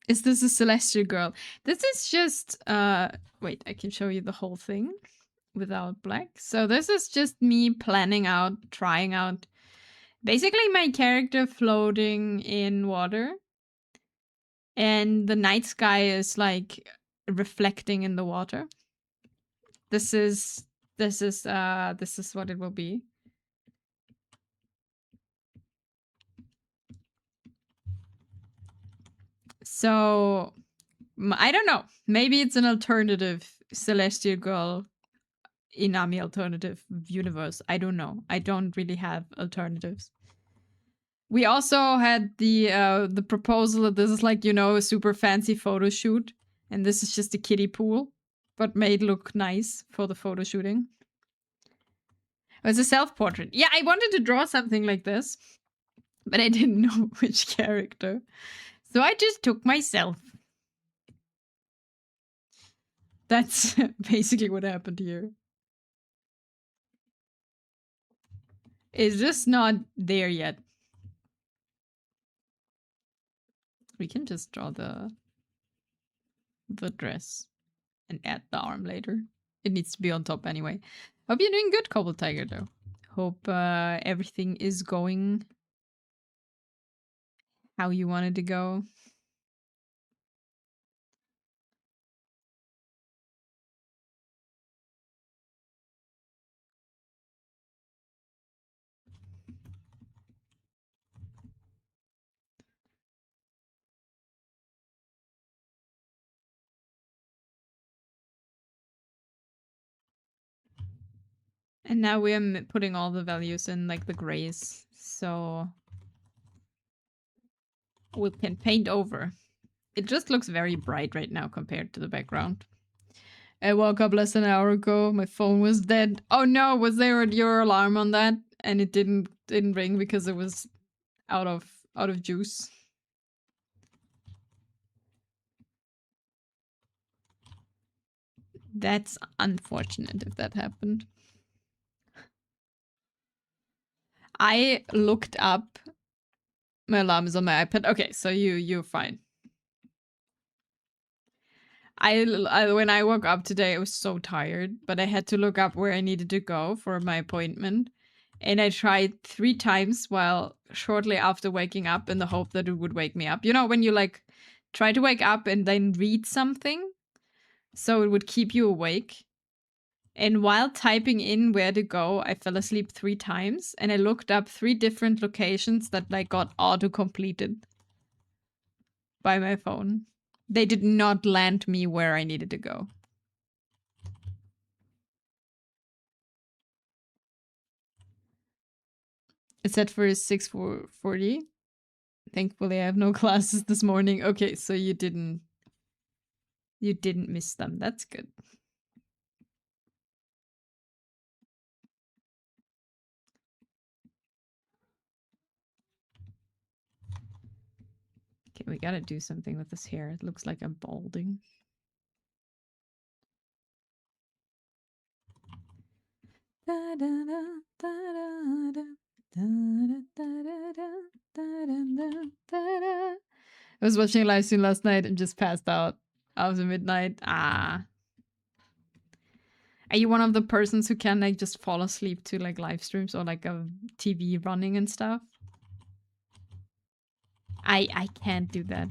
Speaker 1: Is this a celestial girl? This is just wait, I can show you the whole thing without black. So this is just me planning out, trying out basically my character floating in water. And the night sky is like reflecting in the water. This is what it will be. So I don't know. Maybe it's an alternative Celestial Girl Inami alternative universe. I don't know. I don't really have alternatives. We also had the proposal that this is like, you know, a super fancy photo shoot, and this is just a kiddie pool, but made look nice for the photo shooting. It's a self-portrait. Yeah, I wanted to draw something like this, but I didn't know which character. So I just took myself. That's basically what happened here. It's just not there yet. We can just draw the dress and add the arm later. It needs to be on top anyway. Hope you're doing good, Cobalt Tiger, though. Hope everything is going how you wanted to go. And now we're putting all the values in, like the grays, so we can paint over. It just looks very bright right now compared to the background. I woke up less than an hour ago. My phone was dead. Oh no, was there your alarm on that? And it didn't ring because it was out of juice. That's unfortunate if that happened. I looked up. My alarm is on my iPad. Okay, so you're fine. When I woke up today, I was so tired, but I had to look up where I needed to go for my appointment. And I tried 3 times while shortly after waking up in the hope that it would wake me up. You know, when you like try to wake up and then read something so it would keep you awake. And while typing in where to go, I fell asleep 3 times and I looked up 3 different locations that like got auto-completed by my phone. They did not land me where I needed to go. It's set for 6:40. Thankfully, I have no classes this morning. Okay, so you didn't miss them. That's good. We gotta do something with this hair. It looks like I'm balding. I was watching a live stream last night and just passed out after midnight. Ah. Are you one of the persons who can like just fall asleep to like live streams or like a TV running and stuff? I can't do that.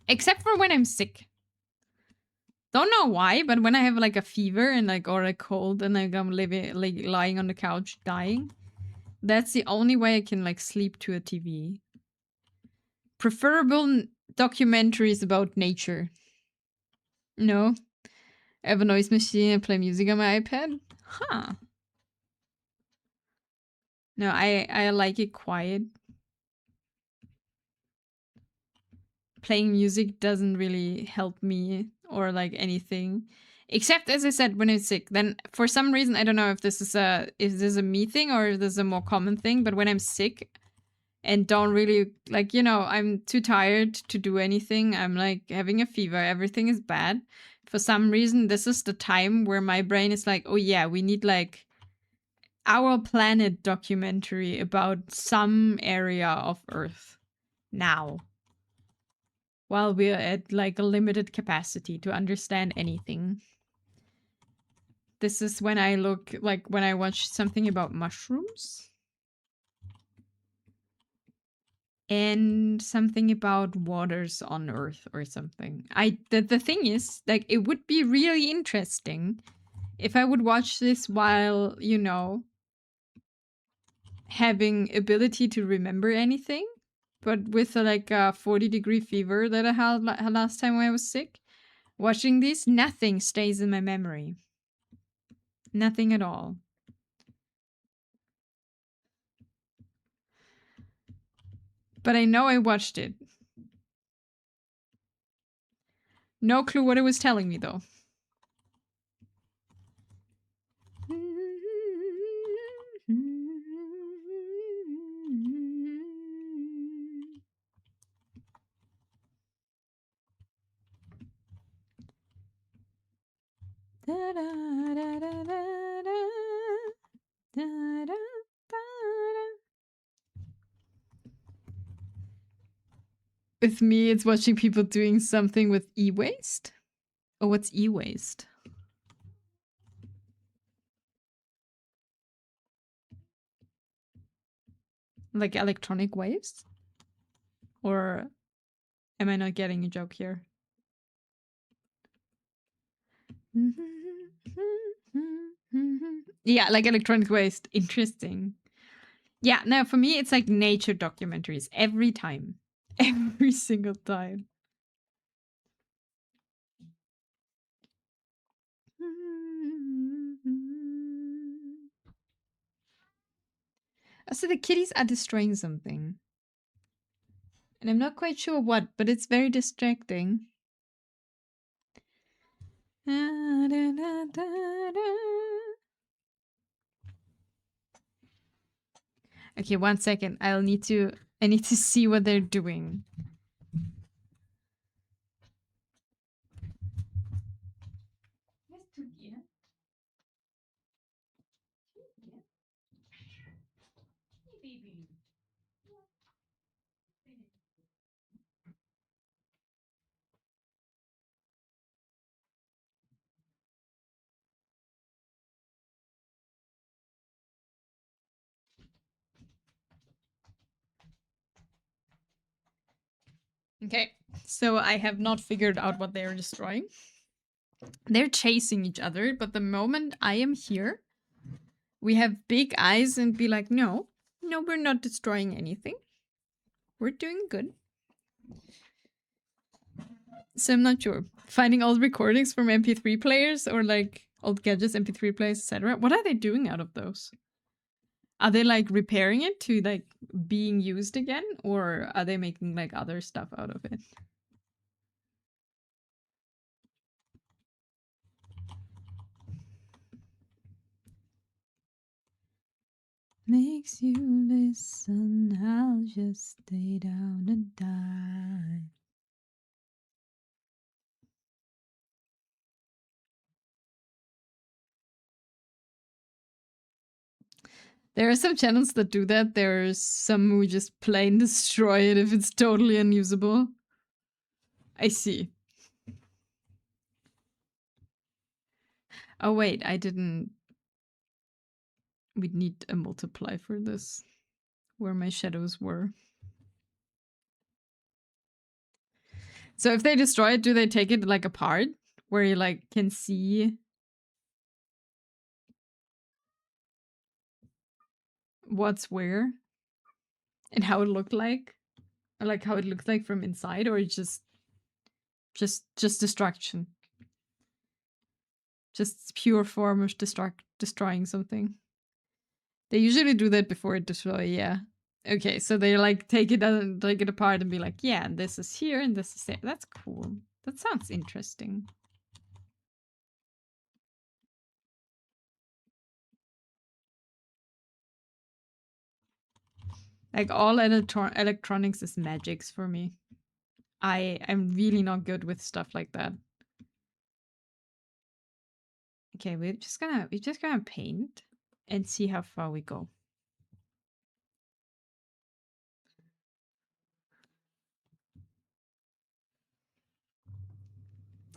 Speaker 1: Except for when I'm sick. Don't know why, but when I have like a fever and like or a cold and like I'm living like lying on the couch dying, that's the only way I can like sleep to a TV. Preferable documentaries about nature. No. I have a noise machine and play music on my iPad. Huh. No, I like it quiet. Playing music doesn't really help me or like anything. Except as I said, when I'm sick, then for some reason I don't know if this is a me thing or if this is a more common thing, but when I'm sick and don't really like, you know, I'm too tired to do anything. I'm like having a fever, everything is bad. For some reason, this is the time where my brain is like, oh yeah, we need like our planet documentary about some area of Earth now. While we're at like a limited capacity to understand anything. This is when I look like when I watch something about mushrooms. And something about waters on Earth or something. The thing is, like, it would be really interesting if I would watch this while, you know, having ability to remember anything, but with like a 40-degree fever that I had last time when I was sick. Watching this, nothing stays in my memory. Nothing at all. But I know I watched it. No clue what it was telling me, though. With me, it's watching people doing something with e-waste. Oh, what's e-waste? Like electronic waves? Or am I not getting a joke here? Yeah, like electronic waste. Interesting. Yeah, no, for me, it's like nature documentaries every time. Every single time. So the kitties are destroying something. And I'm not quite sure what, but it's very distracting. Okay, 1 second. I need to see what they're doing. Okay, so I have not figured out what they're destroying. They're chasing each other, but the moment I am here, we have big eyes and be like, no, we're not destroying anything. We're doing good. So I'm not sure. Finding old recordings from MP3 players or like old gadgets, MP3 players, etc. What are they doing out of those? Are they like repairing it to like being used again, or are they making like other stuff out of it? makes you listen, I'll just stay down and die. There are some channels that do that. There's some who just plain destroy it if it's totally unusable. I see. Oh wait, I didn't... We'd need a multiply for this. Where my shadows were. So if they destroy it, do they take it like apart? Where you like can see what's where? And how it looked like? Or like how it looked like from inside, or just destruction? Just pure form of destroying something. They usually do that before it destroy, yeah. Okay, so they like take it apart and be like, yeah, and this is here and this is there. That's cool. That sounds interesting. Like all electronics is magics for me. I'm really not good with stuff like that. Okay, we're just gonna paint and see how far we go.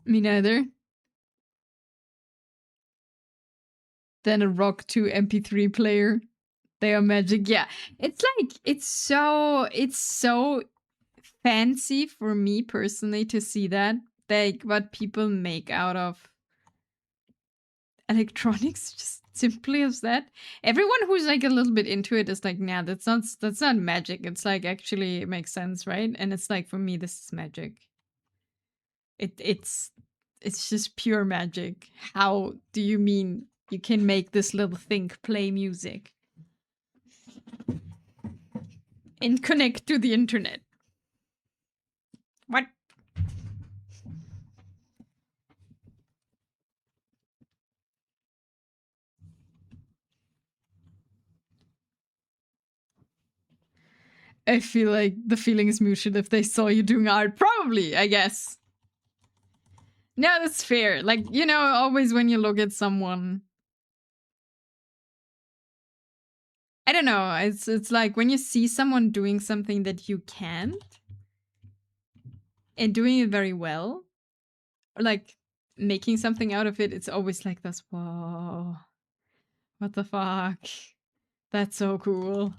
Speaker 1: Me neither. Then a Rock 2 MP3 player. They are magic. Yeah. It's like it's so fancy for me personally to see that. Like what people make out of electronics just simply as that. Everyone who's like a little bit into it is like, nah, that's not magic. It's like actually it makes sense, right? And it's like for me this is magic. It's just pure magic. How do you mean you can make this little thing play music and connect to the internet? What? I feel like the feeling is mutual if they saw you doing art. Probably, I guess. No, that's fair. Like, you know, always when you look at someone, I don't know. It's like when you see someone doing something that you can't and doing it very well, or like making something out of it, it's always like this, whoa, what the fuck? That's so cool.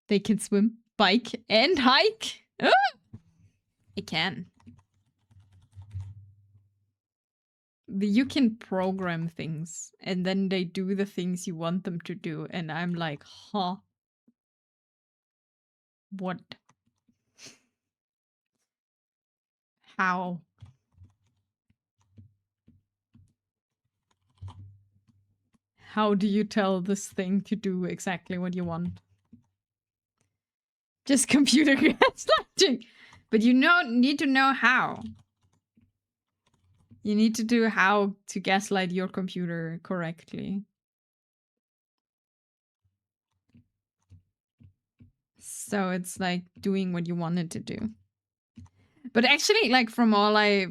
Speaker 1: They can swim, bike, and hike. Ah! It can. You can program things and then they do the things you want them to do. And I'm like, huh? What? How? How do you tell this thing to do exactly what you want? Just computer gaslighting. But you need to know how. You need to do how to gaslight your computer correctly. So it's like doing what you want it to do. But actually, like from all I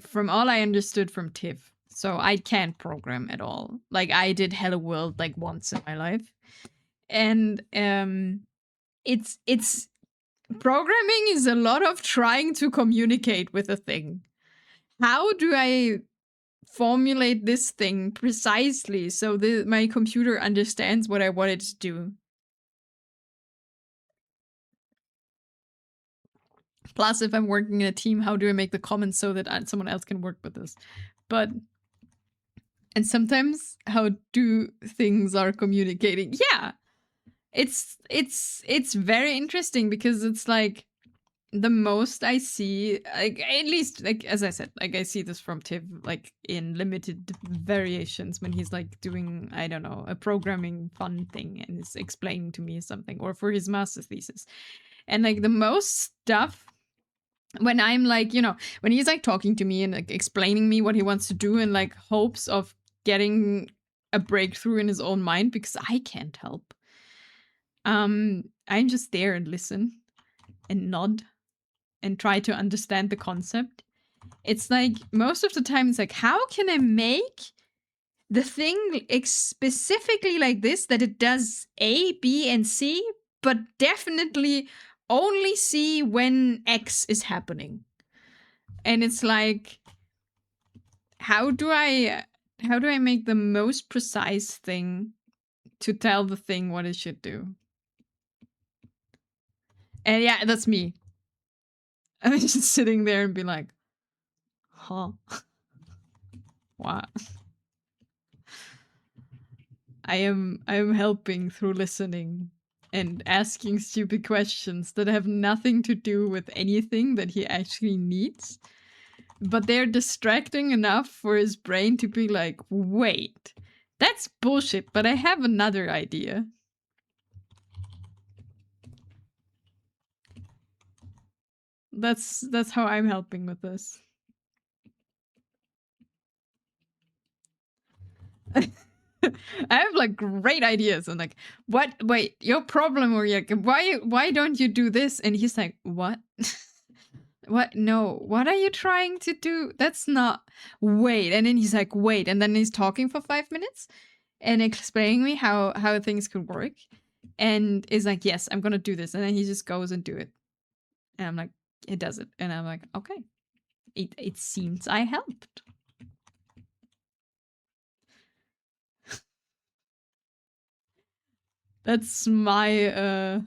Speaker 1: understood from Tiff, so I can't program at all. Like I did Hello World like once in my life. And it's programming is a lot of trying to communicate with a thing. How do I formulate this thing precisely so that my computer understands what I want it to do? Plus, if I'm working in a team, how do I make the comments so that someone else can work with this? But, and sometimes how do things are communicating? Yeah, it's very interesting because it's like the most I see, like, at least, like, as I said, like, I see this from Tiv, like, in limited variations when he's, like, doing, I don't know, a programming fun thing and is explaining to me something, or for his master's thesis. And, like, the most stuff, when I'm, like, you know, when he's, like, talking to me and, like, explaining me what he wants to do in, like, hopes of getting a breakthrough in his own mind, because I can't help. I'm just there and listen and nod and try to understand the concept. It's like most of the time it's like, how can I make the thing specifically like this, that it does A, B, and C, but definitely only C when X is happening? And it's like, how do I make the most precise thing to tell the thing what it should do? And yeah, that's me. I'm just sitting there and be like, huh? What? I am helping through listening and asking stupid questions that have nothing to do with anything that he actually needs. But they're distracting enough for his brain to be like, wait, that's bullshit, but I have another idea. That's how I'm helping with this. I have like great ideas and like, what? Wait, your problem, or like, why don't you do this? And he's like, what? What? No, what are you trying to do? That's not. Wait, and then he's like, wait, and then he's talking for 5 minutes and explaining me how things could work, and is like, yes, I'm gonna do this, and then he just goes and do it, and I'm like, he does it, and I'm like, okay, it seems I helped. That's my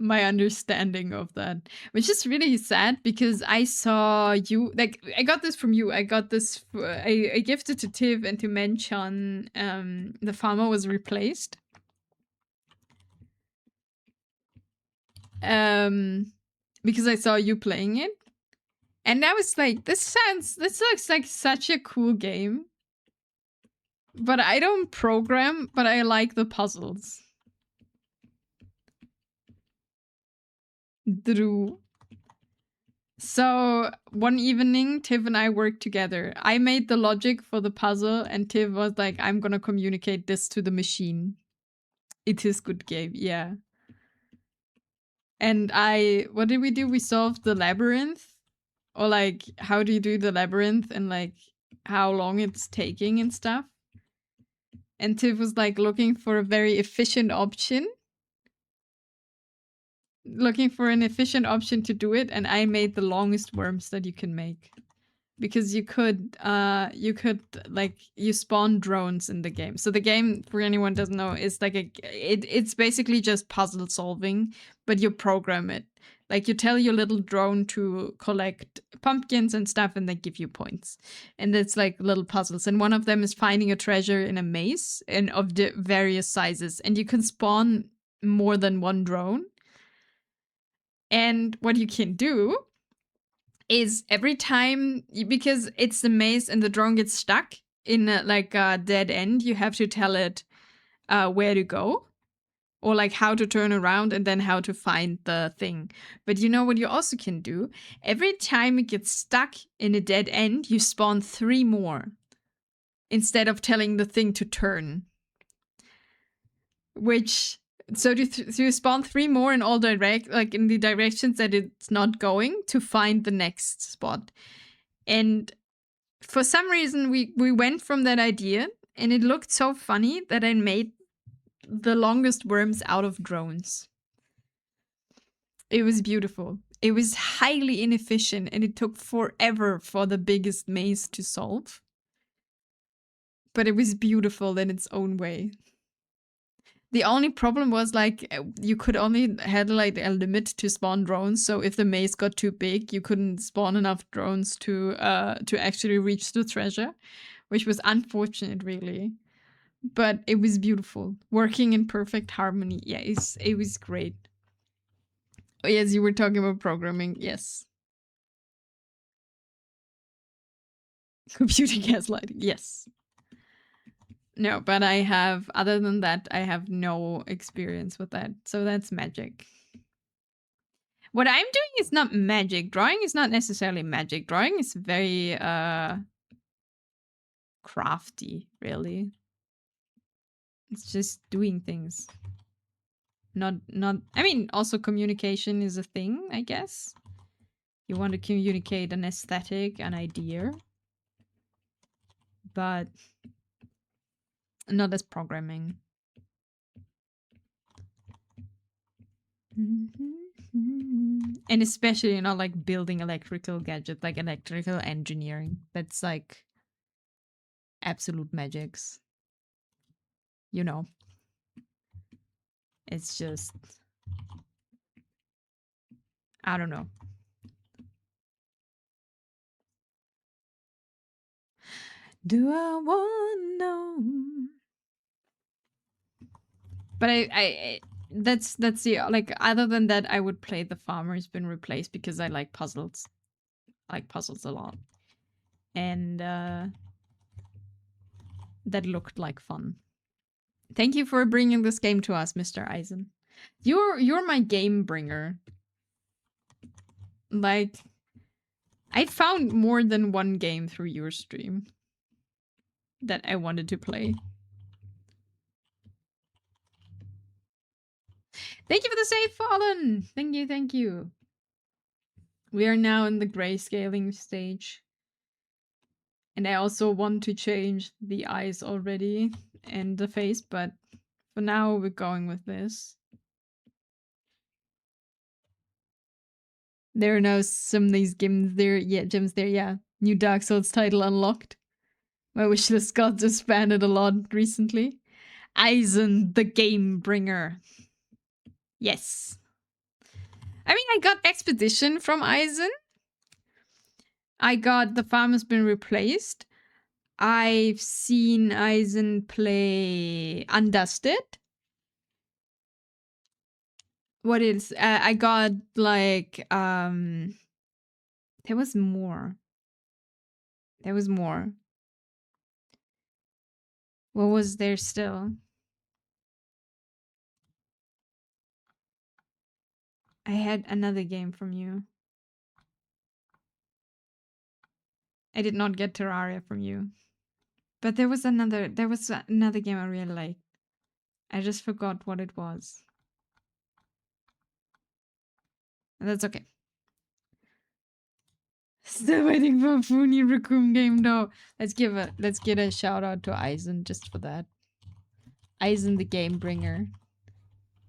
Speaker 1: my understanding of that, which is really sad because I saw you, like, I got this from you. I got this, I gifted to Tiv and to Menchan. The farmer was replaced. Because I saw you playing it. And I was like, this looks like such a cool game. But I don't program, but I like the puzzles. Drew. So one evening, Tiv and I worked together. I made the logic for the puzzle, and Tiv was like, I'm gonna communicate this to the machine. It is good game, yeah. And what did we do? We solved the labyrinth. Or like, how do you do the labyrinth, and like how long it's taking and stuff. And Tiv was like looking for a very efficient option. Looking for an efficient option to do it, and I made the longest worms that you can make. Because you could like, you spawn drones in the game. So the game, for anyone who doesn't know, is like it's basically just puzzle solving, but you program it. Like, you tell your little drone to collect pumpkins and stuff, and they give you points. And it's like little puzzles. And one of them is finding a treasure in a maze, and of the various sizes. And you can spawn more than one drone. And what you can do is every time, because it's the maze and the drone gets stuck in a dead end, you have to tell it where to go, or like how to turn around, and then how to find the thing. But you know what you also can do? Every time it gets stuck in a dead end, you spawn 3 more instead of telling the thing to turn. So you spawn 3 more in all in the directions that it's not going, to find the next spot. And for some reason, we went from that idea, and it looked so funny that I made the longest worms out of drones. It was beautiful. It was highly inefficient, and it took forever for the biggest maze to solve. But it was beautiful in its own way. The only problem was, like, you could only had like a limit to spawn drones. So if the maze got too big, you couldn't spawn enough drones to actually reach the treasure, which was unfortunate, really. But it was beautiful, working in perfect harmony. Yeah, it was great. Oh, yes, you were talking about programming. Yes. Computer gaslighting. Yes. No, but I have, other than that, I have no experience with that. So that's magic. What I'm doing is not magic. Drawing is not necessarily magic. Drawing is very crafty, really. It's just doing things. Not I mean, also communication is a thing, I guess. You want to communicate an aesthetic, an idea, but not as programming. And especially, you know, like building electrical gadgets, like electrical engineering. That's like absolute magics. You know. It's just, I don't know. Do I want to know? But I that's the, like, other than that, I would play The Farmer's Been Replaced because I like puzzles. I like puzzles a lot. And that looked like fun. Thank you for bringing this game to us, Mr. Eisen. You're my game bringer. Like, I found more than one game through your stream that I wanted to play. Thank you for the save, Fallen! Thank you, thank you. We are now in the grayscaling stage. And I also want to change the eyes already and the face, but for now we're going with this. There are now some of these gems there. Yeah, gems there, yeah. New Dark Souls title unlocked. My wishlist got expanded a lot recently. Eisen, the Game Bringer. Yes. I mean, I got Expedition from Eisen. I got The Farmer's Been Replaced. I've seen Eisen play Undusted. What is I got like there was more. There was more. What was there still? I had another game from you. I did not get Terraria from you. But there was another game I really liked. I just forgot what it was. That's okay. Still waiting for a Funi Raccoon game though. Let's get a shout out to Eisen just for that. Eisen the Game Bringer.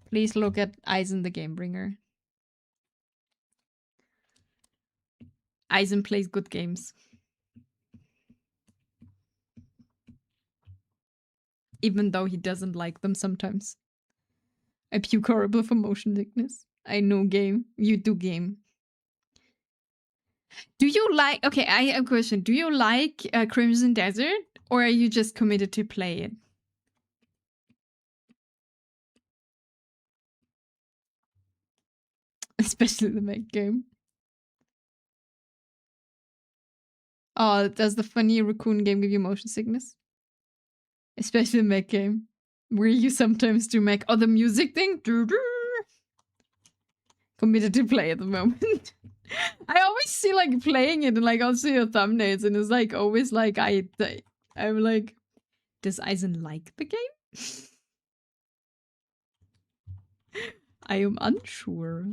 Speaker 1: Please look at Eisen the Game Bringer. Eisen plays good games. Even though he doesn't like them sometimes. I puke horrible from motion sickness. I know game. You do game. Do you like... Okay, I have a question. Do you like Crimson Desert? Or are you just committed to play it? Especially the mech game. Oh, does the funny raccoon game give you motion sickness? Especially the mech game. Where you sometimes do mech... Oh, the music thing? Committed to play at the moment. I always see like playing it and like also your thumbnails and it's like always like I'm like, does Eisen like the game? I am unsure.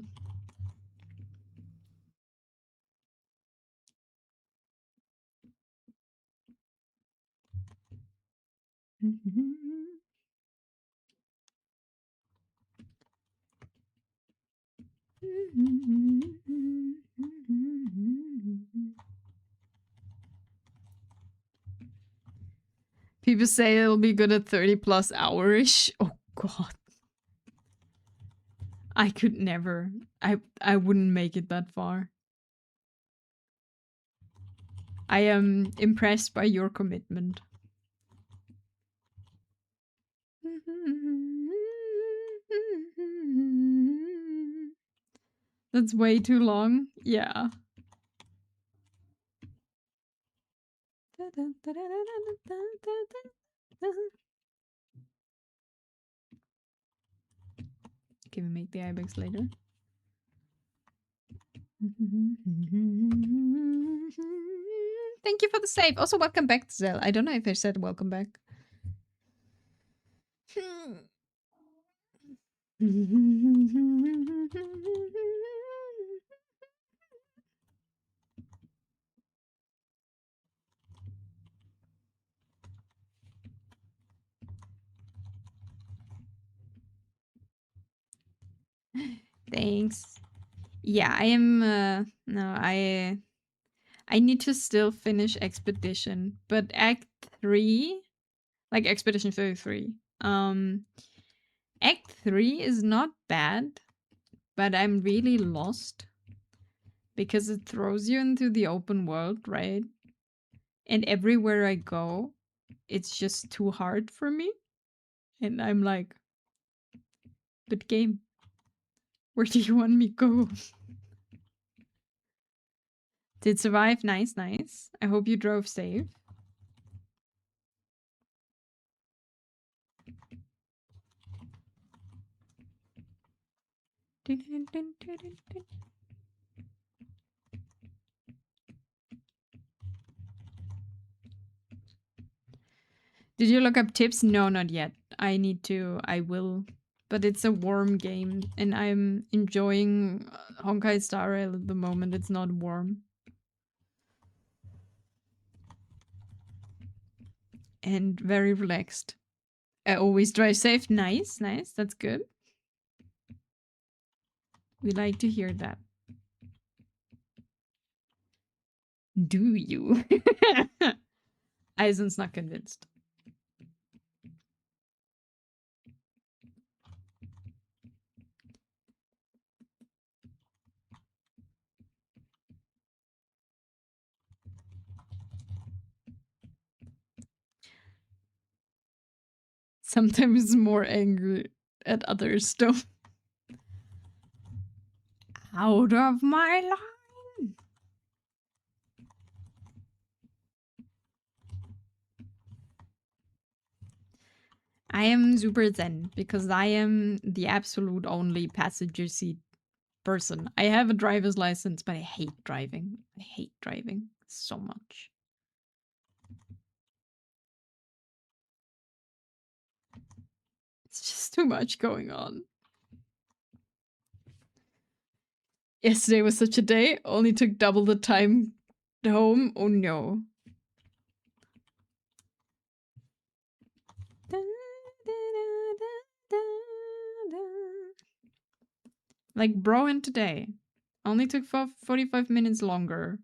Speaker 1: People say it'll be good at 30 plus hour-ish. Oh god. I could never. I wouldn't make it that far. I am impressed by your commitment. That's way too long. Yeah. Can we make the ibex later? Thank you for the save. Also, welcome back, Zell. I don't know if I said welcome back. Thanks. Yeah, I am no, I need to still finish Expedition, but Act 3, like Expedition 33. Act 3 is not bad, but I'm really lost because it throws you into the open world, right? And everywhere I go, it's just too hard for me. And I'm like, but game, where do you want me to go? Did survive? Nice, nice. I hope you drove safe. Did you look up tips? No, not yet. I need to. I will. But it's a warm game, and I'm enjoying Honkai Star Rail at the moment. It's not warm. And very relaxed. I always drive safe. Nice, nice. That's good. We like to hear that. Do you? Eisen's not convinced. Sometimes more angry at others, though. Out of my line! I am super zen because I am the absolute only passenger seat person. I have a driver's license, but I hate driving. I hate driving so much. It's just too much going on. Yesterday was such a day. Only took double the time home. Oh no. Like Broen today. Only took 45 minutes longer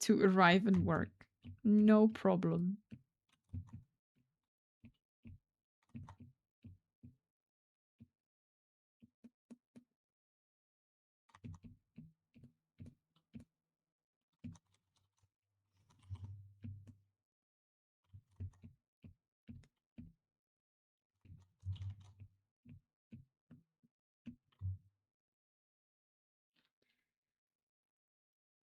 Speaker 1: to arrive and work. No problem.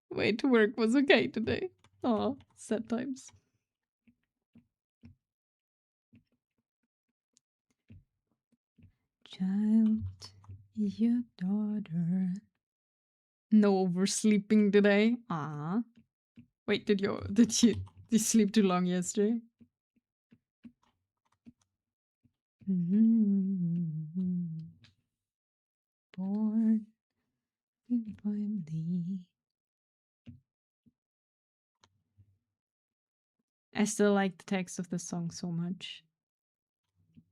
Speaker 1: Way to work was okay today. Oh, sad times. Child, your daughter. No oversleeping today. Ah. Wait, did you sleep too long yesterday? Born finally. I still like the text of the song so much.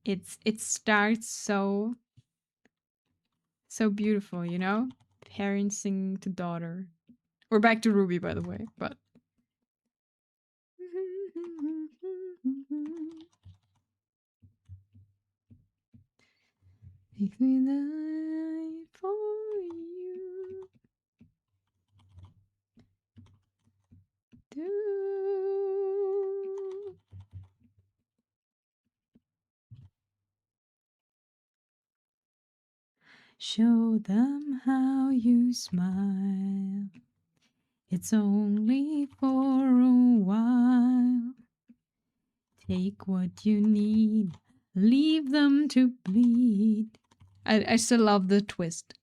Speaker 1: It starts so beautiful, you know? Parents singing to daughter. We're back to Ruby, by the way, but make me die for you. Do. Show them how you smile. It's only for a while. Take what you need, leave them to bleed. I still love the twist.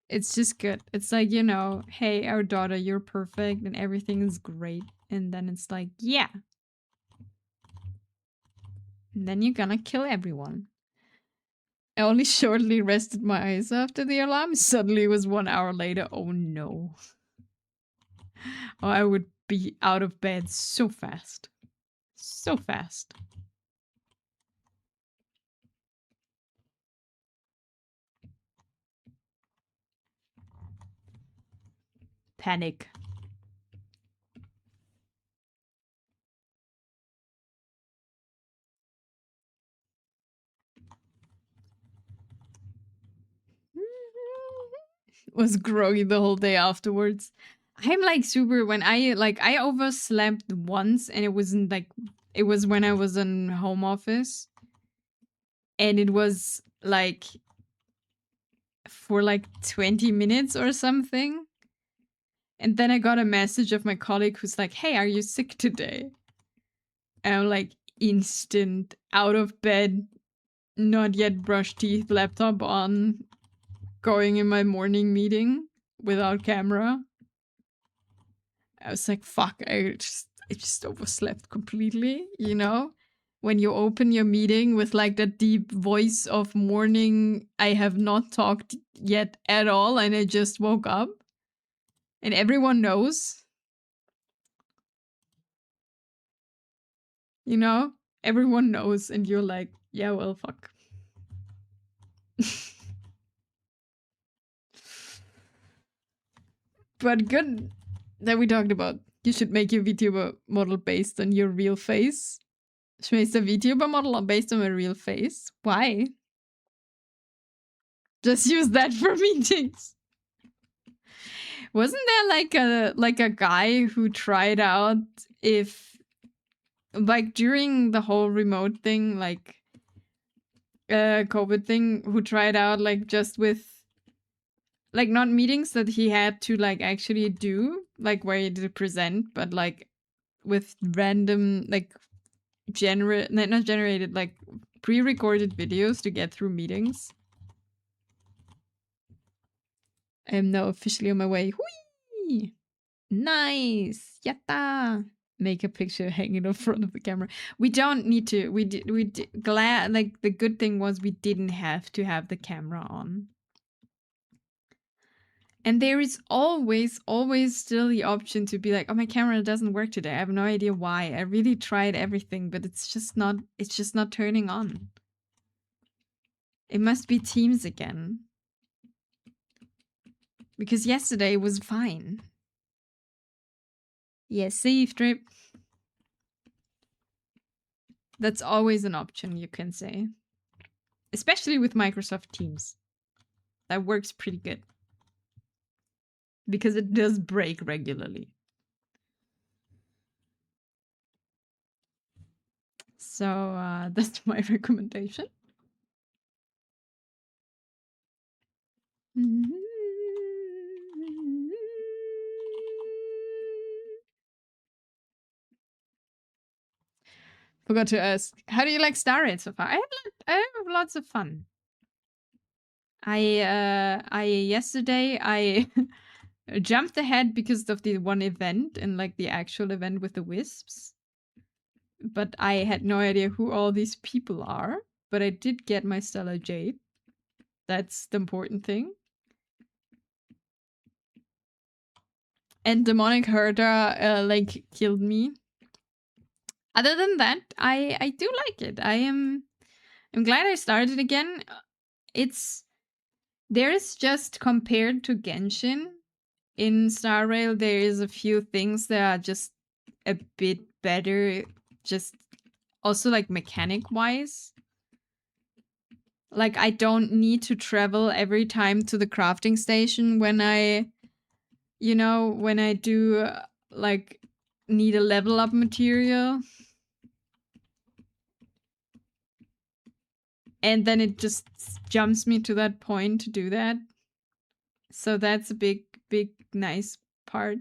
Speaker 1: It's just good. It's like, you know, hey, our daughter, you're perfect and everything is great. And then it's like, yeah. And then you're gonna kill everyone. I only shortly rested my eyes after the alarm. Suddenly it was 1 hour later. Oh no. Oh, I would be out of bed so fast. So fast. Panic. Was groggy the whole day afterwards. I'm like super when I overslept once and it wasn't like it was when I was in home office and it was like for like 20 minutes or something. And then I got a message of my colleague who's like, "Hey, are you sick today?" And I'm like instant out of bed, not yet brushed teeth, laptop on, going in my morning meeting without camera. I was like, fuck, I just overslept completely, you know? When you open your meeting with like that deep voice of morning, I have not talked yet at all, and I just woke up. And everyone knows, you know? Everyone knows, and you're like, yeah, well, fuck. But good that we talked about. You should make your VTuber model based on your real face. Schmeißt der VTuber model based on my real face? Why? Just use that for meetings. Wasn't there like a guy who tried out if like during the whole remote thing, like COVID thing, who tried out like just with like not meetings that he had to like actually do, like where he did present, but like with random like not generated, like pre-recorded videos to get through meetings. I am now officially on my way. Hui! Nice! Yatta! Make a picture hanging in front of the camera. We don't need to. We glad, like, the good thing was we didn't have to have the camera on. And there is always still the option to be like, oh, my camera doesn't work today. I have no idea why. I really tried everything, but it's just not turning on. It must be Teams again. Because yesterday was fine. Yes, safe trip. That's always an option, you can say. Especially with Microsoft Teams. That works pretty good. Because it does break regularly. So that's my recommendation. Forgot to ask, how do you like Star Rail so far? I have lots of fun. Yesterday I jumped ahead because of the one event and like the actual event with the wisps. But I had no idea who all these people are. But I did get my Stellar Jade. That's the important thing. And Demonic Herder like killed me. Other than that, I do like it. I'm glad I started again. There's just compared to Genshin in Star Rail, there is a few things that are just a bit better, just also like mechanic wise. Like I don't need to travel every time to the crafting station when I do like need a level up material. And then it just jumps me to that point to do that. So that's a big, nice part.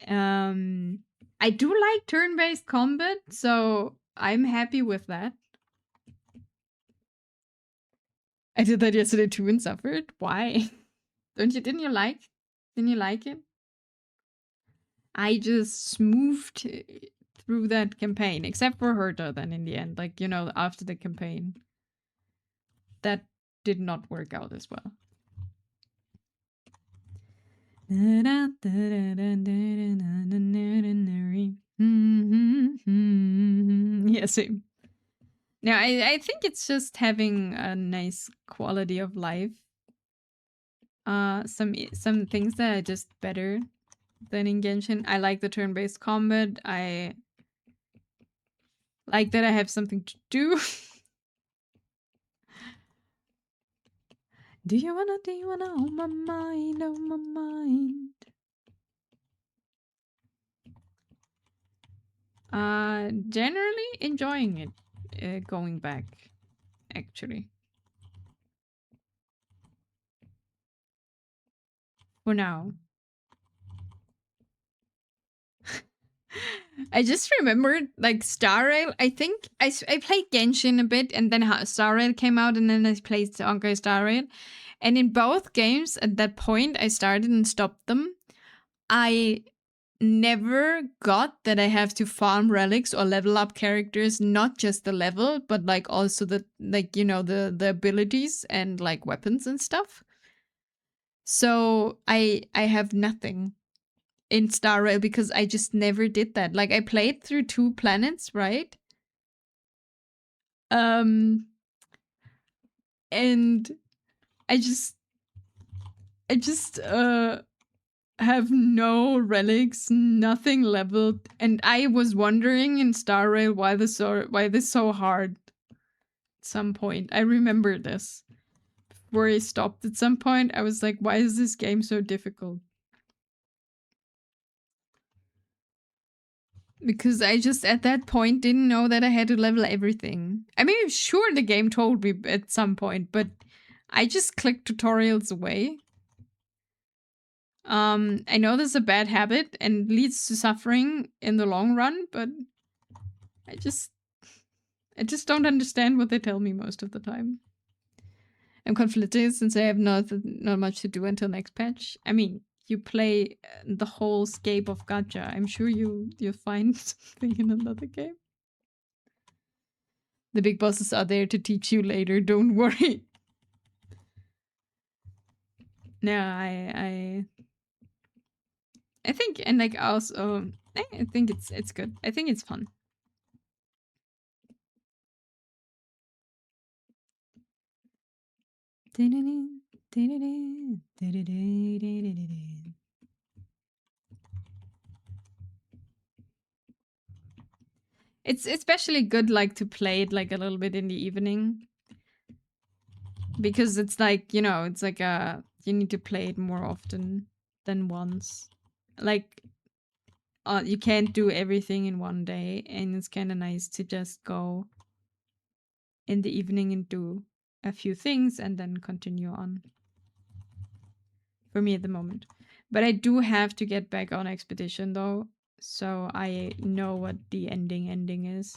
Speaker 1: I do like turn-based combat, so I'm happy with that. I did that yesterday too and suffered. Why? Didn't you like it? I just smoothed through that campaign, except for Herta then in the end. Like, after the campaign. That did not work out as well. Yeah, same. Now, I think it's just having a nice quality of life. Some things that are just better than in Genshin. I like the turn-based combat. I like that I have something to do. Do you wanna, oh my mind, oh my mind. Generally enjoying it, going back, actually. For now. I just remembered, like, Star Rail. I think I played Genshin a bit, and then Star Rail came out, and then I played Honkai Star Rail. And in both games, at that point, I started and stopped them. I never got that I have to farm relics or level up characters, not just the level, but like also the the abilities and like weapons and stuff. So I have nothing in Star Rail because I just never did that. Like, I played through 2 planets, right? And I just have no relics, nothing leveled, and I was wondering in Star Rail why this so hard. At some point, I remember this. Where I stopped at some point, I was like, why is this game so difficult? Because I just, at that point, didn't know that I had to level everything. I mean, sure, the game told me at some point, but I just clicked tutorials away. I know this is a bad habit and leads to suffering in the long run, but I just don't understand what they tell me most of the time. I'm conflicted since I have not much to do until next patch. I mean, you play the whole scape of Gacha. I'm sure you'll find something in another game. The big bosses are there to teach you later. Don't worry. No, I think, and like also, I think it's good. I think it's fun. It's especially good, like, to play it like a little bit in the evening, because it's like, it's like you need to play it more often than once. Like, you can't do everything in one day, and it's kind of nice to just go in the evening and do a few things and then continue on. For me at the moment. But I do have to get back on Expedition though, so I know what the ending is.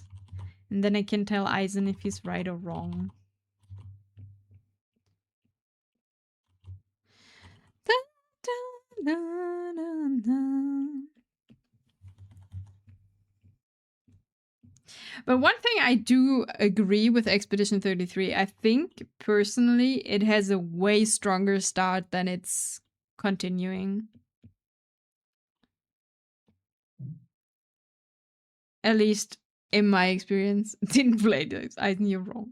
Speaker 1: And then I can tell Eisen if he's right or wrong. But one thing I do agree with Expedition 33, I think personally it has a way stronger start than it's continuing. At least in my experience. Didn't play this. I knew wrong.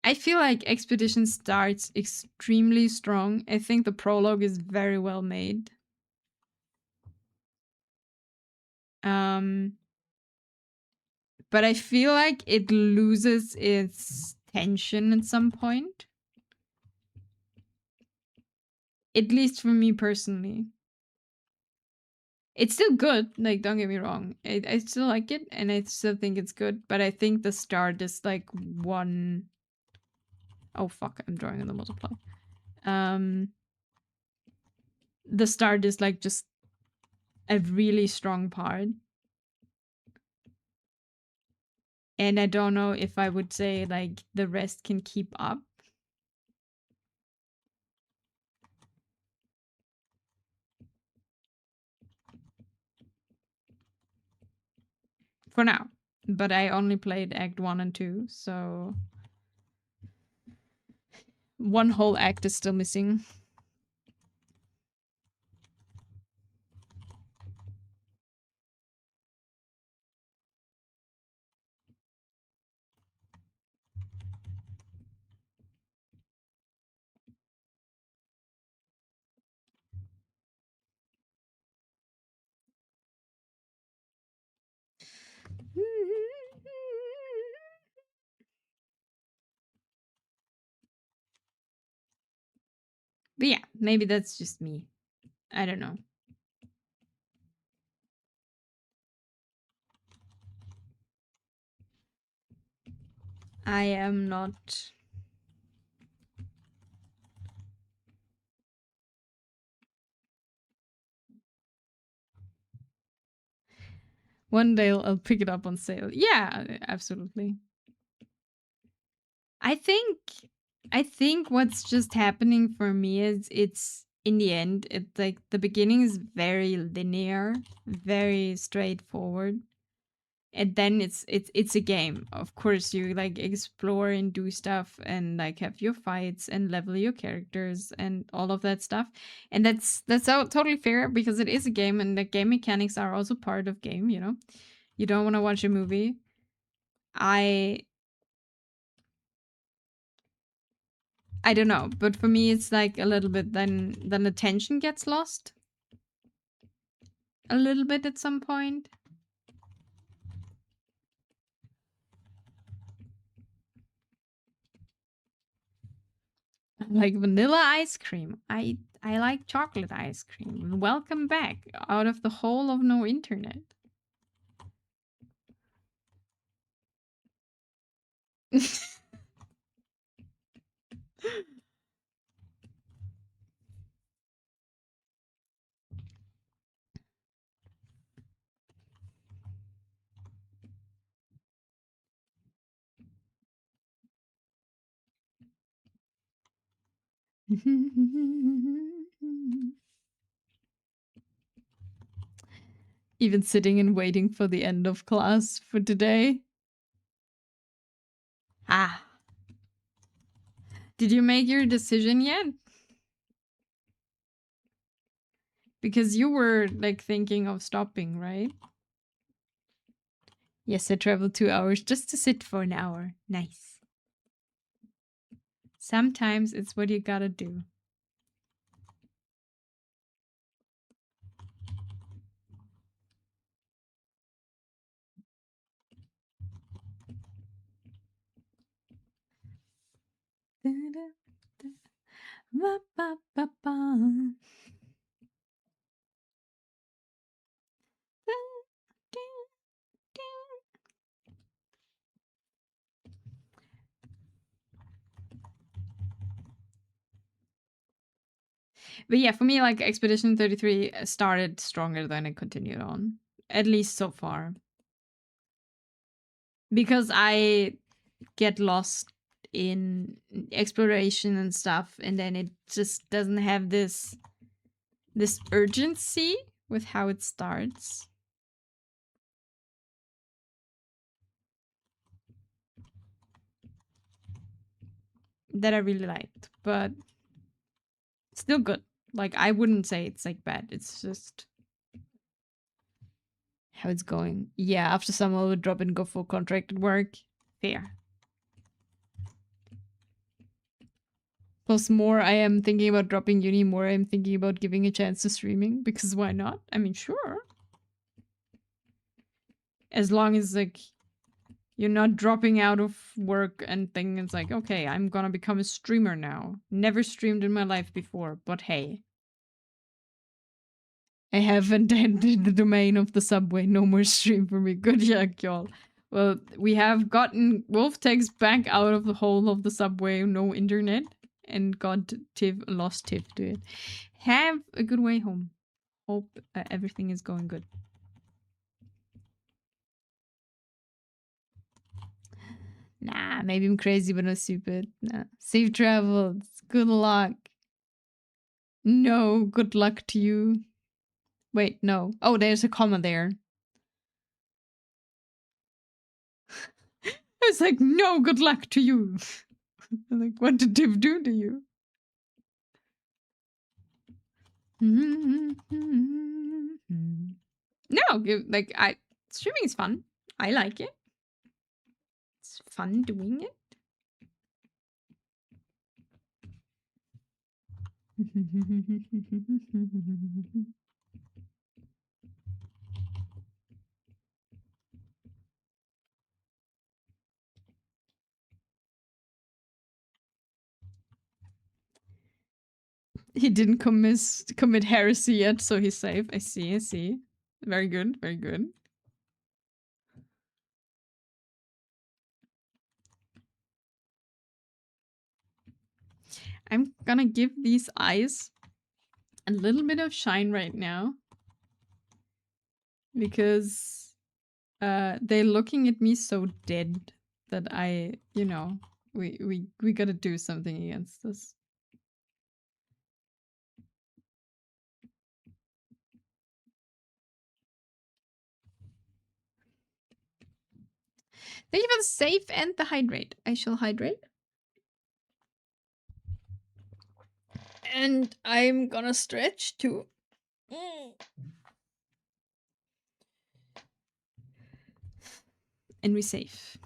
Speaker 1: I feel like Expedition starts extremely strong. I think the prologue is very well made. But I feel like it loses its tension at some point. At least for me personally. It's still good, like, don't get me wrong. I still like it, and I still think it's good, but I think the start is, like, one... Oh, fuck, I'm drawing on the multiply. The start is, like, just a really strong part. And I don't know if I would say, like, the rest can keep up. For now. But I only played Act 1 and 2, so... One whole act is still missing. But yeah, maybe that's just me. I don't know. I am not... One day I'll pick it up on sale. Yeah, absolutely. I think what's just happening for me is it's in the end, it's like the beginning is very linear, very straightforward. And then it's a game. Of course, you like explore and do stuff and like have your fights and level your characters and all of that stuff. And that's totally fair because it is a game and the game mechanics are also part of game, you know. You don't want to watch a movie. I don't know, but for me it's like a little bit then the tension gets lost a little bit at some point. Like vanilla ice cream. I like chocolate ice cream. Welcome back out of the hole of no internet. Even sitting and waiting for the end of class for today. Ah. Did you make your decision yet? Because you were like thinking of stopping, right? Yes, I traveled 2 hours just to sit for an hour. Nice. Sometimes it's what you gotta do. But yeah, for me, like Expedition 33 started stronger than it continued on, at least so far. Because I get lost in exploration and stuff, and then it just doesn't have this urgency with how it starts. That I really liked, but still good. Like, I wouldn't say it's like bad. It's just how it's going. Yeah, after someone would drop and go for contracted work. Fair. Plus, more I am thinking about dropping uni, more I'm thinking about giving a chance to streaming, because why not? I mean, sure. As long as, like, you're not dropping out of work and thinking it's like, okay, I'm gonna become a streamer now. Never streamed in my life before, but hey. I haven't entered the domain of the subway. No more stream for me. Good luck, y'all. Well, we have gotten Wolftex back out of the hole of the subway, no internet, and got lost Tiff to it. Have a good way home. Hope everything is going good. Nah, maybe I'm crazy, but not stupid. Nah. Safe travels. Good luck. No, good luck to you. Wait, no. Oh, there's a comma there. I was like, no, good luck to you. I'm like, what did Tiff do to you? No, like streaming is fun. I like it. It's fun doing it. He didn't commit heresy yet, so he's safe. I see, I see. Very good, very good. I'm gonna give these eyes a little bit of shine right now. Because they're looking at me so dead that I, you know, we gotta do something against this. Thank you for the save and the hydrate. I shall hydrate. And I'm gonna stretch too. And we save.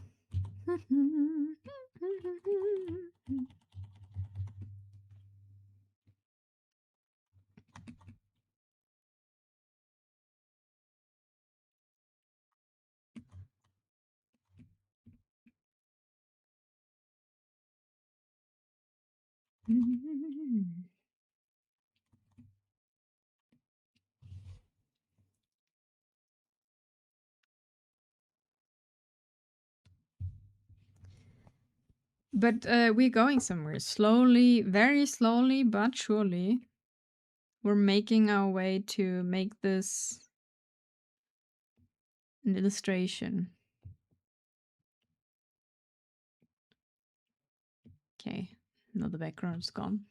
Speaker 1: But we're going somewhere. Slowly, very slowly, but surely. We're making our way to make this an illustration. Okay, now the background's gone.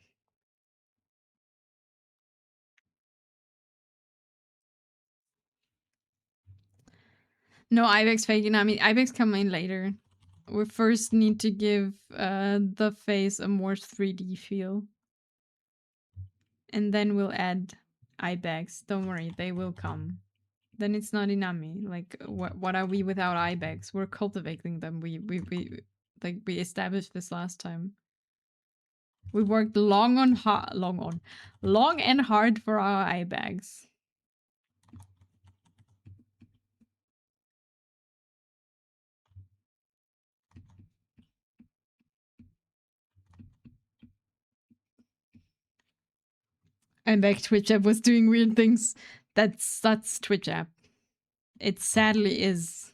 Speaker 1: No, Ibex faking. I mean, Ibex come in later. We first need to give the face a more 3D feel. And then we'll add Ibex. Don't worry, they will come. Then it's not Inami. Like, what are we without Ibex? We're cultivating them. We established this last time. We worked long and hard for our Ibex. And like Twitch app was doing weird things. That's Twitch app. It sadly is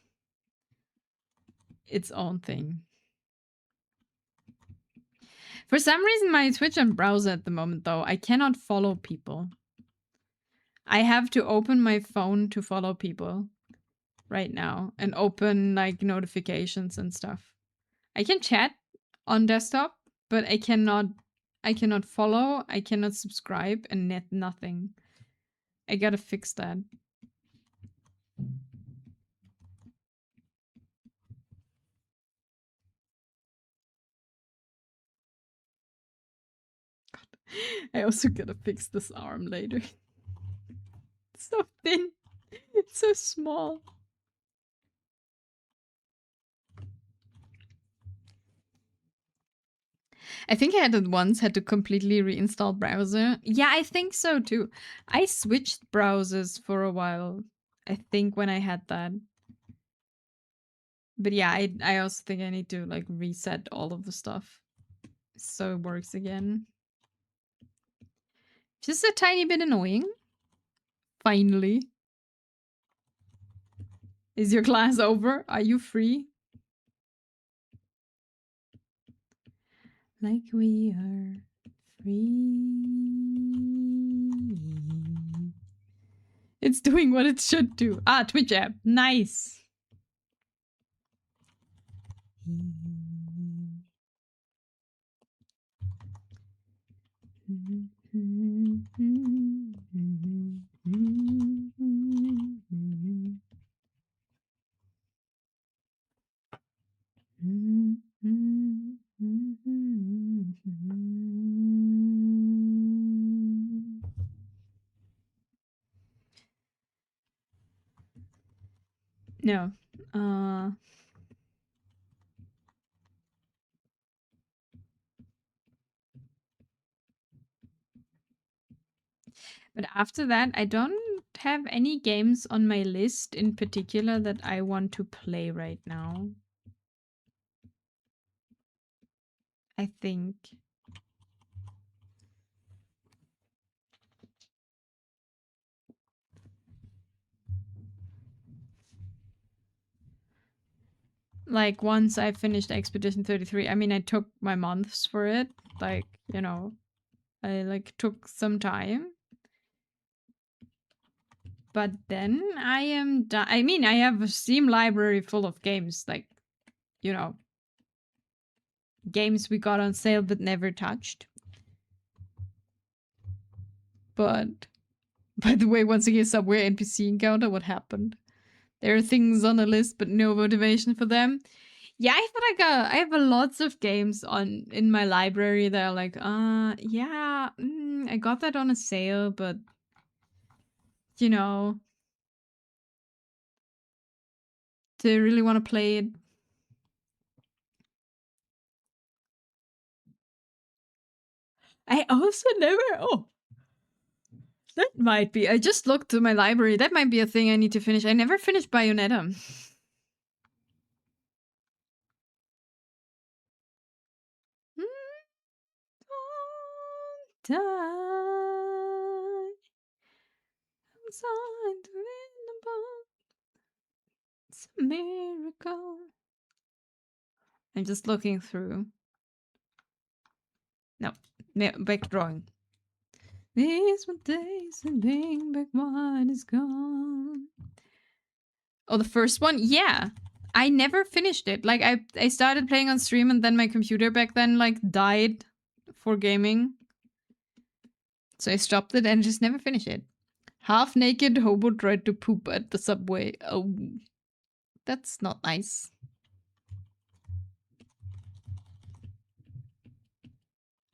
Speaker 1: its own thing. For some reason, my Twitch and browser at the moment, though, I cannot follow people. I have to open my phone to follow people right now and open like notifications and stuff. I can chat on desktop, but I cannot follow, I cannot subscribe, and nothing. I gotta fix that. I also gotta fix this arm later. It's so thin. It's so small. I think I had to completely reinstall browser. Yeah, I think so too. I switched browsers for a while. I think when I had that. But yeah, I also think I need to like reset all of the stuff so it works again. Just a tiny bit annoying. Finally. Is your class over? Are you free? Like we are free. It's doing what it should do. Ah, Twitch app. Nice. No. But after that, I don't have any games on my list in particular that I want to play right now. I think. Like, once I finished Expedition 33, I mean, I took my months for it. Like, you know, I, like, took some time. But then I am done. I mean, I have a Steam library full of games, like, you know, games we got on sale but never touched. But, by the way, once again, Subway NPC encounter, what happened? There are things on the list, but no motivation for them. Yeah, I feel like I have lots of games in my library that are like, yeah, I got that on a sale, but you know, do you really want to play it? I also never. Oh, that might be. I just looked to my library. That might be a thing I need to finish. I never finished Bayonetta. Don't die. Outside it's a miracle. I'm just looking through. No, back drawing. These were days and being back wine is gone. Oh, the first one? Yeah. I never finished it. Like, I started playing on stream and then my computer back then, like, died for gaming. So I stopped it and just never finished it. Half-naked hobo tried to poop at the subway. Oh, that's not nice.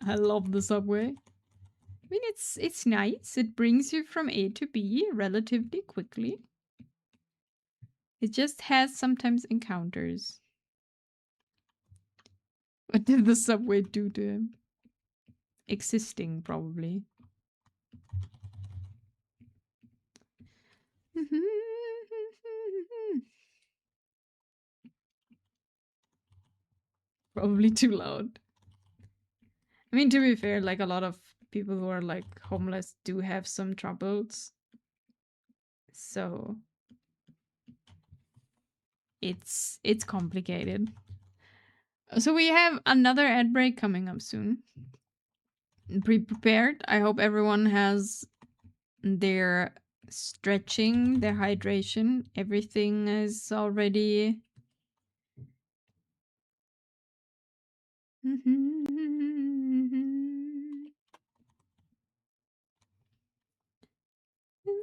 Speaker 1: I love the subway. I mean, it's nice. It brings you from A to B relatively quickly. It just has sometimes encounters. What did the subway do to him? Existing, probably. Probably too loud. I mean, to be fair, like, a lot of people who are, like, homeless do have some troubles. So it's complicated. So we have another ad break coming up soon. Be prepared. I hope everyone has their stretching, their hydration, everything is already.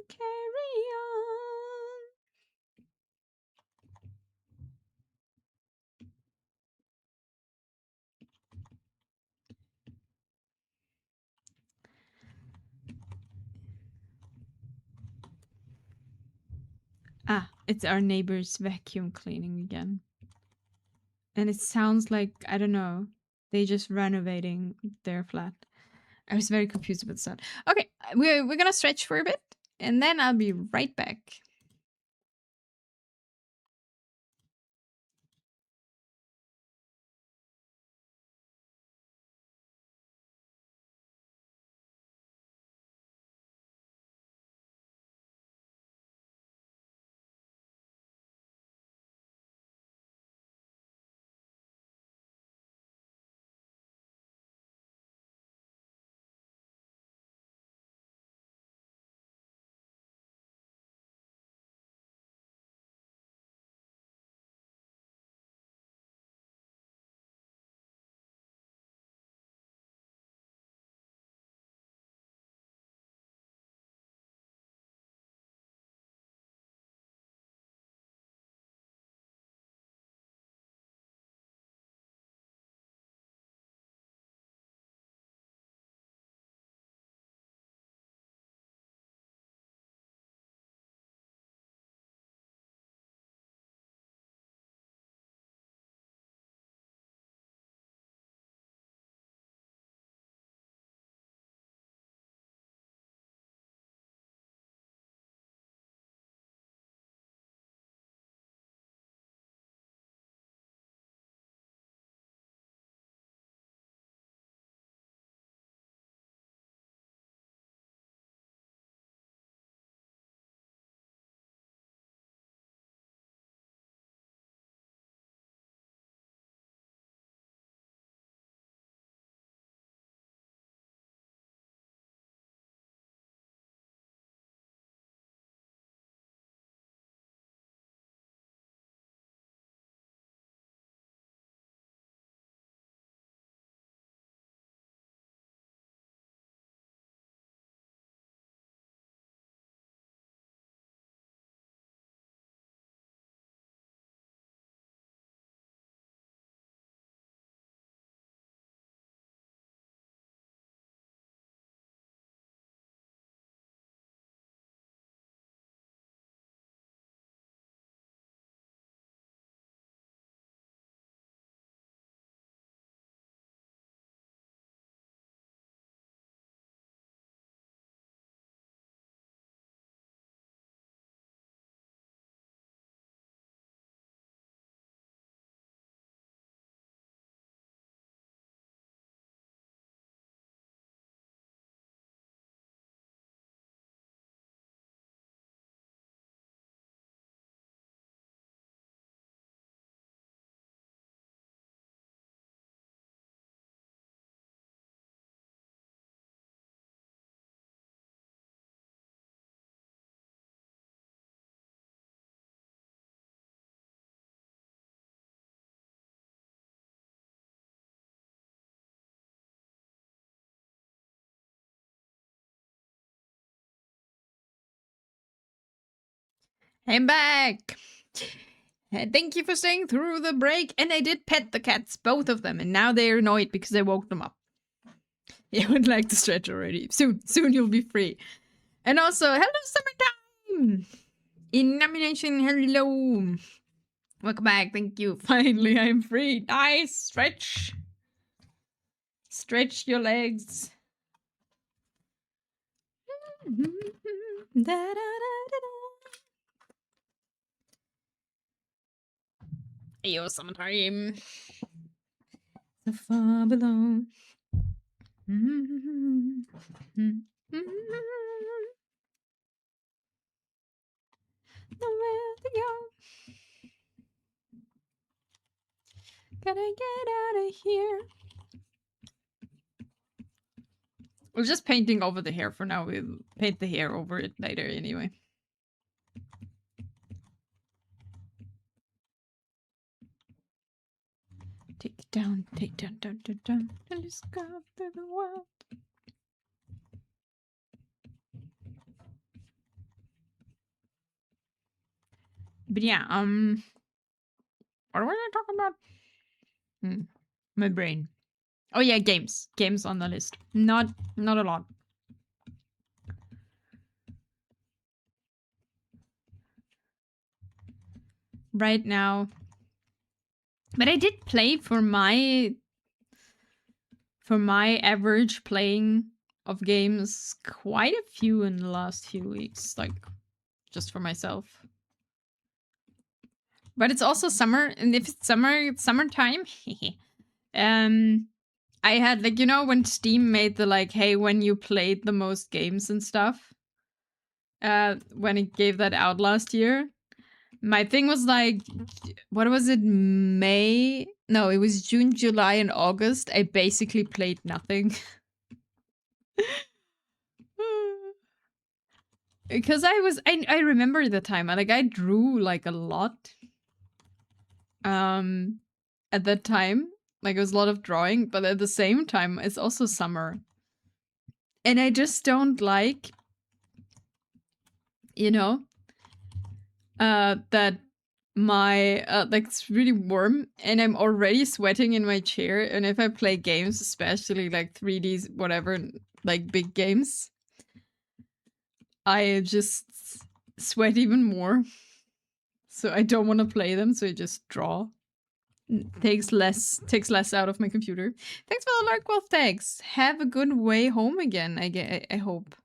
Speaker 1: Carry on. Ah, it's our neighbor's vacuum cleaning again. And it sounds like, I don't know, they just renovating their flat. I was very confused about the sound. Okay, we're gonna stretch for a bit, and then I'll be right back. I'm back. Thank you for staying through the break. And I did pet the cats, both of them, and now they're annoyed because I woke them up. You would like to stretch already. Soon you'll be free. And also, hello summertime! In nomination, hello. Welcome back, thank you. Finally, I'm free. Nice, stretch. Stretch your legs. Yo, summertime. So far below. Nowhere to go. Gotta get out of here. We're just painting over the hair for now. We'll paint the hair over it later anyway. Take it down, down, and just go through the world. But yeah, what were I talking about? My brain. Oh yeah, games. Games on the list. Not a lot. Right now. But I did play for my average playing of games quite a few in the last few weeks, like just for myself. But it's also summer, and if it's summertime, I had like, you know, when Steam made the like, hey, when you played the most games and stuff, when it gave that out last year, my thing was like, what was it, May? No, it was June, July, and August. I basically played nothing. Because I remember the time, like I drew like a lot. At that time, like it was a lot of drawing, but at the same time, it's also summer. And I just don't like, you know, that my like it's really warm and I'm already sweating in my chair, and if I play games, especially like 3Ds, whatever, like big games, I just sweat even more. So I don't want to play them, so I just draw. Takes less out of my computer. Thanks for the Lark Wolf tags. Have a good way home again, I hope.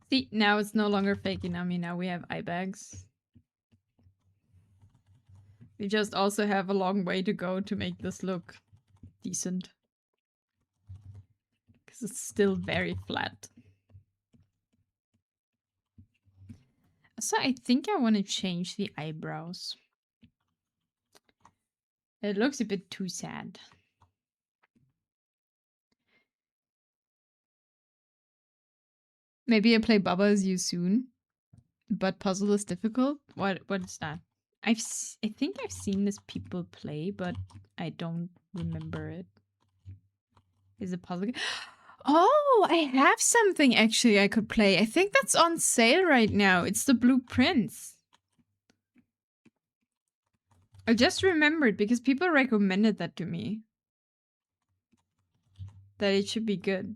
Speaker 1: See, now it's no longer fake Inami, now we have eye bags. We just also have a long way to go to make this look decent. Because it's still very flat. So I think I want to change the eyebrows. It looks a bit too sad. Maybe I play Baba Is You soon, but puzzle is difficult. What is that? I think I've seen this people play, but I don't remember it. Is it puzzle? Oh, I have something actually I could play. I think that's on sale right now. It's the Blue Prince. I just remembered because people recommended that to me. That it should be good.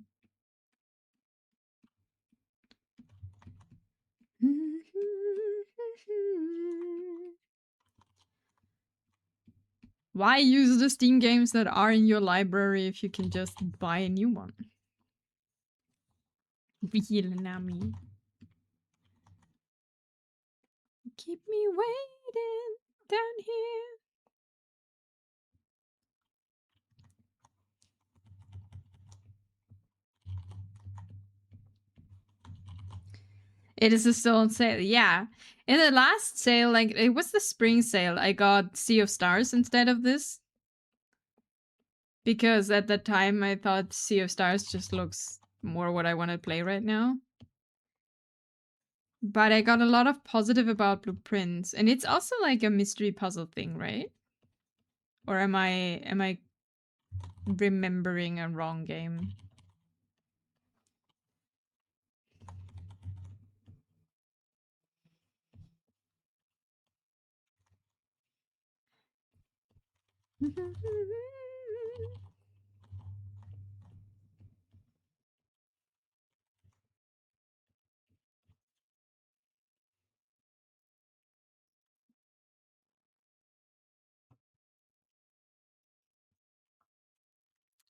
Speaker 1: Why use the Steam games that are in your library if you can just buy a new one? Real Nami. Keep me waiting down here. It is still on sale. Yeah. In the last sale, like it was the spring sale, I got Sea of Stars instead of this. Because at that time I thought Sea of Stars just looks more what I want to play right now. But I got a lot of positive about Blueprints, and it's also like a mystery puzzle thing, right? Or am I remembering a wrong game?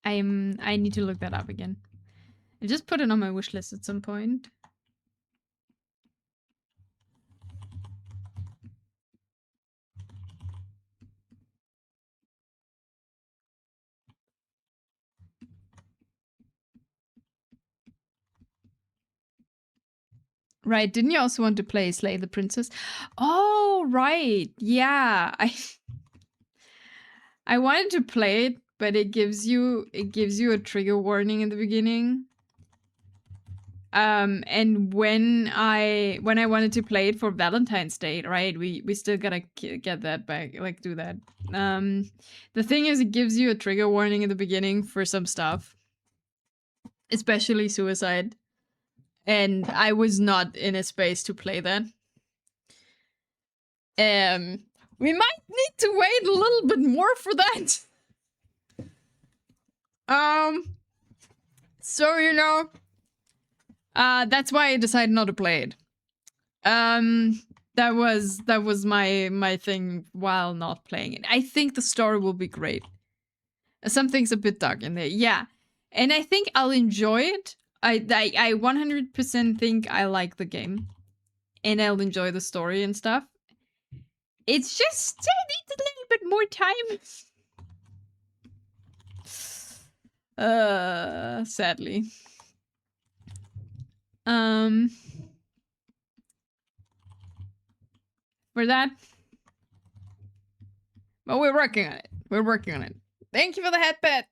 Speaker 1: I need to look that up again. I just put it on my wish list at some point. Right, didn't you also want to play Slay the Princess? Oh, right. Yeah. I wanted to play it, but it gives you a trigger warning in the beginning. And when I wanted to play it for Valentine's Day, right? We still gotta get that back, like do that. The thing is, it gives you a trigger warning in the beginning for some stuff, especially suicide. And I was not in a space to play that. We might need to wait a little bit more for that. So you know, that's why I decided not to play it. That was my thing while not playing it. I think the story will be great. Something's a bit dark in there, yeah, and I think I'll enjoy it. I 100% think I like the game, and I'll enjoy the story and stuff. It's just I need a little bit more time. Sadly. For that. But we're working on it. We're working on it. Thank you for the head pet.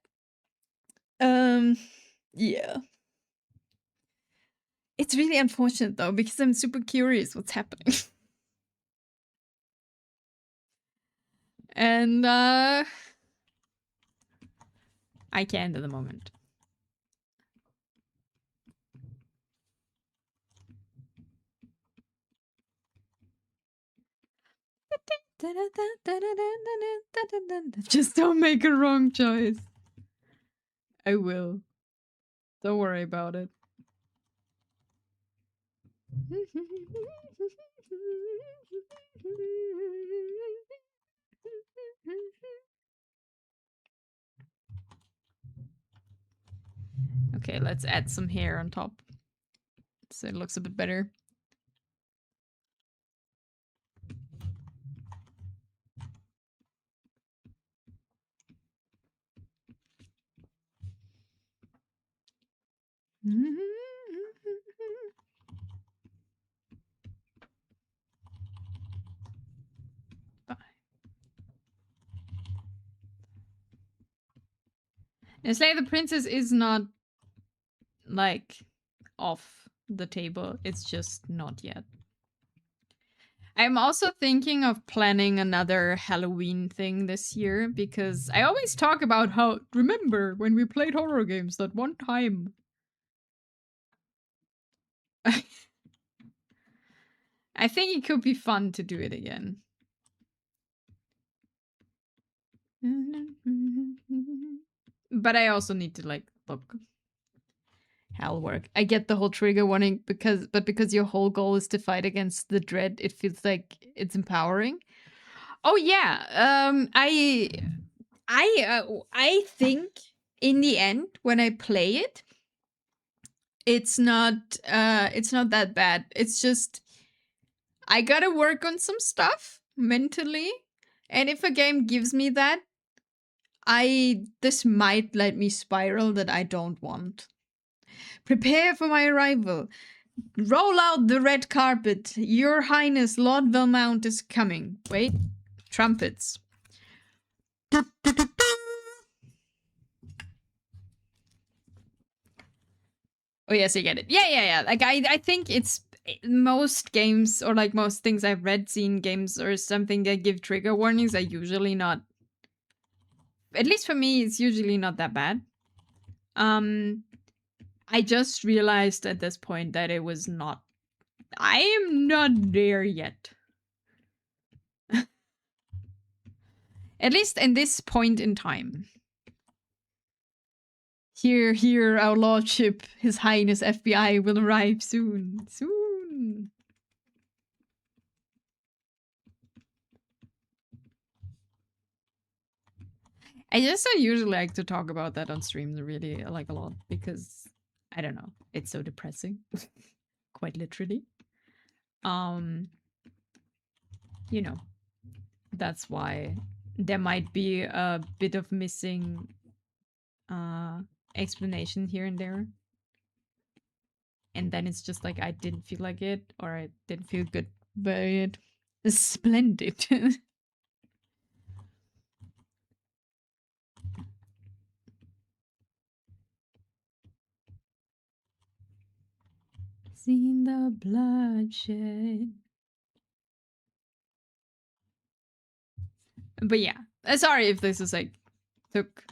Speaker 1: Yeah. It's really unfortunate though, because I'm super curious what's happening. And I can't at the moment. Just don't make a wrong choice. I will. Don't worry about it. Okay, let's add some hair on top so it looks a bit better. And Slay the Princess is not like off the table. It's just not yet. I'm also thinking of planning another Halloween thing this year because I always talk about how, remember when we played horror games that one time. I think it could be fun to do it again. But I also need to like look. Hell work. I get the whole trigger warning because your whole goal is to fight against the dread, it feels like it's empowering. Oh yeah. I think in the end when I play it, it's not that bad. It's just I gotta work on some stuff mentally, and if a game gives me that, this might let me spiral that I don't want. Prepare for my arrival. Roll out the red carpet. Your Highness Lord Velmount is coming. Wait. Trumpets. Oh yes, I get it. Yeah. Like I think it's most games or like most things I've read, seen games or something that give trigger warnings are usually not. At least for me, it's usually not that bad. I just realized at this point that it was not. I am not there yet. At least in this point in time. Here, our lordship, His Highness FBI will arrive soon. Soon. I just don't usually like to talk about that on streams really like a lot because I don't know, it's so depressing. Quite literally. You know, that's why there might be a bit of missing explanation here and there. And then it's just like I didn't feel like it or I didn't feel good by it. Splendid. Seen the bloodshed. But yeah, sorry if this is like took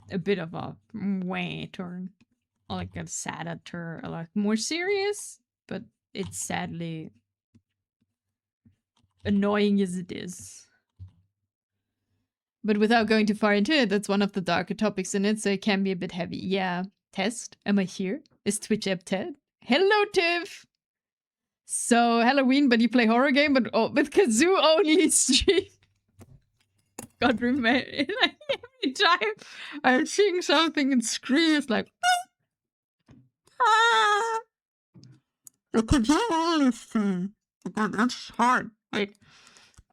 Speaker 1: a bit of a way turn, or like a sadder turn, or like more serious. But it's sadly annoying as it is. But without going too far into it, that's one of the darker topics in it, so it can be a bit heavy. Yeah. Test, am I here? Is Twitch app Ted? Hello, Tiff! So, Halloween, but you play horror game, but with Kazoo only stream. God, remember, like, every time I'm seeing something and scream, it's like, ah! The Kazoo only stream. God, that's hard. Like,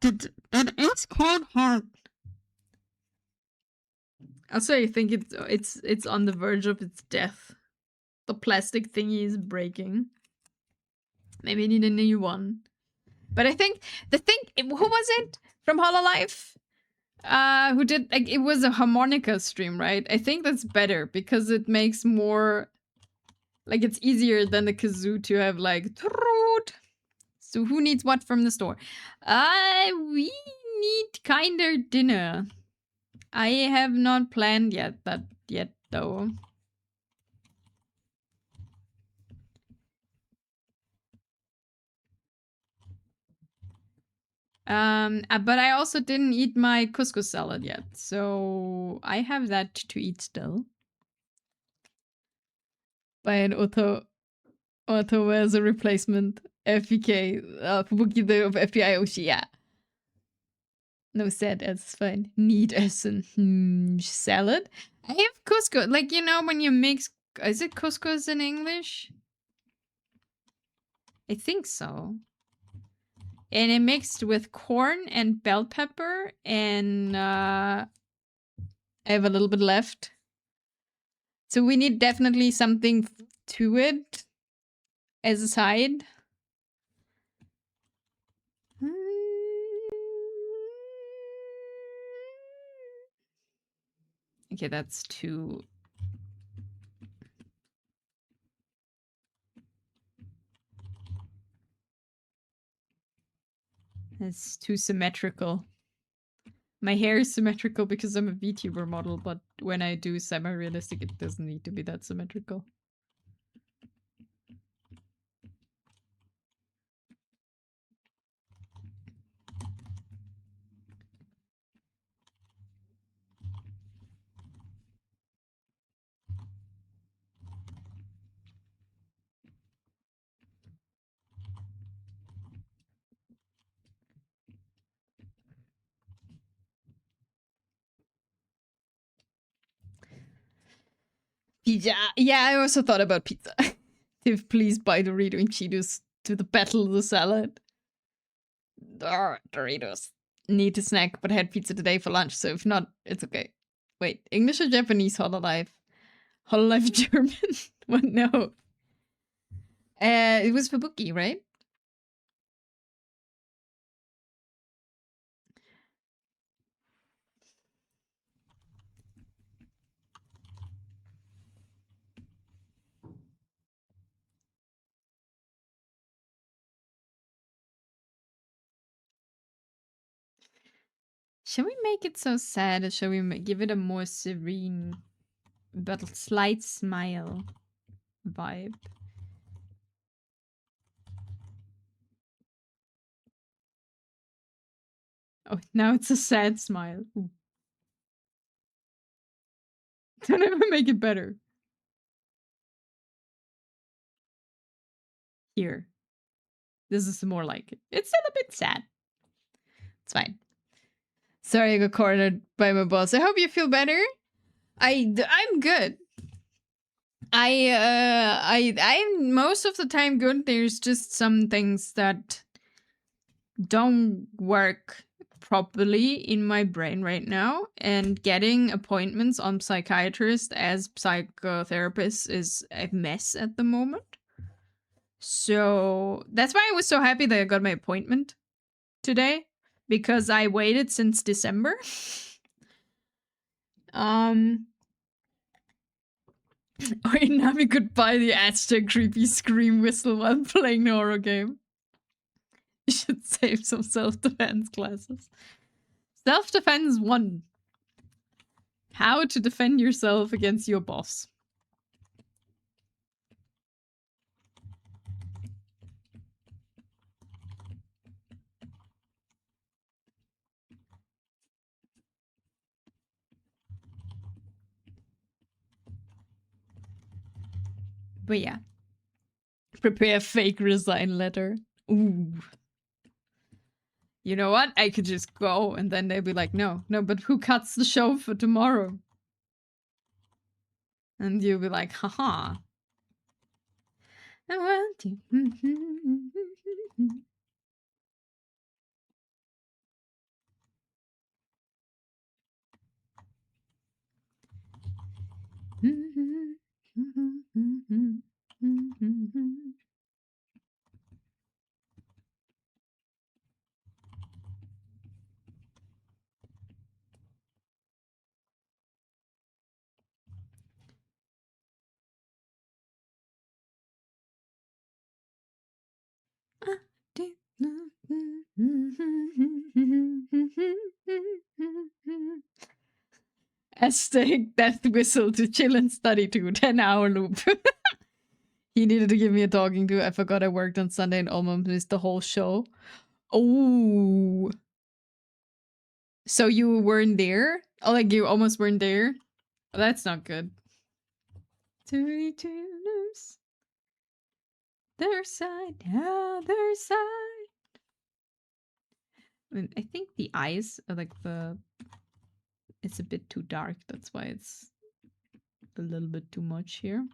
Speaker 1: that is quite hard. Also, I think it's on the verge of its death. The plastic thingy is breaking. Maybe I need a new one. But I think the thing, who was it from Hololive? Who did, like, it was a harmonica stream, right? I think that's better because it makes more, like, it's easier than the kazoo to have like, so who needs what from the store? We need kinder dinner. I have not planned yet though. But I also didn't eat my couscous salad yet, so I have that to eat still. By an Otto as a replacement. FPK, Fubuki the FBI Oshi, yeah. No sad, that's fine. Need Essen. Salad? I have couscous, like, you know, when you mix, is it couscous in English? I think so. And it mixed with corn and bell pepper, and I have a little bit left. So we need definitely something to it as a side. Okay, that's too... That's too symmetrical. My hair is symmetrical because I'm a VTuber model, but when I do semi-realistic, it doesn't need to be that symmetrical. Pizza. Yeah, I also thought about pizza. If please buy Dorito and Cheetos to the battle of the salad. Doritos. Need a snack, but I had pizza today for lunch, so if not, it's okay. Wait, English or Japanese Hololive? Hololive German? What? No. It was for Bookie, right? Shall we make it so sad, or shall we give it a more serene but slight smile vibe? Oh, now it's a sad smile. Ooh. Don't ever make it better. Here. This is more like it. It's still a bit sad. It's fine. Sorry I got cornered by my boss. I hope you feel better. I'm good. I'm most of the time good. There's just some things that don't work properly in my brain right now, and getting appointments on psychiatrist as psychotherapist is a mess at the moment. So that's why I was so happy that I got my appointment today, because I waited since December. Or now we could buy the Aztec creepy scream whistle while playing the horror game. You should save some self-defense classes. Self-defense 1. How to defend yourself against your boss. But yeah. Prepare a fake resign letter. Ooh. You know what? I could just go, and then they'd be like, no, but who cuts the show for tomorrow? And you'll be like, haha. I want you. Aztec death whistle to chill and study to 10-hour loop. He needed to give me a talking to. I forgot I worked on Sunday and almost missed the whole show. Oh. So you weren't there? Oh, like you almost weren't there? Oh, that's not good. To returns. Their side, other side. I mean, I think the eyes are like it's a bit too dark. That's why it's a little bit too much here.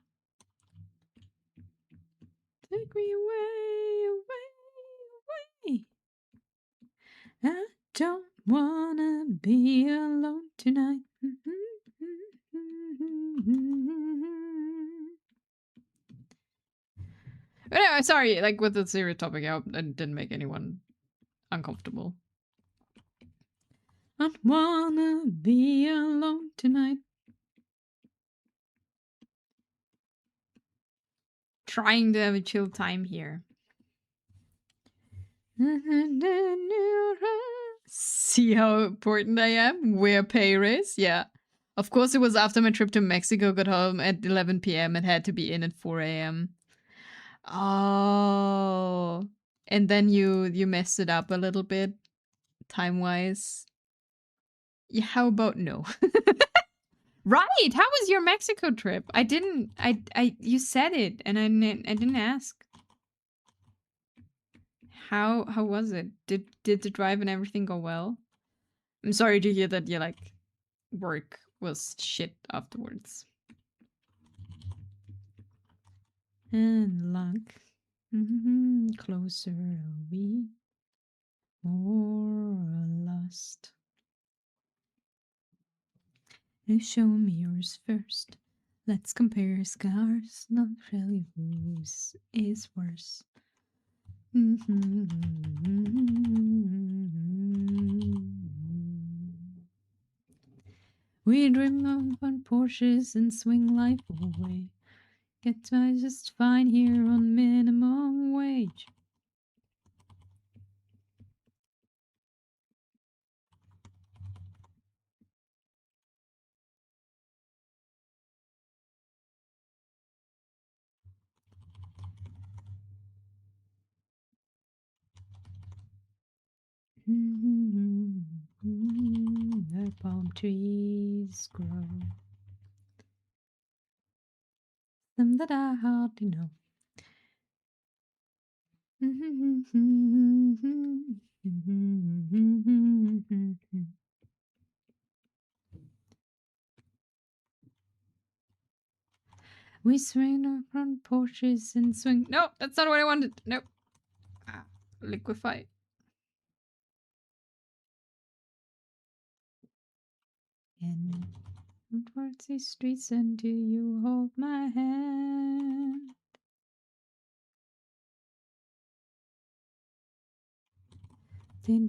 Speaker 1: Take me away, away, away. I don't wanna be alone tonight. But anyway, sorry, like with the serious topic, I didn't make anyone uncomfortable. I don't wanna be alone tonight. Trying to have a chill time here. See how important I am? Where pay raise? Yeah. Of course, it was after my trip to Mexico, got home at 11 p.m. and had to be in at 4 a.m. Oh. And then you messed it up a little bit, time-wise. Yeah, how about no? Right! How was your Mexico trip? You said it, and I didn't ask. How was it? Did the drive and everything go well? I'm sorry to hear that your like work was shit afterwards. And luck, closer are we, more lost. You show me yours first, Let's compare scars, not really whose is worse. We dream of on Porsches and swing life away. Get by just fine here on minimum wage. Where palm trees grow. Them that I hardly know. We swing our front porches and swing. No, that's not what I wanted. Nope. Liquefy. And towards these streets until you hold my hand. In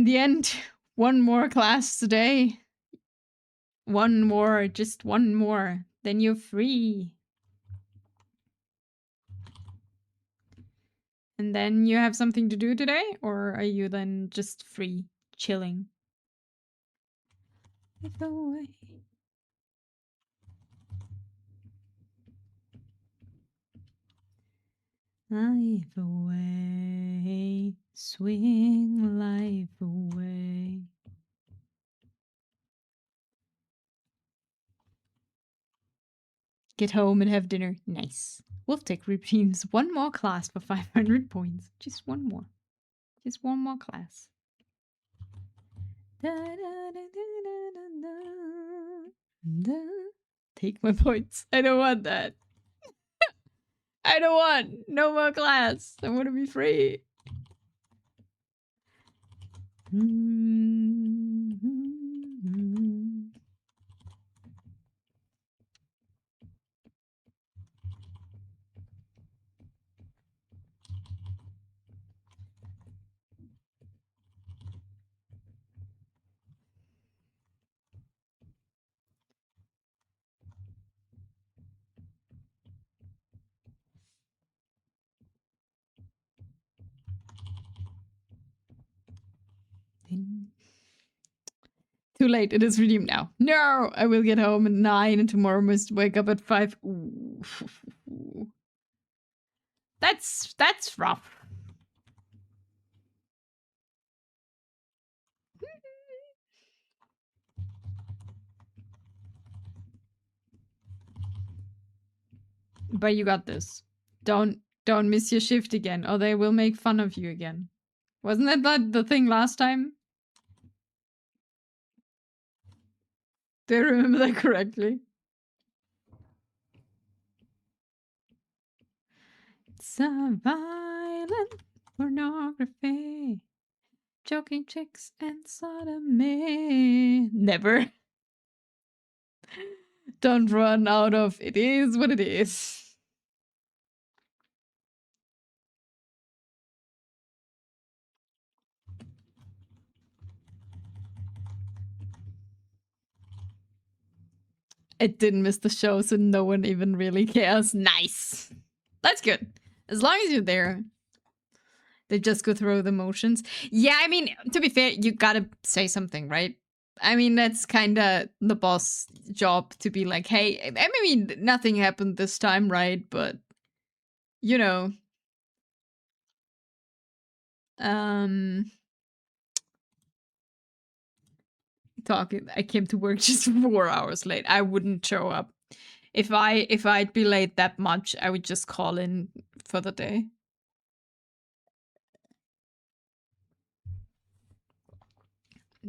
Speaker 1: the end, one more class today. One more, just one more. Then you're free. And then you have something to do today? Or are you then just free, chilling? Live away. Life away. Swing life away. Get home and have dinner. Nice. Wolftech routines. One more class for 500 points. Just one more. Just one more class. Take my points. I don't want that. I don't want no more class. I want to be free. Too late. It is redeemed now. No, I will get home at 9 and tomorrow must wake up at 5. Ooh. That's rough. But you got this. Don't miss your shift again, or they will make fun of you again. Wasn't that the thing last time? Do I remember that correctly? It's a violent pornography. Joking chicks and sodomy. Never. Don't run out of it is what it is. It didn't miss the show, so no one even really cares. Nice. That's good. As long as you're there. They just go through the motions. Yeah, I mean, to be fair, you gotta say something, right? I mean, that's kind of the boss job to be like, hey, I mean, nothing happened this time, right? But, you know. Talking, I came to work just 4 hours late. I wouldn't show up. If I'd be late that much, I would just call in for the day.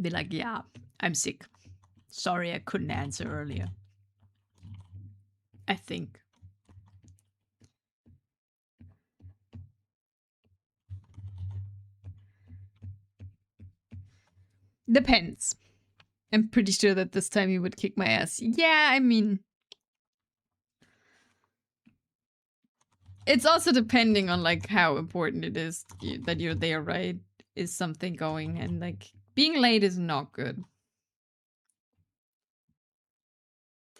Speaker 1: Be like, yeah, I'm sick. Sorry, I couldn't answer earlier. I think. Depends. I'm pretty sure that this time he would kick my ass. Yeah, I mean, it's also depending on like how important it is that you're there, right? Is something going, and like being late is not good.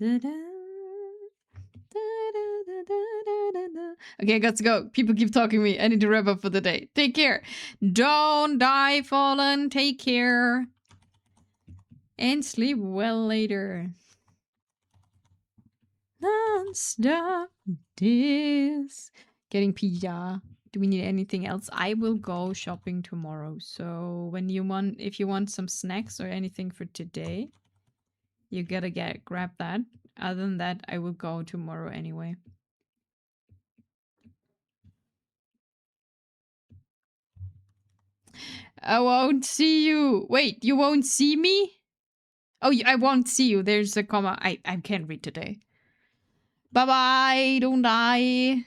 Speaker 1: Okay, I got to go. People keep talking to me. I need to wrap up for the day. Take care. Don't die, Fallen. Take care. And sleep well later. Non-stop this. Getting pizza. Do we need anything else? I will go shopping tomorrow. So when you want, if you want some snacks or anything for today, you gotta grab that. Other than that, I will go tomorrow anyway. I won't see you. Wait, you won't see me? Oh, I won't see you. There's a comma. I can't read today. Bye-bye. Don't die.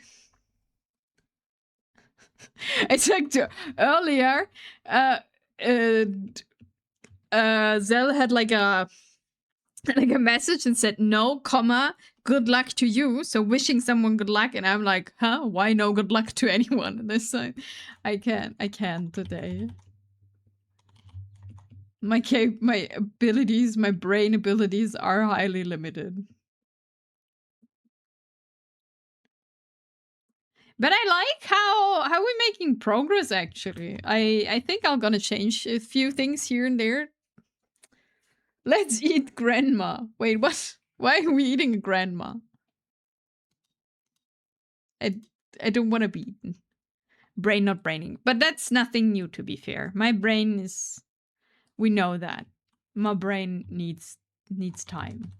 Speaker 1: I checked earlier. Zell had like a message and said no, comma, good luck to you. So wishing someone good luck, and I'm like, huh? Why no good luck to anyone? This time, I can't today. My abilities, my brain abilities are highly limited. But I like how we're making progress. Actually, I think I'm gonna change a few things here and there. Let's eat grandma. Wait, what? Why are we eating a grandma? I don't want to be eaten. Brain not braining, but that's nothing new. To be fair, my brain is. We know that my brain needs time.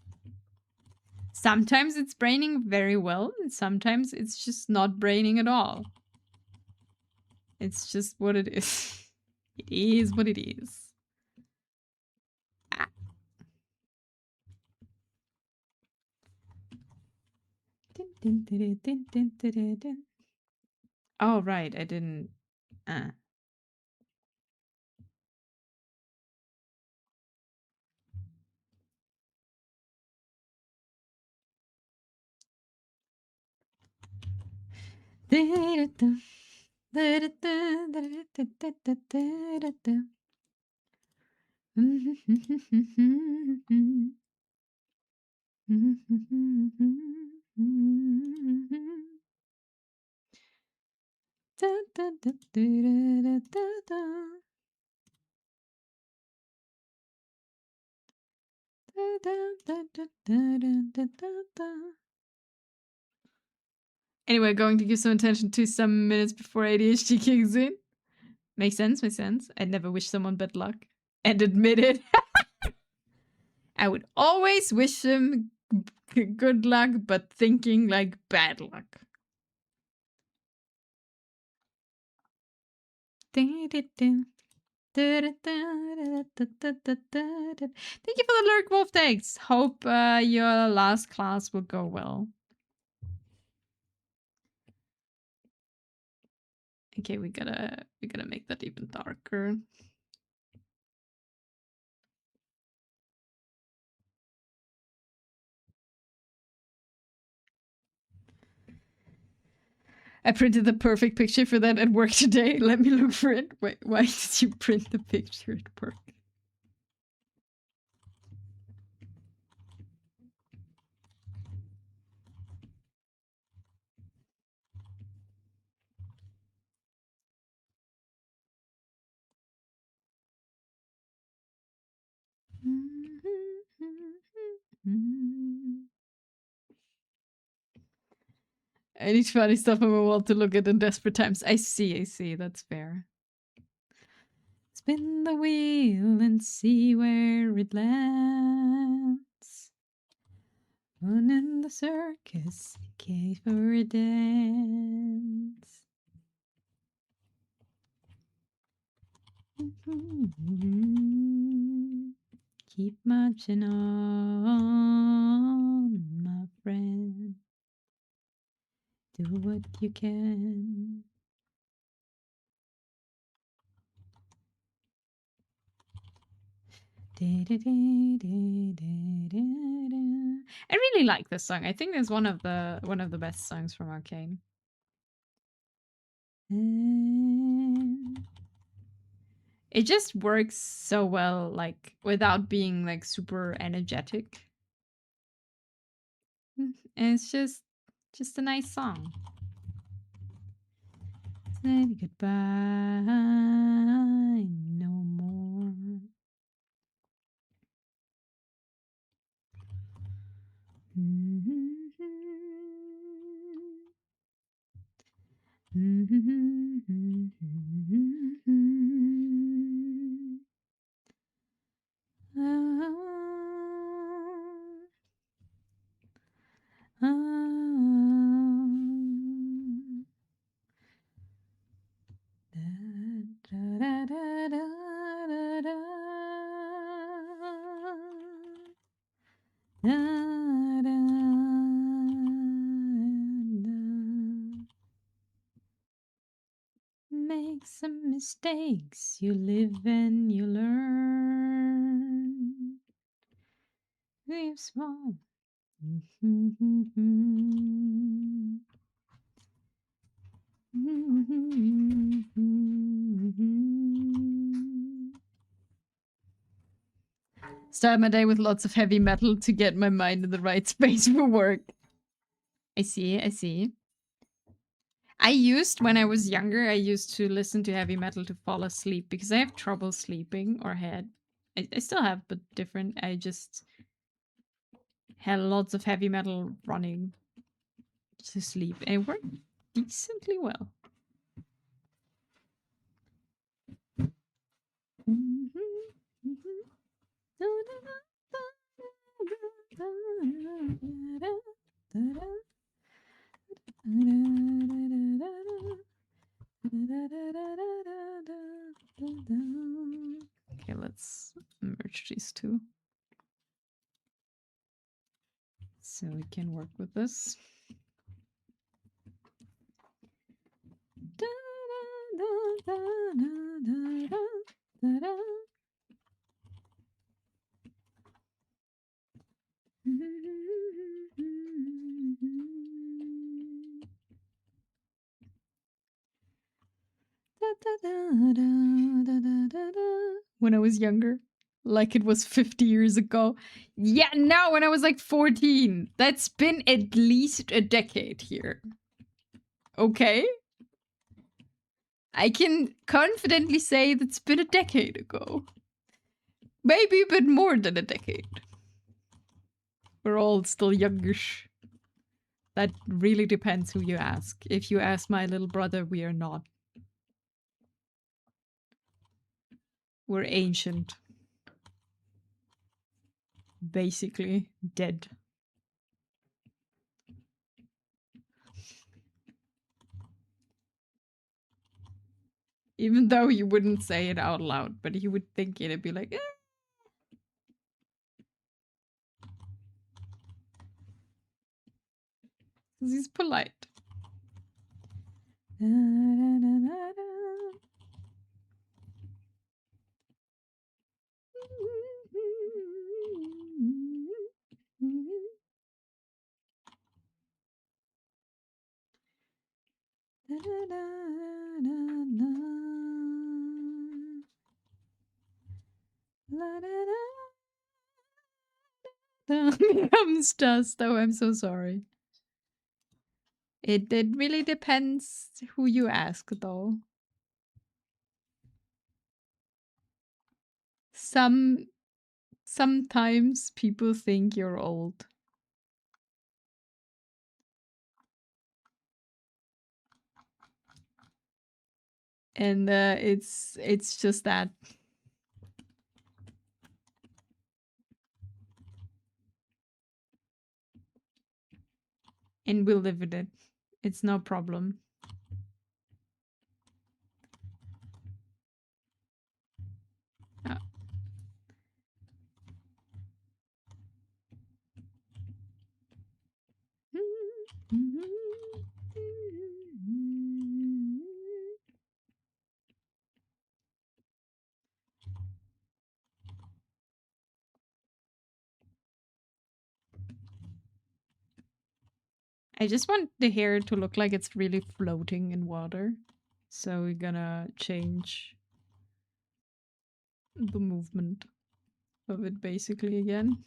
Speaker 1: Sometimes it's braining very well, and sometimes it's just not braining at all. It's just what it is. It is what it is. Ah. Oh, right. I didn't. Anyway, going to give some attention to some minutes before ADHD kicks in. Makes sense, makes sense. I'd never wish someone bad luck. And admit it. I would always wish them good luck, but thinking like bad luck. Thank you for the lurk, Wolf. Thanks. Hope your last class will go well. Okay, we gotta make that even darker. I printed the perfect picture for that at work today. Let me look for it. Wait, why did you print the picture at work? I need funny stuff on my wall to look at in desperate times. I see, that's fair. Spin the wheel and see where it lands. One in the circus, came for a dance. Keep marching on, my friend. Do what you can. I really like this song. I think it's one of the best songs from Arcane. It just works so well, like without being like super energetic. And it's just a nice song. Say goodbye no more. Make some mistakes, you live and you learn. Live small. Start my day with lots of heavy metal to get my mind in the right space for work. I see, I see. When I was younger, I used to listen to heavy metal to fall asleep because I have trouble sleeping, or had. I still have, but different. I just had lots of heavy metal running to sleep, and it worked decently well. Okay, let's merge these two so we can work with this. When I was younger, like it was 50 years ago. Yeah, now when I was like 14. That's been at least a decade here. Okay? I can confidently say that's been a decade ago. Maybe a bit more than a decade. We're all still youngish. That really depends who you ask. If you ask my little brother, we are not. We're ancient. Basically dead. Even though you wouldn't say it out loud, but you would think it and be like, eh. Because he's polite. Becomes dust. Oh, I'm so sorry. It really depends who you ask, though. Sometimes people think you're old. And it's just that. And we'll live with it. It's no problem. Oh. I just want the hair to look like it's really floating in water. So we're gonna change the movement of it basically again.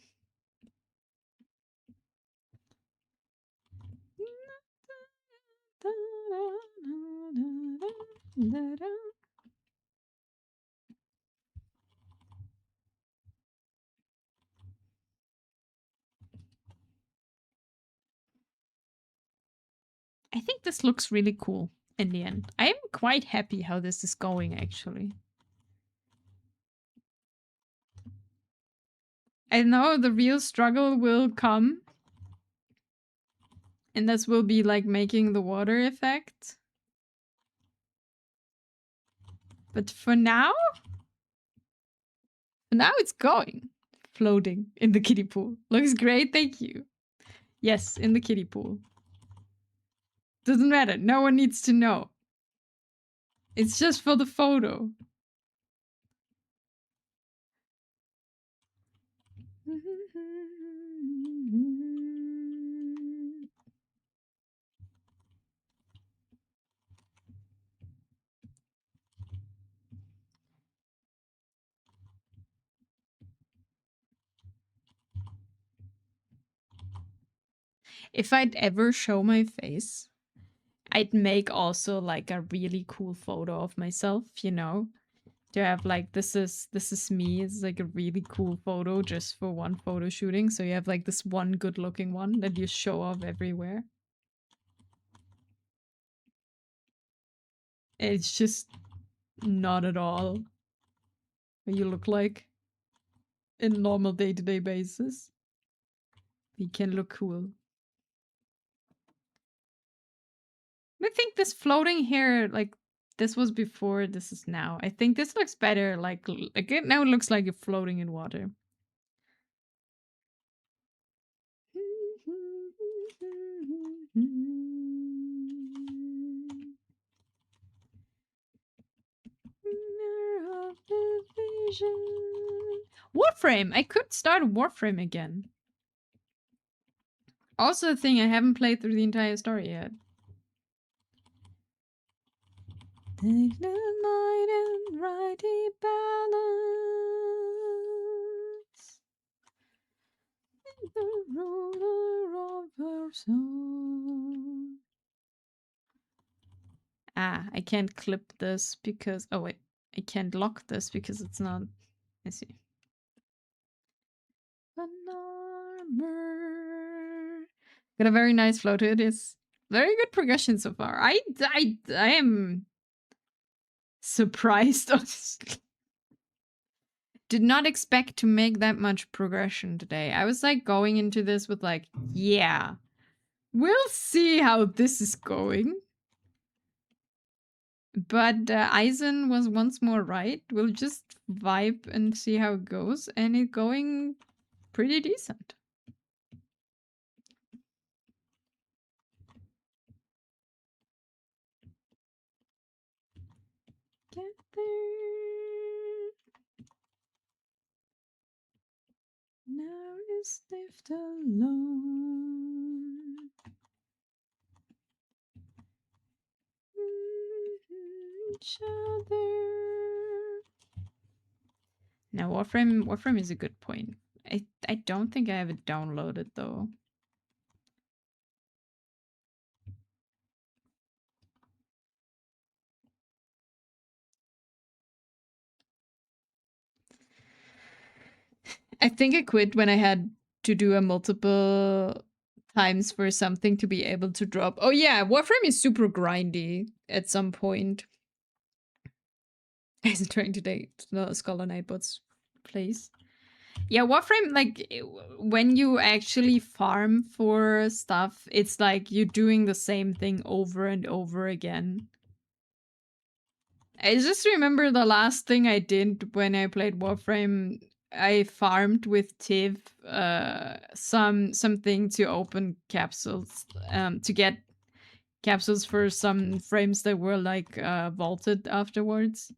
Speaker 1: I think this looks really cool in the end. I am quite happy how this is going, actually. I know the real struggle will come. And this will be like making the water effect. But for now it's going. Floating in the kiddie pool. Looks great, thank you. Yes, in the kiddie pool. Doesn't matter, no one needs to know. It's just for the photo. If I'd ever show my face, I'd make also like a really cool photo of myself, you know? To have like this is me. It's like a really cool photo just for one photo shooting. So you have like this one good looking one that you show off everywhere. It's just not at all what you look like in normal day-to-day basis. You can look cool. I think this floating hair, like this was before, this is now. I think this looks better. Like it now looks like you're floating in water. Warframe! I could start Warframe again. Also a thing, I haven't played through the entire story yet. Take the night and righty balance in the ruler of her soul. Ah, I can't clip this because... Oh wait, I can't lock this because it's not... I see. An armor. Got a very nice flow to it. It's very good progression so far. I am surprised. Did not expect to make that much progression today. I was like going into this with like, yeah, we'll see how this is going. But Eisen was once more right. We'll just vibe and see how it goes. And it's going pretty decent. Get there. Now is left alone. Each other. Now Warframe is a good point. I don't think I have it downloaded though. I think I quit when I had to do a multiple times for something to be able to drop. Oh yeah, Warframe is super grindy at some point. Isn't trying to date the Scholar Nightbot's place. Yeah, Warframe, like, when you actually farm for stuff, it's like you're doing the same thing over and over again. I just remember the last thing I did when I played Warframe. I farmed with Tiv something to open capsules, to get capsules for some frames that were like vaulted afterwards.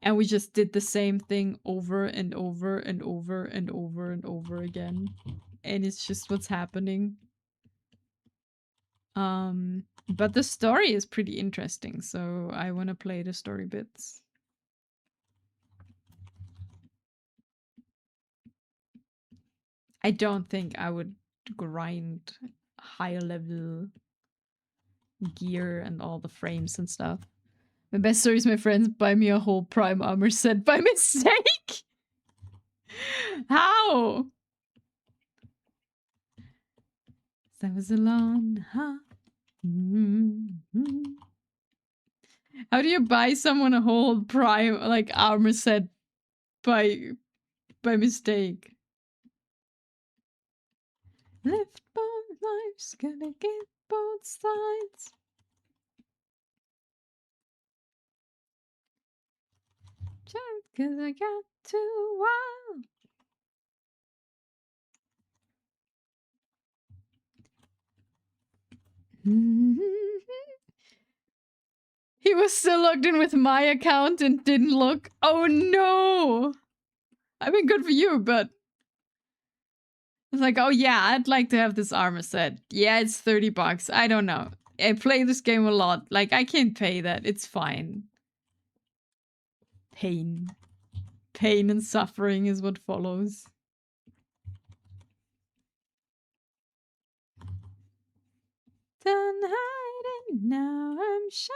Speaker 1: And we just did the same thing over and over and over and over and over again. And it's just what's happening. But the story is pretty interesting, so I want to play the story bits. I don't think I would grind higher level gear and all the frames and stuff. My best story is my friends buy me a whole Prime armor set by mistake. How? That was a long, huh? How do you buy someone a whole Prime like armor set by mistake? Lift both lives, gonna get both sides. Just 'cause I got too wild. He was still logged in with my account and didn't look. Oh no! I mean, good for you, but it's like, oh yeah, I'd like to have this armor set. Yeah, it's $30. I don't know. I play this game a lot. Like, I can't pay that. It's fine. Pain. Pain and suffering is what follows. Done hiding, now I'm shining.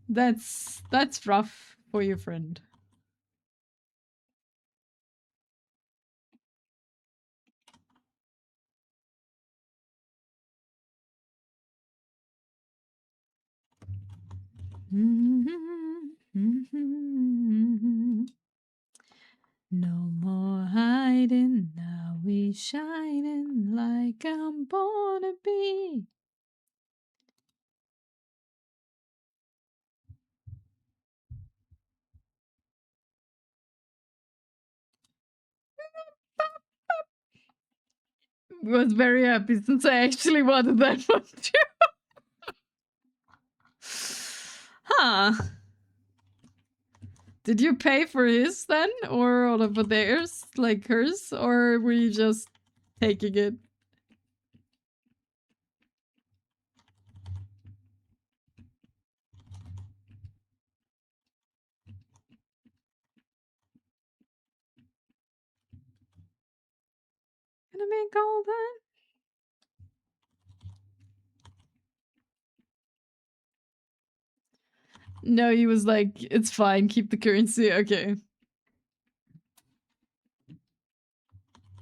Speaker 1: That's rough for your friend. No more hiding, now we shining like I'm born to be. Was very happy since I actually wanted that one too. Huh. Did you pay for his then? Or for theirs? Like hers? Or were you just taking it? Gonna be golden? No, he was like, it's fine, keep the currency. Okay.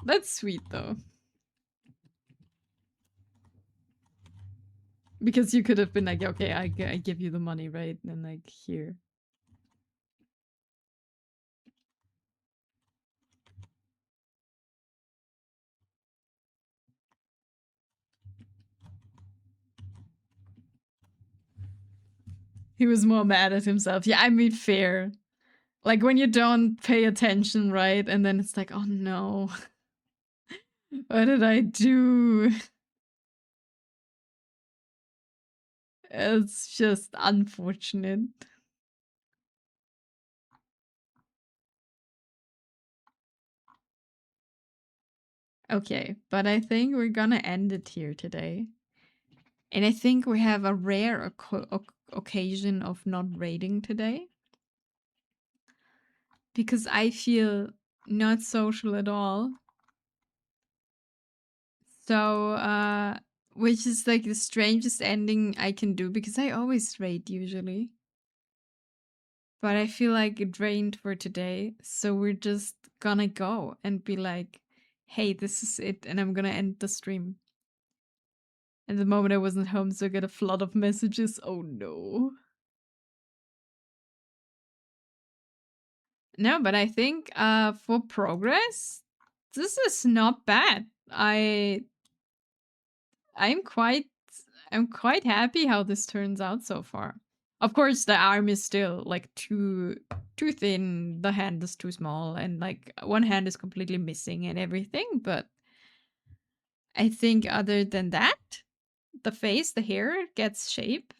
Speaker 1: That's sweet though. Because you could have been like, okay, I give you the money, right? And like, here. He was more mad at himself. Yeah, I mean, fair. Like when you don't pay attention, right? And then it's like, oh no. What did I do? It's just unfortunate. Okay, but I think we're gonna end it here today. And I think we have a rare occasion of not raiding today. Because I feel not social at all. So, which is like the strangest ending I can do because I always raid usually. But I feel like drained for today. So we're just gonna go and be like, hey, this is it, and I'm gonna end the stream. At the moment I wasn't home, so I get a flood of messages. Oh no. No, but I think for progress, this is not bad. I'm quite happy how this turns out so far. Of course, the arm is still like too thin, the hand is too small, and like one hand is completely missing and everything, but I think other than that, the face, the hair gets shape.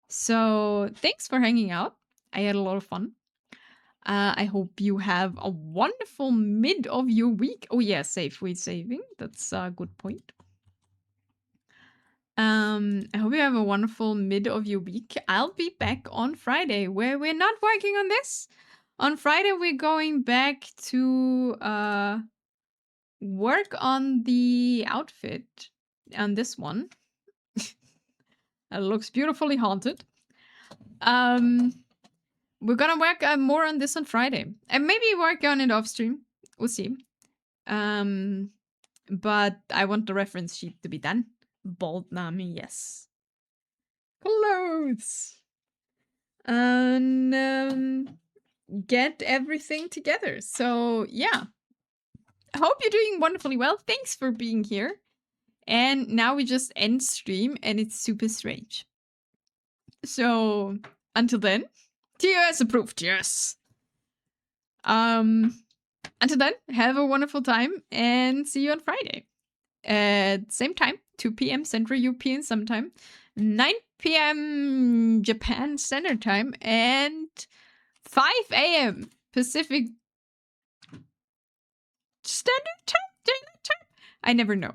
Speaker 1: So thanks for hanging out. I had a lot of fun. I hope you have a wonderful mid of your week. Oh yeah, saving. That's a good point. I hope you have a wonderful mid of your week. I'll be back on Friday where we're not working on this. On Friday, we're going back to work on the outfit on this one. It looks beautifully haunted. We're gonna work more on this on Friday, and maybe work on it off stream. We'll see. But I want the reference sheet to be done. Bald Nami, yes. Clothes. And get everything together. So yeah. I hope you're doing wonderfully well. Thanks for being here. And now we just end stream, and it's super strange. So until then, TOS approved, yes. Until then, have a wonderful time and see you on Friday. At same time, 2 p.m. Central European Sometime, 9 p.m. Japan Standard Time, and 5 a.m. Pacific Standard Time? Daylight Time? I never know.